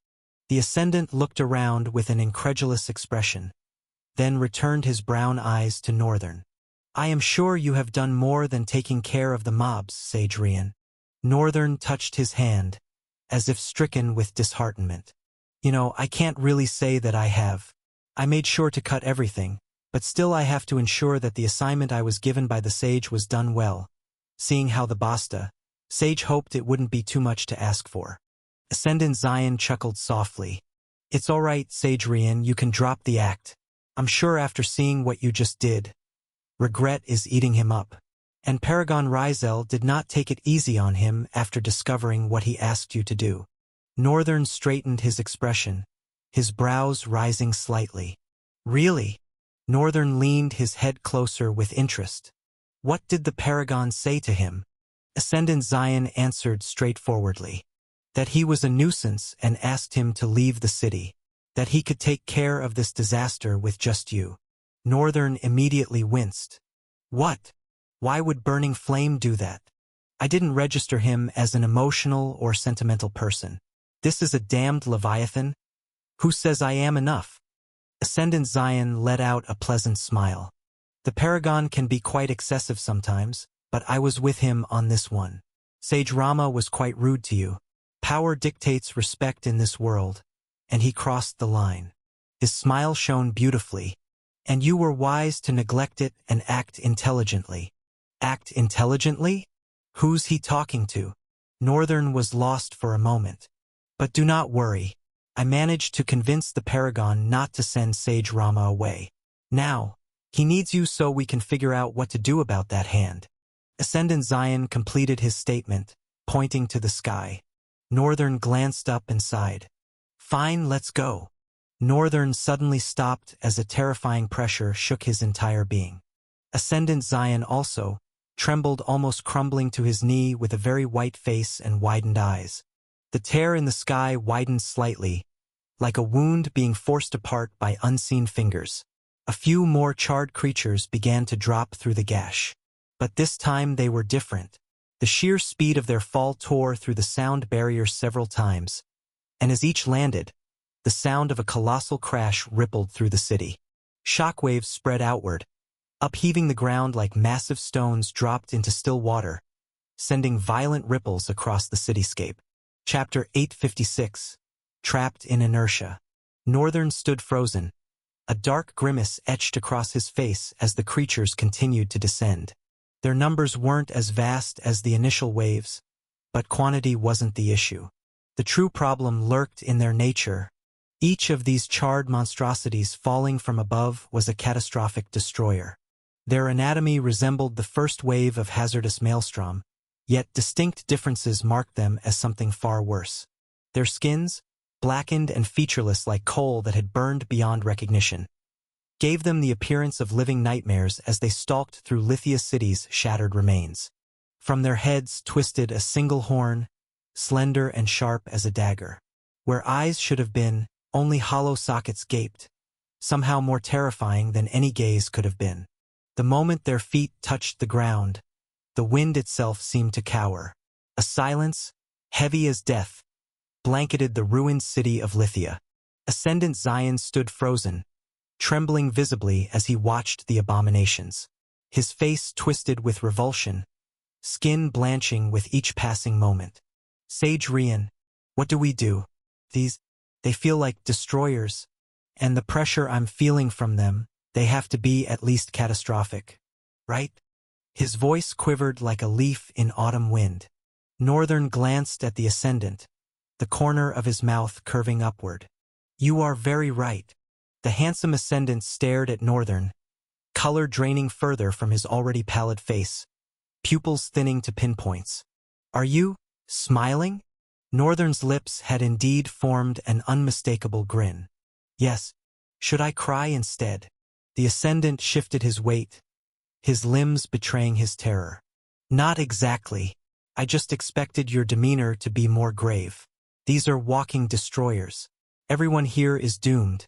The Ascendant looked around with an incredulous expression, then returned his brown eyes to Northern. I am sure you have done more than taking care of the mobs, Sage Rian. Northern touched his hand, as if stricken with disheartenment. You know, I can't really say that I have. I made sure to cut everything, but still I have to ensure that the assignment I was given by the sage was done well. Seeing how the Basta, Sage hoped it wouldn't be too much to ask for. Ascendant Zion chuckled softly. It's all right, Sage Rian, you can drop the act. I'm sure after seeing what you just did, regret is eating him up. And Paragon Rizel did not take it easy on him after discovering what he asked you to do. Northern straightened his expression, his brows rising slightly. Really? Northern leaned his head closer with interest. What did the Paragon say to him? Ascendant Zion answered straightforwardly. That he was a nuisance and asked him to leave the city. That he could take care of this disaster with just you. Northern immediately winced. What? Why would Burning Flame do that? I didn't register him as an emotional or sentimental person. This is a damned Leviathan. Who says I am enough? Ascendant Zion let out a pleasant smile. The Paragon can be quite excessive sometimes, but I was with him on this one. Sage Rama was quite rude to you. Power dictates respect in this world, and he crossed the line. His smile shone beautifully, and you were wise to neglect it and act intelligently. Act intelligently? Who's he talking to? Northern was lost for a moment. But do not worry. I managed to convince the Paragon not to send Sage Rama away. Now, he needs you so we can figure out what to do about that hand. Ascendant Zion completed his statement, pointing to the sky. Northern glanced up and sighed. Fine, let's go. Northern suddenly stopped as a terrifying pressure shook his entire being. Ascendant Zion also trembled, almost crumbling to his knee with a very white face and widened eyes. The tear in the sky widened slightly, like a wound being forced apart by unseen fingers. A few more charred creatures began to drop through the gash. But this time they were different. The sheer speed of their fall tore through the sound barrier several times, and as each landed, the sound of a colossal crash rippled through the city. Shockwaves spread outward, upheaving the ground like massive stones dropped into still water, sending violent ripples across the cityscape. Chapter 856. Trapped in Inertia. Northern stood frozen, a dark grimace etched across his face as the creatures continued to descend. Their numbers weren't as vast as the initial waves, but quantity wasn't the issue. The true problem lurked in their nature. Each of these charred monstrosities falling from above was a catastrophic destroyer. Their anatomy resembled the first wave of hazardous maelstrom, yet distinct differences marked them as something far worse. Their skins, blackened and featureless like coal that had burned beyond recognition, gave them the appearance of living nightmares as they stalked through Lithia City's shattered remains. From their heads twisted a single horn, slender and sharp as a dagger. Where eyes should have been, only hollow sockets gaped, somehow more terrifying than any gaze could have been. The moment their feet touched the ground, the wind itself seemed to cower. A silence, heavy as death, blanketed the ruined city of Lithia. Ascendant Zion stood frozen, trembling visibly as he watched the abominations. His face twisted with revulsion, skin blanching with each passing moment. Sage Rian, what do we do? They feel like destroyers, and the pressure I'm feeling from them, they have to be at least catastrophic, right? His voice quivered like a leaf in autumn wind. Northern glanced at the Ascendant, the corner of his mouth curving upward. You are very right. The handsome Ascendant stared at Northern, color draining further from his already pallid face, pupils thinning to pinpoints. Are you smiling? Northern's lips had indeed formed an unmistakable grin. Yes. Should I cry instead? The Ascendant shifted his weight, his limbs betraying his terror. Not exactly. I just expected your demeanor to be more grave. These are walking destroyers. Everyone here is doomed,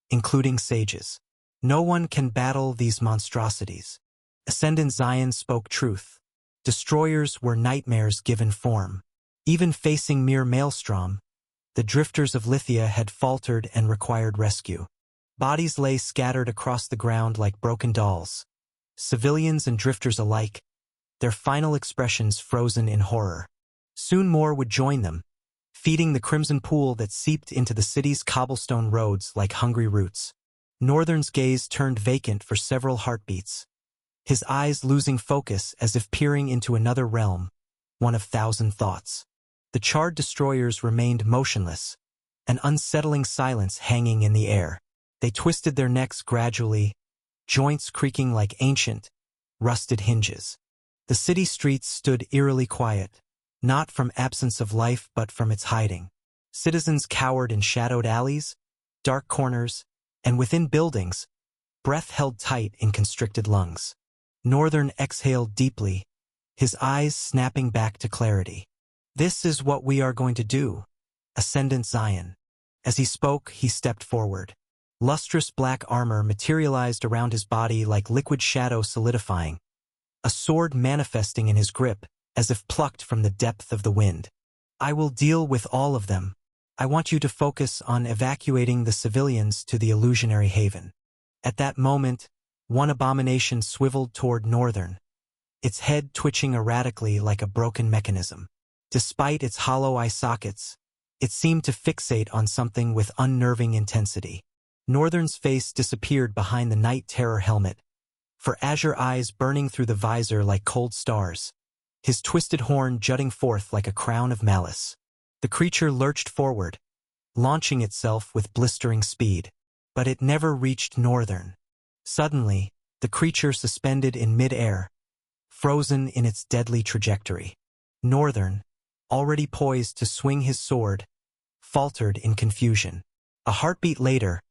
including sages. No one can battle these monstrosities. Ascendant Zion spoke truth. Destroyers were nightmares given form. Even facing mere maelstrom, the drifters of Lithia had faltered and required rescue. Bodies lay scattered across the ground like broken dolls. Civilians and drifters alike, their final expressions frozen in horror. Soon more would join them, feeding the crimson pool that seeped into the city's cobblestone roads like hungry roots. Northern's gaze turned vacant for several heartbeats, his eyes losing focus as if peering into another realm, one of thousand thoughts. The charred destroyers remained motionless, an unsettling silence hanging in the air. They twisted their necks gradually, joints creaking like ancient, rusted hinges. The city streets stood eerily quiet, not from absence of life but from its hiding. Citizens cowered in shadowed alleys, dark corners, and within buildings, breath held tight in constricted lungs. Northern exhaled deeply, his eyes snapping back to clarity. This is what we are going to do, Ascendant Zion. As he spoke, he stepped forward. Lustrous black armor materialized around his body like liquid shadow solidifying, a sword manifesting in his grip as if plucked from the depth of the wind. I will deal with all of them. I want you to focus on evacuating the civilians to the illusionary haven. At that moment, one abomination swiveled toward Northern, its head twitching erratically like a broken mechanism. Despite its hollow eye sockets, it seemed to fixate on something with unnerving intensity. Northern's face disappeared behind the night terror helmet, for azure eyes burning through the visor like cold stars, his twisted horn jutting forth like a crown of malice. The creature lurched forward, launching itself with blistering speed. But it never reached Northern. Suddenly, the creature suspended in mid-air, frozen in its deadly trajectory. Northern, already poised to swing his sword, faltered in confusion. A heartbeat later,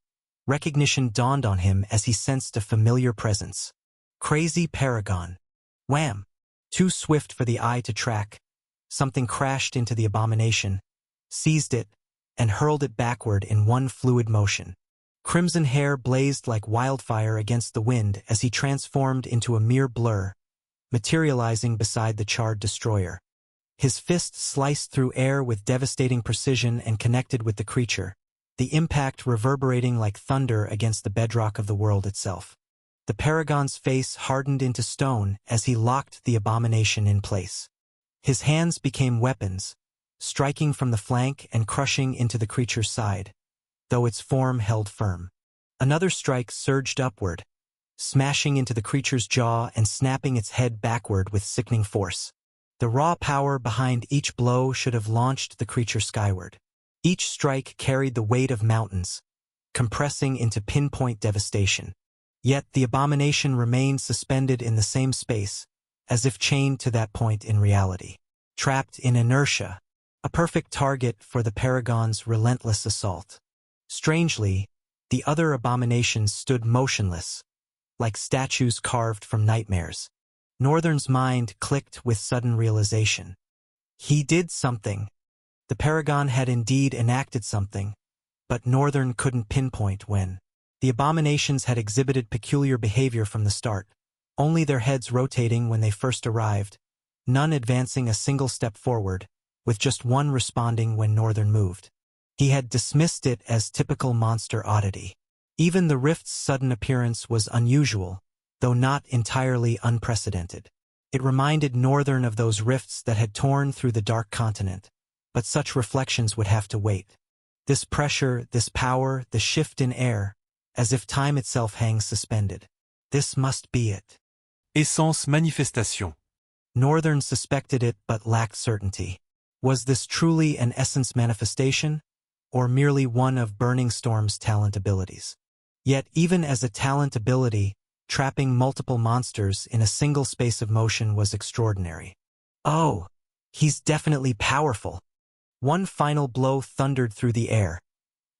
recognition dawned on him as he sensed a familiar presence. Crazy Paragon. Wham! Too swift for the eye to track, something crashed into the abomination, seized it, and hurled it backward in one fluid motion. Crimson hair blazed like wildfire against the wind as he transformed into a mere blur, materializing beside the charred destroyer. His fist sliced through air with devastating precision and connected with the creature, the impact reverberating like thunder against the bedrock of the world itself. The Paragon's face hardened into stone as he locked the abomination in place. His hands became weapons, striking from the flank and crushing into the creature's side, though its form held firm. Another strike surged upward, smashing into the creature's jaw and snapping its head backward with sickening force. The raw power behind each blow should have launched the creature skyward. Each strike carried the weight of mountains, compressing into pinpoint devastation. Yet the abomination remained suspended in the same space, as if chained to that point in reality. Trapped in inertia, a perfect target for the Paragon's relentless assault. Strangely, the other abominations stood motionless, like statues carved from nightmares. Northern's mind clicked with sudden realization. He did something. The Paragon had indeed enacted something, but Northern couldn't pinpoint when. The abominations had exhibited peculiar behavior from the start, only their heads rotating when they first arrived, none advancing a single step forward, with just one responding when Northern moved. He had dismissed it as typical monster oddity. Even the rift's sudden appearance was unusual, though not entirely unprecedented. It reminded Northern of those rifts that had torn through the Dark Continent, but such reflections would have to wait. This pressure, this power, the shift in air, as if time itself hangs suspended. This must be it. Essence manifestation. Northern suspected it but lacked certainty. Was this truly an essence manifestation, or merely one of Burning Storm's talent abilities? Yet even as a talent ability, trapping multiple monsters in a single space of motion was extraordinary. Oh, he's definitely powerful. One final blow thundered through the air,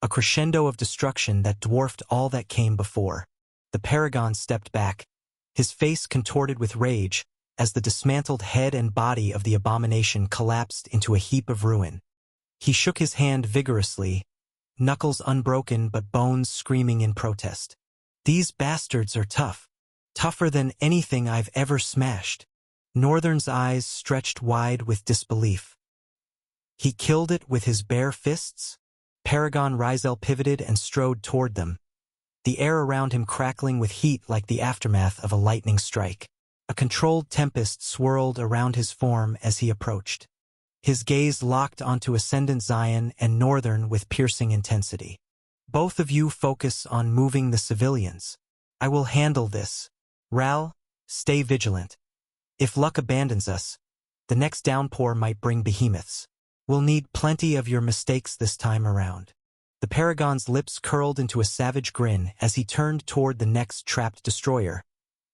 a crescendo of destruction that dwarfed all that came before. The Paragon stepped back, his face contorted with rage, as the dismantled head and body of the abomination collapsed into a heap of ruin. He shook his hand vigorously, knuckles unbroken but bones screaming in protest. These bastards are tough. Tougher than anything I've ever smashed. Northern's eyes stretched wide with disbelief. He killed it with his bare fists? Paragon Rizel pivoted and strode toward them, the air around him crackling with heat like the aftermath of a lightning strike. A controlled tempest swirled around his form as he approached. His gaze locked onto Ascendant Zion and Northern with piercing intensity. Both of you focus on moving the civilians. I will handle this. Ral, stay vigilant. If luck abandons us, the next downpour might bring behemoths. We'll need plenty of your mistakes this time around. The Paragon's lips curled into a savage grin as he turned toward the next trapped destroyer,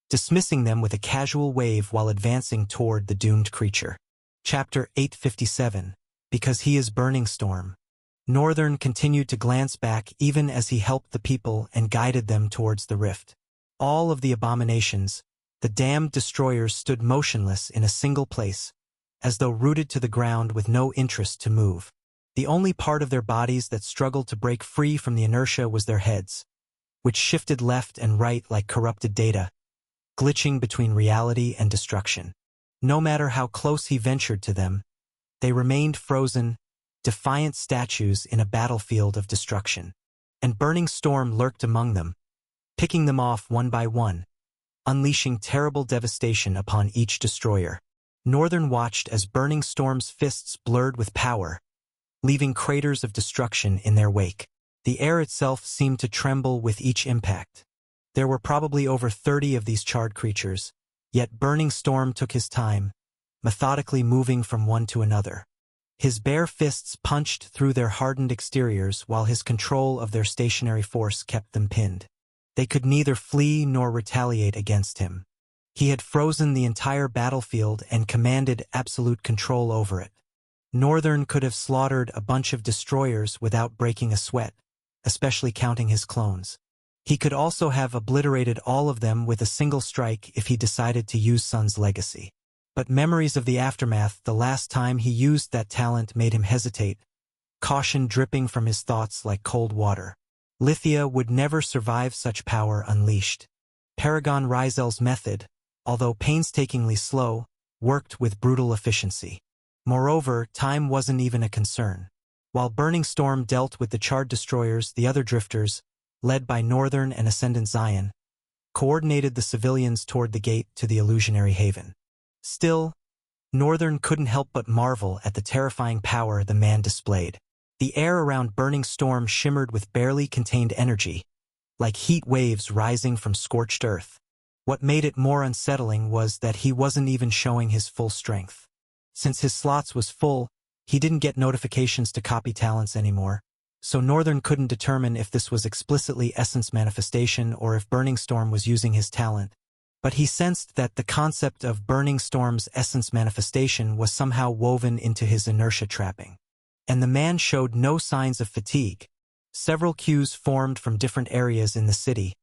dismissing them with a casual wave while advancing toward the doomed creature. Chapter 857, Because He is Burning Storm. Northern continued to glance back even as he helped the people and guided them towards the rift. All of the abominations, the damned destroyers, stood motionless in a single place, as though rooted to the ground with no interest to move. The only part of their bodies that struggled to break free from the inertia was their heads, which shifted left and right like corrupted data, glitching between reality and destruction. No matter how close he ventured to them, they remained frozen, defiant statues in a battlefield of destruction. And Burning Storm lurked among them, picking them off one by one, unleashing terrible devastation upon each destroyer. Northern watched as Burning Storm's fists blurred with power, leaving craters of destruction in their wake. The air itself seemed to tremble with each impact. There were probably over 30 of these charred creatures, yet Burning Storm took his time, methodically moving from one to another. His bare fists punched through their hardened exteriors while his control of their stationary force kept them pinned. They could neither flee nor retaliate against him. He had frozen the entire battlefield and commanded absolute control over it. Northern could have slaughtered a bunch of destroyers without breaking a sweat, especially counting his clones. He could also have obliterated all of them with a single strike if he decided to use Sun's legacy. But memories of the aftermath, the last time he used that talent, made him hesitate, caution dripping from his thoughts like cold water. Lithia would never survive such power unleashed. Paragon Rizel's method, although painstakingly slow, worked with brutal efficiency. Moreover, time wasn't even a concern. While Burning Storm dealt with the charred destroyers, the other drifters, led by Northern and Ascendant Zion, coordinated the civilians toward the gate to the illusionary haven. Still, Northern couldn't help but marvel at the terrifying power the man displayed. The air around Burning Storm shimmered with barely contained energy, like heat waves rising from scorched earth. What made it more unsettling was that he wasn't even showing his full strength. Since his slots was full, he didn't get notifications to copy talents anymore, so Northern couldn't determine if this was explicitly Essence Manifestation or if Burning Storm was using his talent. But he sensed that the concept of Burning Storm's Essence Manifestation was somehow woven into his inertia trapping. And the man showed no signs of fatigue. Several queues formed from different areas in the city,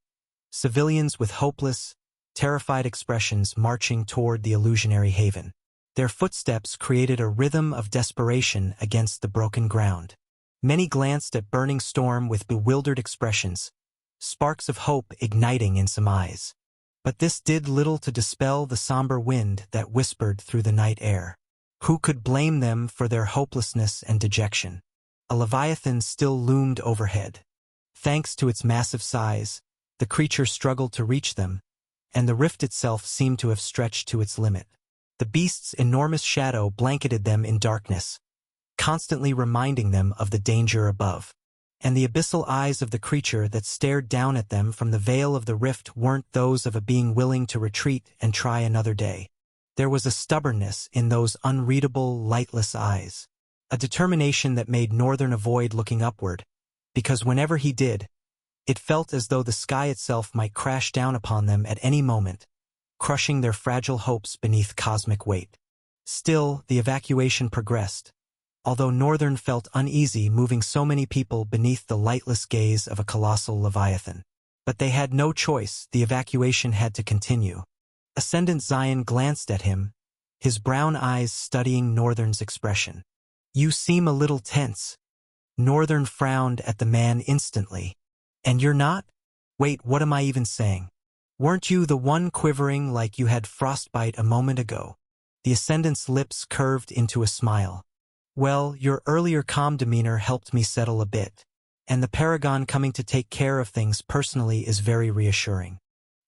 civilians with hopeless, terrified expressions marching toward the illusionary haven. Their footsteps created a rhythm of desperation against the broken ground. Many glanced at Burning Storm with bewildered expressions, sparks of hope igniting in some eyes. But this did little to dispel the somber wind that whispered through the night air. Who could blame them for their hopelessness and dejection? A leviathan still loomed overhead. Thanks to its massive size, the creature struggled to reach them, and the rift itself seemed to have stretched to its limit. The beast's enormous shadow blanketed them in darkness, constantly reminding them of the danger above. And the abyssal eyes of the creature that stared down at them from the veil of the rift weren't those of a being willing to retreat and try another day. There was a stubbornness in those unreadable, lightless eyes, a determination that made Northern avoid looking upward, because whenever he did, it felt as though the sky itself might crash down upon them at any moment, crushing their fragile hopes beneath cosmic weight. Still, the evacuation progressed, although Northern felt uneasy moving so many people beneath the lightless gaze of a colossal leviathan. But they had no choice, the evacuation had to continue. Ascendant Zion glanced at him, his brown eyes studying Northern's expression. "You seem a little tense." Northern frowned at the man instantly. "And you're not? Wait, what am I even saying? Weren't you the one quivering like you had frostbite a moment ago?" The Ascendant's lips curved into a smile. "Well, your earlier calm demeanor helped me settle a bit, and the Paragon coming to take care of things personally is very reassuring."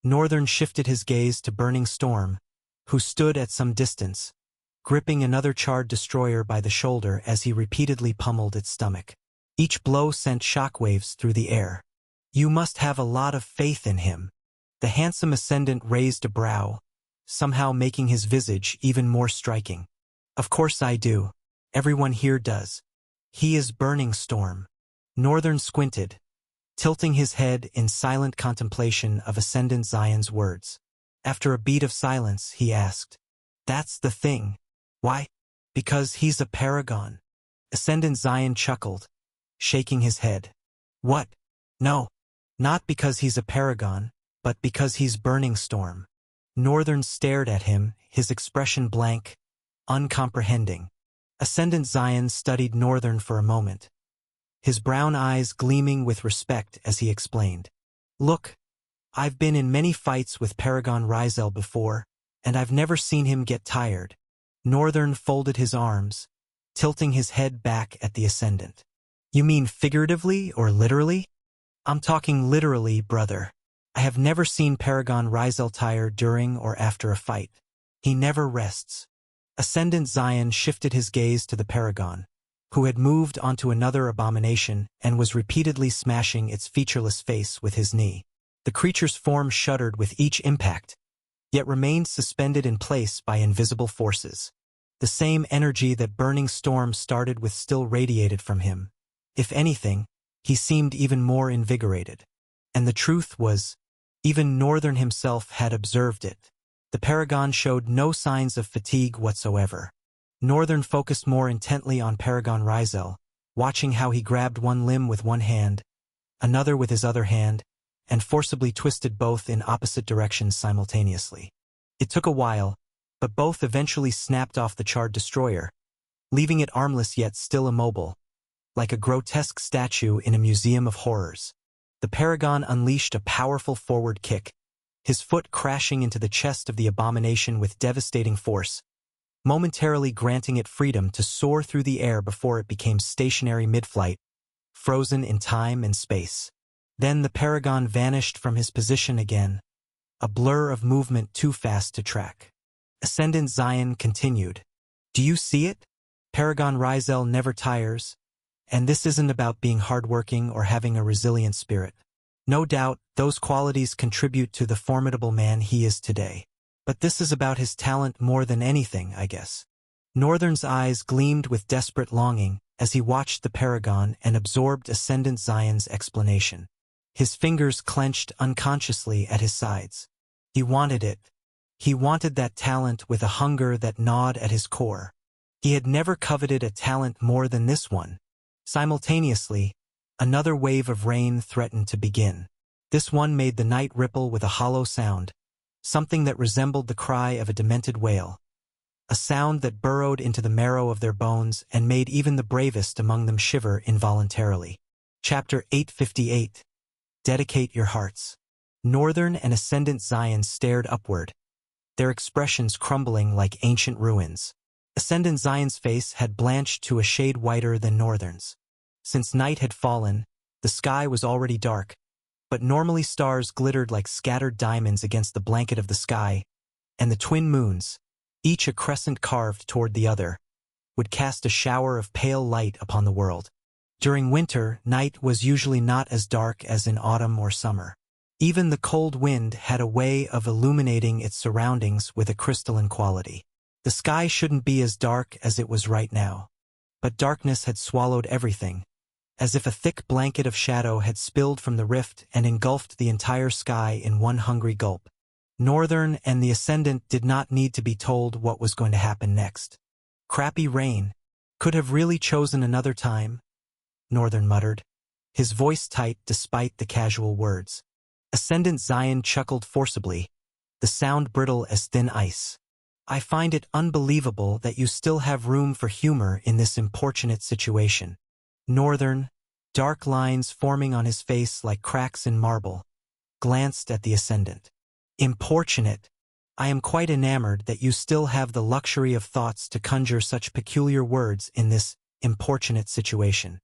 Northern shifted his gaze to Burning Storm, who stood at some distance, gripping another charred destroyer by the shoulder as he repeatedly pummeled its stomach. Each blow sent shockwaves through the air. "You must have a lot of faith in him." The handsome Ascendant raised a brow, somehow making his visage even more striking. "Of course I do. Everyone here does. He is Burning Storm." Northern squinted, tilting his head in silent contemplation of Ascendant Zion's words. After a beat of silence, he asked, "That's the thing. Why?" "Because he's a paragon." Ascendant Zion chuckled, shaking his head. "What? No. Not because he's a paragon, but because he's Burning Storm." Northern stared at him, his expression blank, uncomprehending. Ascendant Zion studied Northern for a moment, his brown eyes gleaming with respect as he explained. "Look, I've been in many fights with Paragon Rizel before, and I've never seen him get tired." Northern folded his arms, tilting his head back at the Ascendant. "You mean figuratively or literally?" "I'm talking literally, brother. I have never seen Paragon Rizel tire during or after a fight. He never rests." Ascendant Zion shifted his gaze to the Paragon, who had moved onto another abomination and was repeatedly smashing its featureless face with his knee. The creature's form shuddered with each impact, yet remained suspended in place by invisible forces. The same energy that Burning Storm started with still radiated from him. If anything, he seemed even more invigorated. And the truth was, even Northern himself had observed it. The Paragon showed no signs of fatigue whatsoever. Northern focused more intently on Paragon Rizel, watching how he grabbed one limb with one hand, another with his other hand, and forcibly twisted both in opposite directions simultaneously. It took a while, but both eventually snapped off the charred destroyer, leaving it armless yet still immobile, like a grotesque statue in a museum of horrors. The Paragon unleashed a powerful forward kick, his foot crashing into the chest of the abomination with devastating force, momentarily granting it freedom to soar through the air before it became stationary mid-flight, frozen in time and space. Then the Paragon vanished from his position again, a blur of movement too fast to track. Ascendant Zion continued. Do you see it? Paragon Rizel never tires, and this isn't about being hardworking or having a resilient spirit. No doubt, those qualities contribute to the formidable man he is today. But this is about his talent more than anything, I guess. Northern's eyes gleamed with desperate longing as he watched the Paragon and absorbed Ascendant Zion's explanation. His fingers clenched unconsciously at his sides. He wanted it. He wanted that talent with a hunger that gnawed at his core. He had never coveted a talent more than this one. Simultaneously, another wave of rain threatened to begin. This one made the night ripple with a hollow sound, something that resembled the cry of a demented whale. A sound that burrowed into the marrow of their bones and made even the bravest among them shiver involuntarily. Chapter 858. Dedicate Your Hearts. Northern and Ascendant Zion stared upward, their expressions crumbling like ancient ruins. Ascendant Zion's face had blanched to a shade whiter than Northern's. Since night had fallen, the sky was already dark, but normally stars glittered like scattered diamonds against the blanket of the sky, and the twin moons, each a crescent carved toward the other, would cast a shower of pale light upon the world. During winter, night was usually not as dark as in autumn or summer. Even the cold wind had a way of illuminating its surroundings with a crystalline quality. The sky shouldn't be as dark as it was right now. But darkness had swallowed everything, as if a thick blanket of shadow had spilled from the rift and engulfed the entire sky in one hungry gulp. Northern and the Ascendant did not need to be told what was going to happen next. Crappy rain. Could have really chosen another time, Northern muttered, his voice tight despite the casual words. Ascendant Zion chuckled forcibly, the sound brittle as thin ice. I find it unbelievable that you still have room for humor in this importunate situation. Northern, dark lines forming on his face like cracks in marble, glanced at the Ascendant. Importunate. I am quite enamored that you still have the luxury of thoughts to conjure such peculiar words in this importunate situation.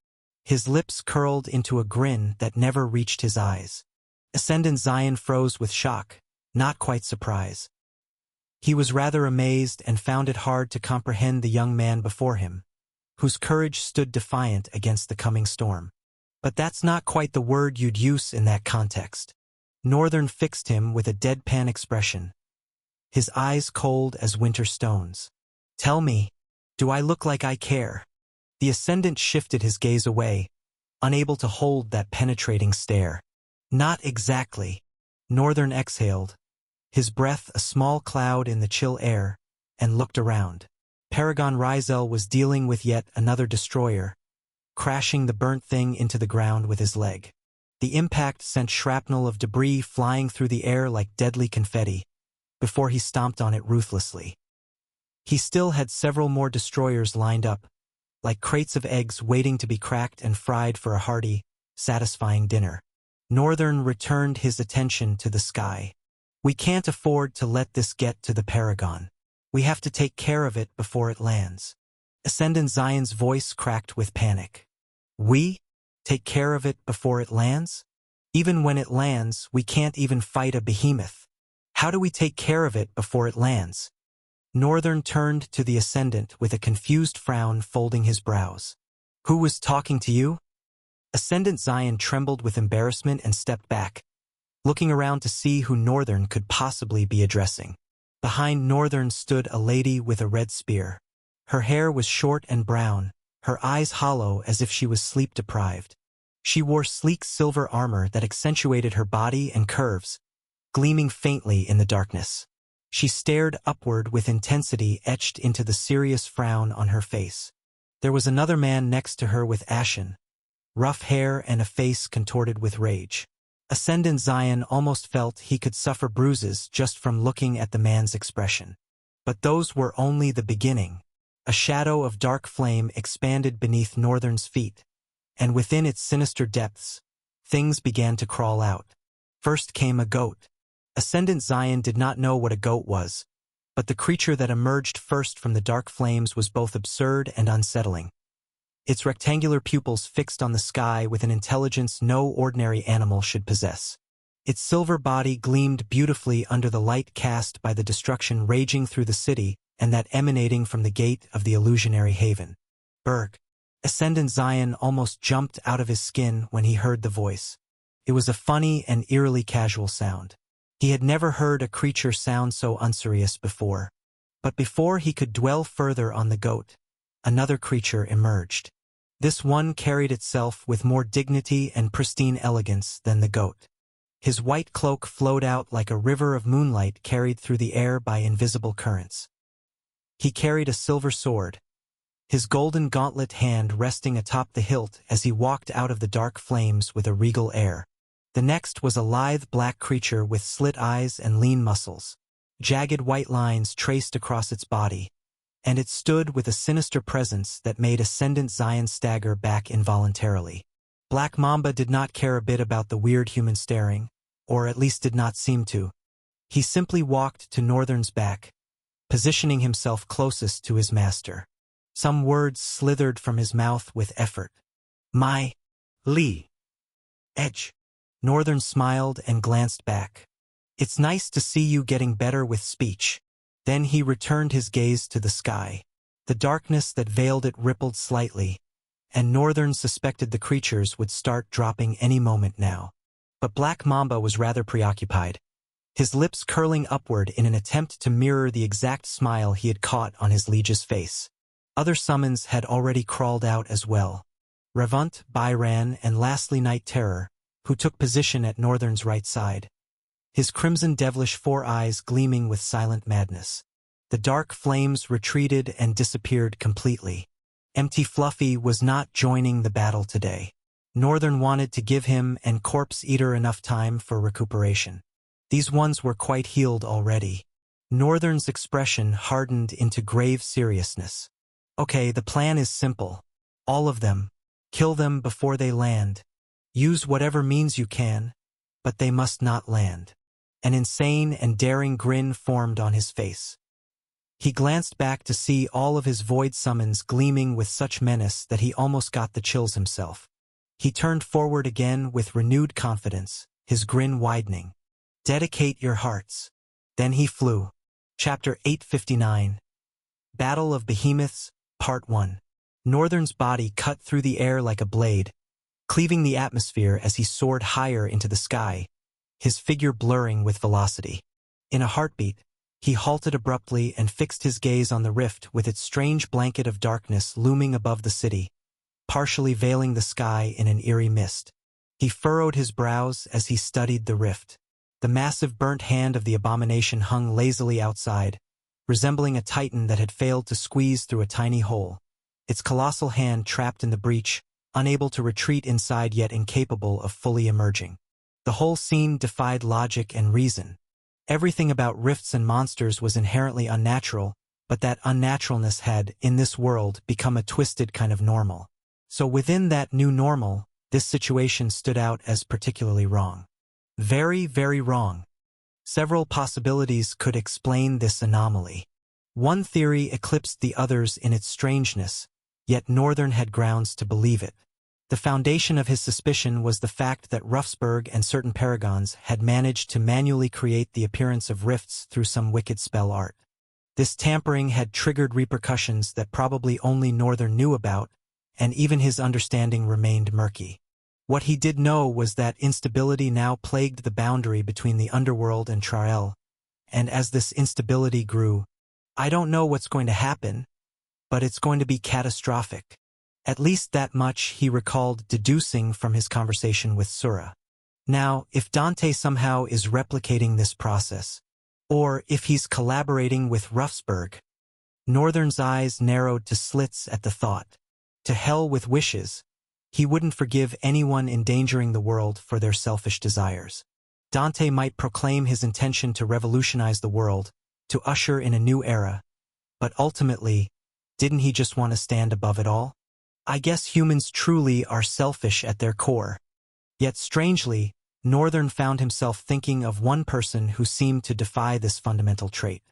His lips curled into a grin that never reached his eyes. Ascendant Zion froze with shock, not quite surprise. He was rather amazed and found it hard to comprehend the young man before him, whose courage stood defiant against the coming storm. But that's not quite the word you'd use in that context. Northern fixed him with a deadpan expression, his eyes cold as winter stones. Tell me, do I look like I care? The Ascendant shifted his gaze away, unable to hold that penetrating stare. Not exactly. Northern exhaled, his breath a small cloud in the chill air, and looked around. Paragon Rizel was dealing with yet another destroyer, crashing the burnt thing into the ground with his leg. The impact sent shrapnel of debris flying through the air like deadly confetti, before he stomped on it ruthlessly. He still had several more destroyers lined up, like crates of eggs waiting to be cracked and fried for a hearty, satisfying dinner. Northern returned his attention to the sky. We can't afford to let this get to the Paragon. We have to take care of it before it lands. Ascendant Zion's voice cracked with panic. We? Take care of it before it lands? Even when it lands, we can't even fight a behemoth. How do we take care of it before it lands? Northern turned to the Ascendant with a confused frown folding his brows. Who was talking to you? Ascendant Zion trembled with embarrassment and stepped back, looking around to see who Northern could possibly be addressing. Behind Northern stood a lady with a red spear. Her hair was short and brown, her eyes hollow as if she was sleep-deprived. She wore sleek silver armor that accentuated her body and curves, gleaming faintly in the darkness. She stared upward with intensity etched into the serious frown on her face. There was another man next to her with ashen, rough hair and a face contorted with rage. Ascendant Zion almost felt he could suffer bruises just from looking at the man's expression. But those were only the beginning. A shadow of dark flame expanded beneath Northern's feet, and within its sinister depths, things began to crawl out. First came a goat. Ascendant Zion did not know what a goat was, but the creature that emerged first from the dark flames was both absurd and unsettling. Its rectangular pupils fixed on the sky with an intelligence no ordinary animal should possess. Its silver body gleamed beautifully under the light cast by the destruction raging through the city and that emanating from the gate of the illusionary haven. Berg. Ascendant Zion almost jumped out of his skin when he heard the voice. It was a funny and eerily casual sound. He had never heard a creature sound so unserious before. But before he could dwell further on the goat, another creature emerged. This one carried itself with more dignity and pristine elegance than the goat. His white cloak flowed out like a river of moonlight carried through the air by invisible currents. He carried a silver sword, his golden gauntlet hand resting atop the hilt as he walked out of the dark flames with a regal air. The next was a lithe black creature with slit eyes and lean muscles. Jagged white lines traced across its body, and it stood with a sinister presence that made Ascendant Zion stagger back involuntarily. Black Mamba did not care a bit about the weird human staring, or at least did not seem to. He simply walked to Northern's back, positioning himself closest to his master. Some words slithered from his mouth with effort. My Lee. Edge. Northern smiled and glanced back. It's nice to see you getting better with speech. Then he returned his gaze to the sky. The darkness that veiled it rippled slightly, and Northern suspected the creatures would start dropping any moment now. But Black Mamba was rather preoccupied, his lips curling upward in an attempt to mirror the exact smile he had caught on his liege's face. Other summons had already crawled out as well. Revunt, Byran, and lastly Night Terror, who took position at Northern's right side, his crimson devilish four eyes gleaming with silent madness. The dark flames retreated and disappeared completely. Empty Fluffy was not joining the battle today. Northern wanted to give him and Corpse Eater enough time for recuperation. These ones were quite healed already. Northern's expression hardened into grave seriousness. Okay, the plan is simple. All of them. Kill them before they land. Use whatever means you can, but they must not land. An insane and daring grin formed on his face. He glanced back to see all of his void summons gleaming with such menace that he almost got the chills himself. He turned forward again with renewed confidence, his grin widening. Dedicate your hearts. Then he flew. Chapter 859. Battle of Behemoths, Part 1. Northern's body cut through the air like a blade, cleaving the atmosphere as he soared higher into the sky, his figure blurring with velocity. In a heartbeat, he halted abruptly and fixed his gaze on the rift with its strange blanket of darkness looming above the city, partially veiling the sky in an eerie mist. He furrowed his brows as he studied the rift. The massive burnt hand of the abomination hung lazily outside, resembling a titan that had failed to squeeze through a tiny hole, its colossal hand trapped in the breach, unable to retreat inside yet incapable of fully emerging. The whole scene defied logic and reason. Everything about rifts and monsters was inherently unnatural, but that unnaturalness had, in this world, become a twisted kind of normal. So within that new normal, this situation stood out as particularly wrong. Very, very wrong. Several possibilities could explain this anomaly. One theory eclipsed the others in its strangeness, yet Northern had grounds to believe it. The foundation of his suspicion was the fact that Ruffsburg and certain paragons had managed to manually create the appearance of rifts through some wicked spell art. This tampering had triggered repercussions that probably only Northern knew about, and even his understanding remained murky. What he did know was that instability now plagued the boundary between the underworld and Trael, and as this instability grew, I don't know what's going to happen, but it's going to be catastrophic. At least that much he recalled deducing from his conversation with Sura. Now, if Dante somehow is replicating this process, or if he's collaborating with Ruffsberg, Northern's eyes narrowed to slits at the thought. To hell with wishes. He wouldn't forgive anyone endangering the world for their selfish desires. Dante might proclaim his intention to revolutionize the world, to usher in a new era, but ultimately, didn't he just want to stand above it all? I guess humans truly are selfish at their core. Yet strangely, Northern found himself thinking of one person who seemed to defy this fundamental trait.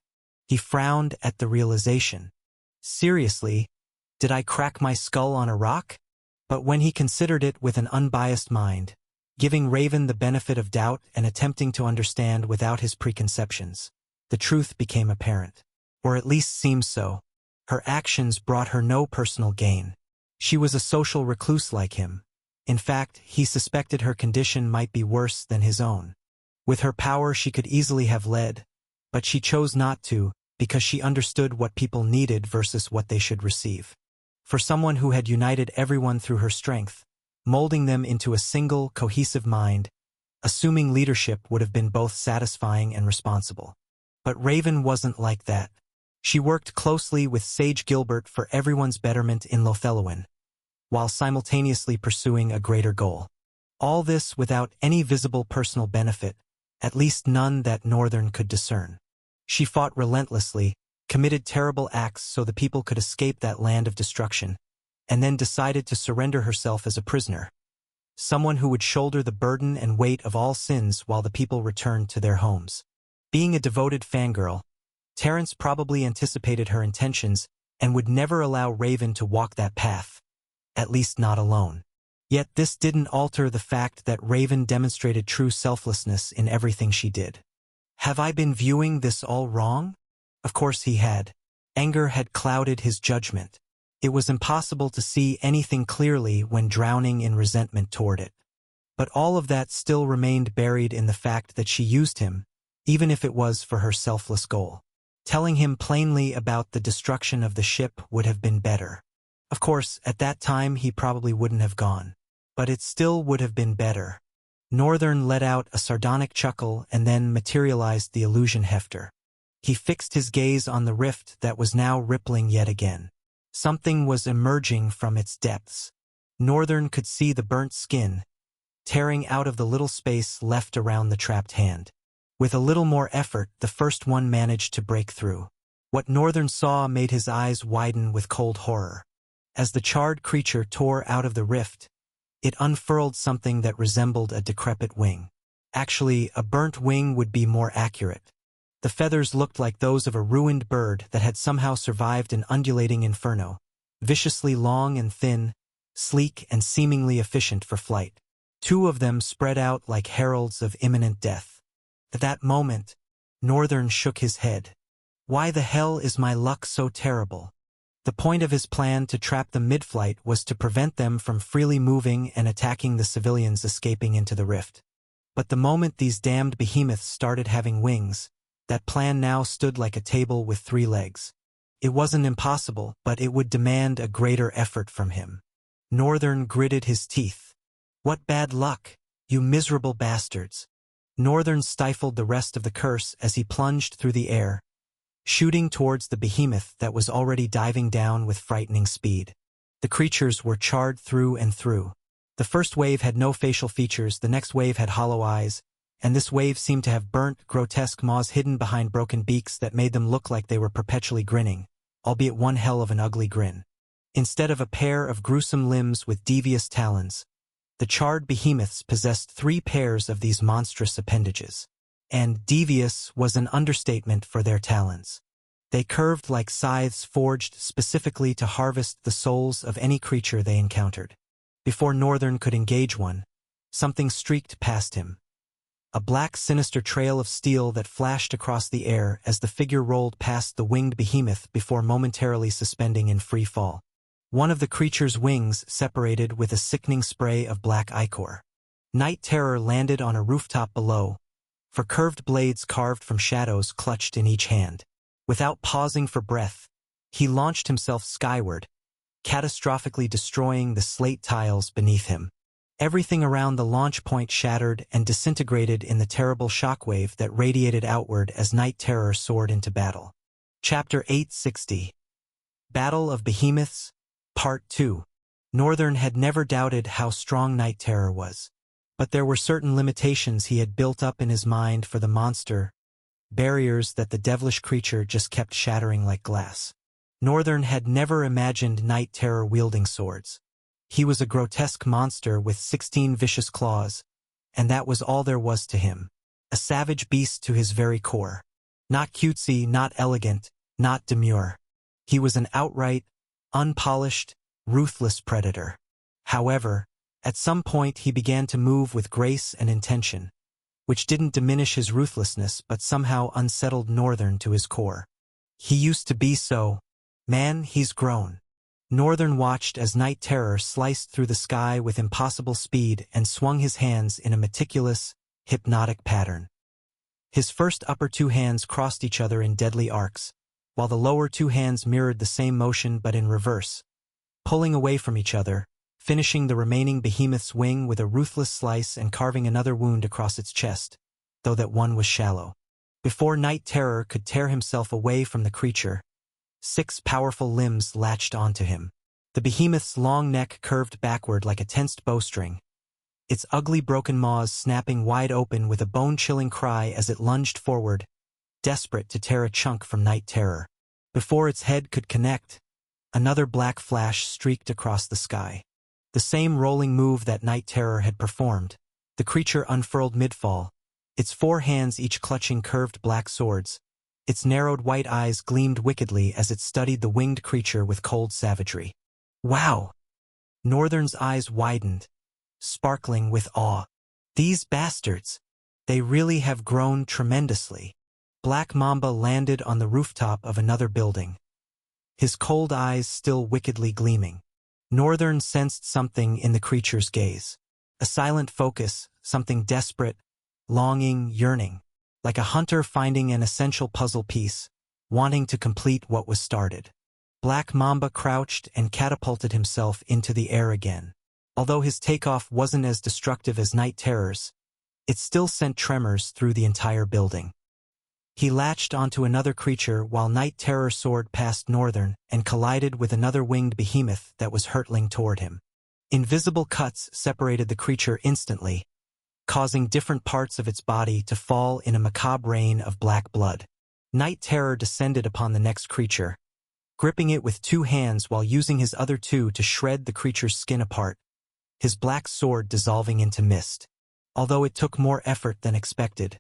He frowned at the realization. Seriously, did I crack my skull on a rock? But when he considered it with an unbiased mind, giving Raven the benefit of doubt and attempting to understand without his preconceptions, the truth became apparent. Or at least seemed so. Her actions brought her no personal gain. She was a social recluse like him. In fact, he suspected her condition might be worse than his own. With her power she could easily have led, but she chose not to because she understood what people needed versus what they should receive. For someone who had united everyone through her strength, molding them into a single, cohesive mind, assuming leadership would have been both satisfying and responsible. But Raven wasn't like that. She worked closely with Sage Gilbert for everyone's betterment in Lothellowen, while simultaneously pursuing a greater goal. All this without any visible personal benefit, at least none that Northern could discern. She fought relentlessly, committed terrible acts so the people could escape that land of destruction, and then decided to surrender herself as a prisoner. Someone who would shoulder the burden and weight of all sins while the people returned to their homes. Being a devoted fangirl, Terence probably anticipated her intentions and would never allow Raven to walk that path. At least not alone. Yet this didn't alter the fact that Raven demonstrated true selflessness in everything she did. Have I been viewing this all wrong? Of course he had. Anger had clouded his judgment. It was impossible to see anything clearly when drowning in resentment toward it. But all of that still remained buried in the fact that she used him, even if it was for her selfless goal. Telling him plainly about the destruction of the ship would have been better. Of course, at that time he probably wouldn't have gone. But it still would have been better. Northern let out a sardonic chuckle and then materialized the illusion hefter. He fixed his gaze on the rift that was now rippling yet again. Something was emerging from its depths. Northern could see the burnt skin, tearing out of the little space left around the trapped hand. With a little more effort, the first one managed to break through. What Northern saw made his eyes widen with cold horror. As the charred creature tore out of the rift, it unfurled something that resembled a decrepit wing. Actually, a burnt wing would be more accurate. The feathers looked like those of a ruined bird that had somehow survived an undulating inferno, viciously long and thin, sleek and seemingly efficient for flight. Two of them spread out like heralds of imminent death. At that moment, Northern shook his head. Why the hell is my luck so terrible? The point of his plan to trap them mid-flight was to prevent them from freely moving and attacking the civilians escaping into the rift. But the moment these damned behemoths started having wings, that plan now stood like a table with 3 legs. It wasn't impossible, but it would demand a greater effort from him. Northern gritted his teeth. What bad luck, you miserable bastards. Northern stifled the rest of the curse as he plunged through the air, shooting towards the behemoth that was already diving down with frightening speed. The creatures were charred through and through. The first wave had no facial features, the next wave had hollow eyes, and this wave seemed to have burnt, grotesque maws hidden behind broken beaks that made them look like they were perpetually grinning, albeit one hell of an ugly grin. Instead of a pair of gruesome limbs with devious talons, the charred behemoths possessed 3 pairs of these monstrous appendages. And devious was an understatement for their talons. They curved like scythes forged specifically to harvest the souls of any creature they encountered. Before Northern could engage one, something streaked past him. A black, sinister trail of steel that flashed across the air as the figure rolled past the winged behemoth before momentarily suspending in free fall. One of the creature's wings separated with a sickening spray of black ichor. Night Terror landed on a rooftop below, for curved blades carved from shadows clutched in each hand. Without pausing for breath, he launched himself skyward, catastrophically destroying the slate tiles beneath him. Everything around the launch point shattered and disintegrated in the terrible shockwave that radiated outward as Night Terror soared into battle. Chapter 860. Battle of Behemoths, Part 2. Northern had never doubted how strong Night Terror was. But there were certain limitations he had built up in his mind for the monster, barriers that the devilish creature just kept shattering like glass. Northern had never imagined Night Terror wielding swords. He was a grotesque monster with 16 vicious claws, and that was all there was to him. A savage beast to his very core. Not cutesy, not elegant, not demure. He was an outright, unpolished, ruthless predator. However, at some point he began to move with grace and intention, which didn't diminish his ruthlessness but somehow unsettled Northern to his core. He used to be so. Man, he's grown. Northern watched as Night Terror sliced through the sky with impossible speed and swung his hands in a meticulous, hypnotic pattern. His first upper two hands crossed each other in deadly arcs, while the lower two hands mirrored the same motion but in reverse, pulling away from each other, finishing the remaining behemoth's wing with a ruthless slice and carving another wound across its chest, though that one was shallow. Before Night Terror could tear himself away from the creature, 6 powerful limbs latched onto him. The behemoth's long neck curved backward like a tensed bowstring, its ugly broken maws snapping wide open with a bone-chilling cry as it lunged forward, desperate to tear a chunk from Night Terror. Before its head could connect, another black flash streaked across the sky. The same rolling move that Night Terror had performed. The creature unfurled mid-fall, its 4 hands each clutching curved black swords. Its narrowed white eyes gleamed wickedly as it studied the winged creature with cold savagery. Wow! Northern's eyes widened, sparkling with awe. These bastards! They really have grown tremendously. Black Mamba landed on the rooftop of another building, his cold eyes still wickedly gleaming. Northern sensed something in the creature's gaze. A silent focus, something desperate, longing, yearning. Like a hunter finding an essential puzzle piece, wanting to complete what was started. Black Mamba crouched and catapulted himself into the air again. Although his takeoff wasn't as destructive as Night Terror's, it still sent tremors through the entire building. He latched onto another creature while Night Terror soared past Northern and collided with another winged behemoth that was hurtling toward him. Invisible cuts separated the creature instantly, causing different parts of its body to fall in a macabre rain of black blood. Night Terror descended upon the next creature, gripping it with 2 hands while using his other 2 to shred the creature's skin apart, his black sword dissolving into mist. Although it took more effort than expected,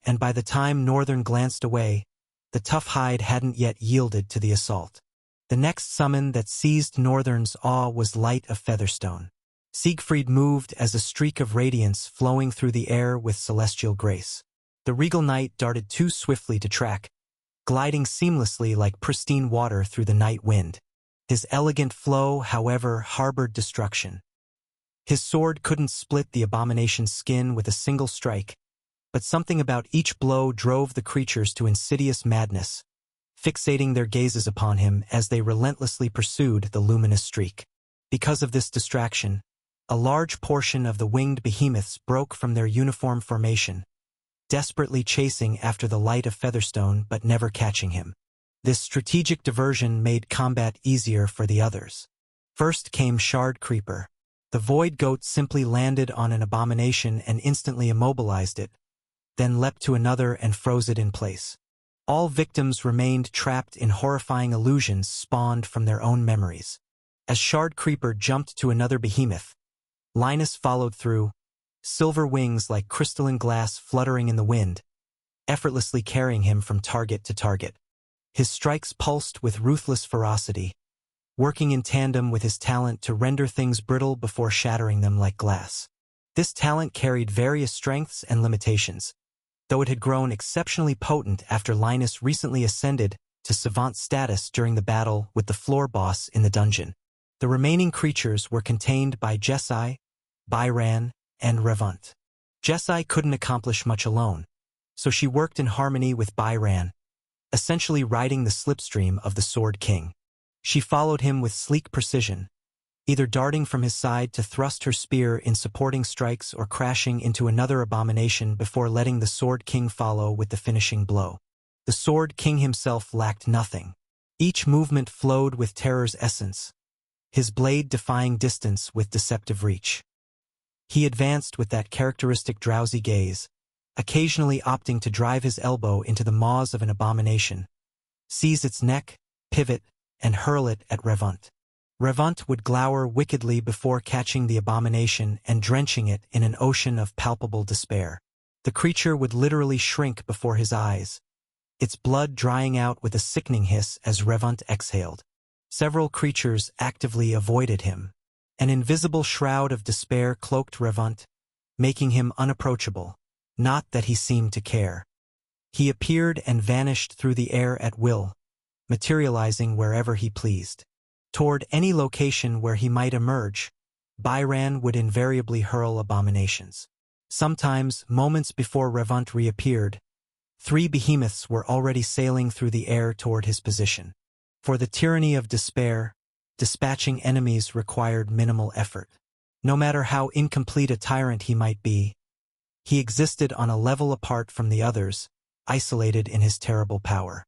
and by the time Northern glanced away, the tough hide hadn't yet yielded to the assault. The next summon that seized Northern's awe was Light of Featherstone. Siegfried moved as a streak of radiance flowing through the air with celestial grace. The regal knight darted too swiftly to track, gliding seamlessly like pristine water through the night wind. His elegant flow, however, harbored destruction. His sword couldn't split the abomination's skin with a single strike, but something about each blow drove the creatures to insidious madness, fixating their gazes upon him as they relentlessly pursued the luminous streak. Because of this distraction, a large portion of the winged behemoths broke from their uniform formation, desperately chasing after the Light of Featherstone but never catching him. This strategic diversion made combat easier for the others. First came Shard Creeper. The Void Goat simply landed on an abomination and instantly immobilized it, then leapt to another and froze it in place. All victims remained trapped in horrifying illusions spawned from their own memories. As Shard Creeper jumped to another behemoth, Linus followed through, silver wings like crystalline glass fluttering in the wind, effortlessly carrying him from target to target. His strikes pulsed with ruthless ferocity, working in tandem with his talent to render things brittle before shattering them like glass. This talent carried various strengths and limitations, though it had grown exceptionally potent after Linus recently ascended to savant status during the battle with the floor boss in the dungeon. The remaining creatures were contained by Jeskai, Byran, and Revunt. Jeskai couldn't accomplish much alone, so she worked in harmony with Byran, essentially riding the slipstream of the Sword King. She followed him with sleek precision, either darting from his side to thrust her spear in supporting strikes or crashing into another abomination before letting the Sword King follow with the finishing blow. The Sword King himself lacked nothing. Each movement flowed with terror's essence, his blade defying distance with deceptive reach. He advanced with that characteristic drowsy gaze, occasionally opting to drive his elbow into the maws of an abomination, seize its neck, pivot, and hurl it at Revant. Revant would glower wickedly before catching the abomination and drenching it in an ocean of palpable despair. The creature would literally shrink before his eyes, its blood drying out with a sickening hiss as Revant exhaled. Several creatures actively avoided him. An invisible shroud of despair cloaked Revant, making him unapproachable. Not that he seemed to care. He appeared and vanished through the air at will, materializing wherever he pleased. Toward any location where he might emerge, Byran would invariably hurl abominations. Sometimes, moments before Revant reappeared, 3 behemoths were already sailing through the air toward his position. For the tyranny of despair, dispatching enemies required minimal effort. No matter how incomplete a tyrant he might be, he existed on a level apart from the others, isolated in his terrible power.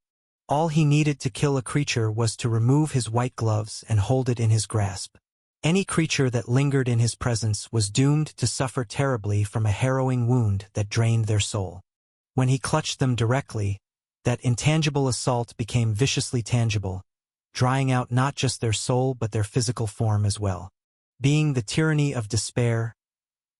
All he needed to kill a creature was to remove his white gloves and hold it in his grasp. Any creature that lingered in his presence was doomed to suffer terribly from a harrowing wound that drained their soul. When he clutched them directly, that intangible assault became viciously tangible, drying out not just their soul but their physical form as well. Being the tyranny of despair,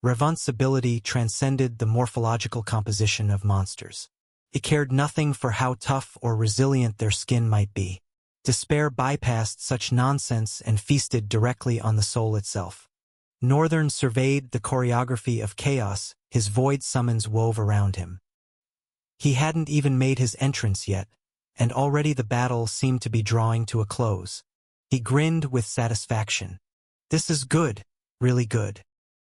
Revant's ability transcended the morphological composition of monsters. It cared nothing for how tough or resilient their skin might be. Despair bypassed such nonsense and feasted directly on the soul itself. Northern surveyed the choreography of chaos his void summons wove around him. He hadn't even made his entrance yet, and already the battle seemed to be drawing to a close. He grinned with satisfaction. This is good, really good.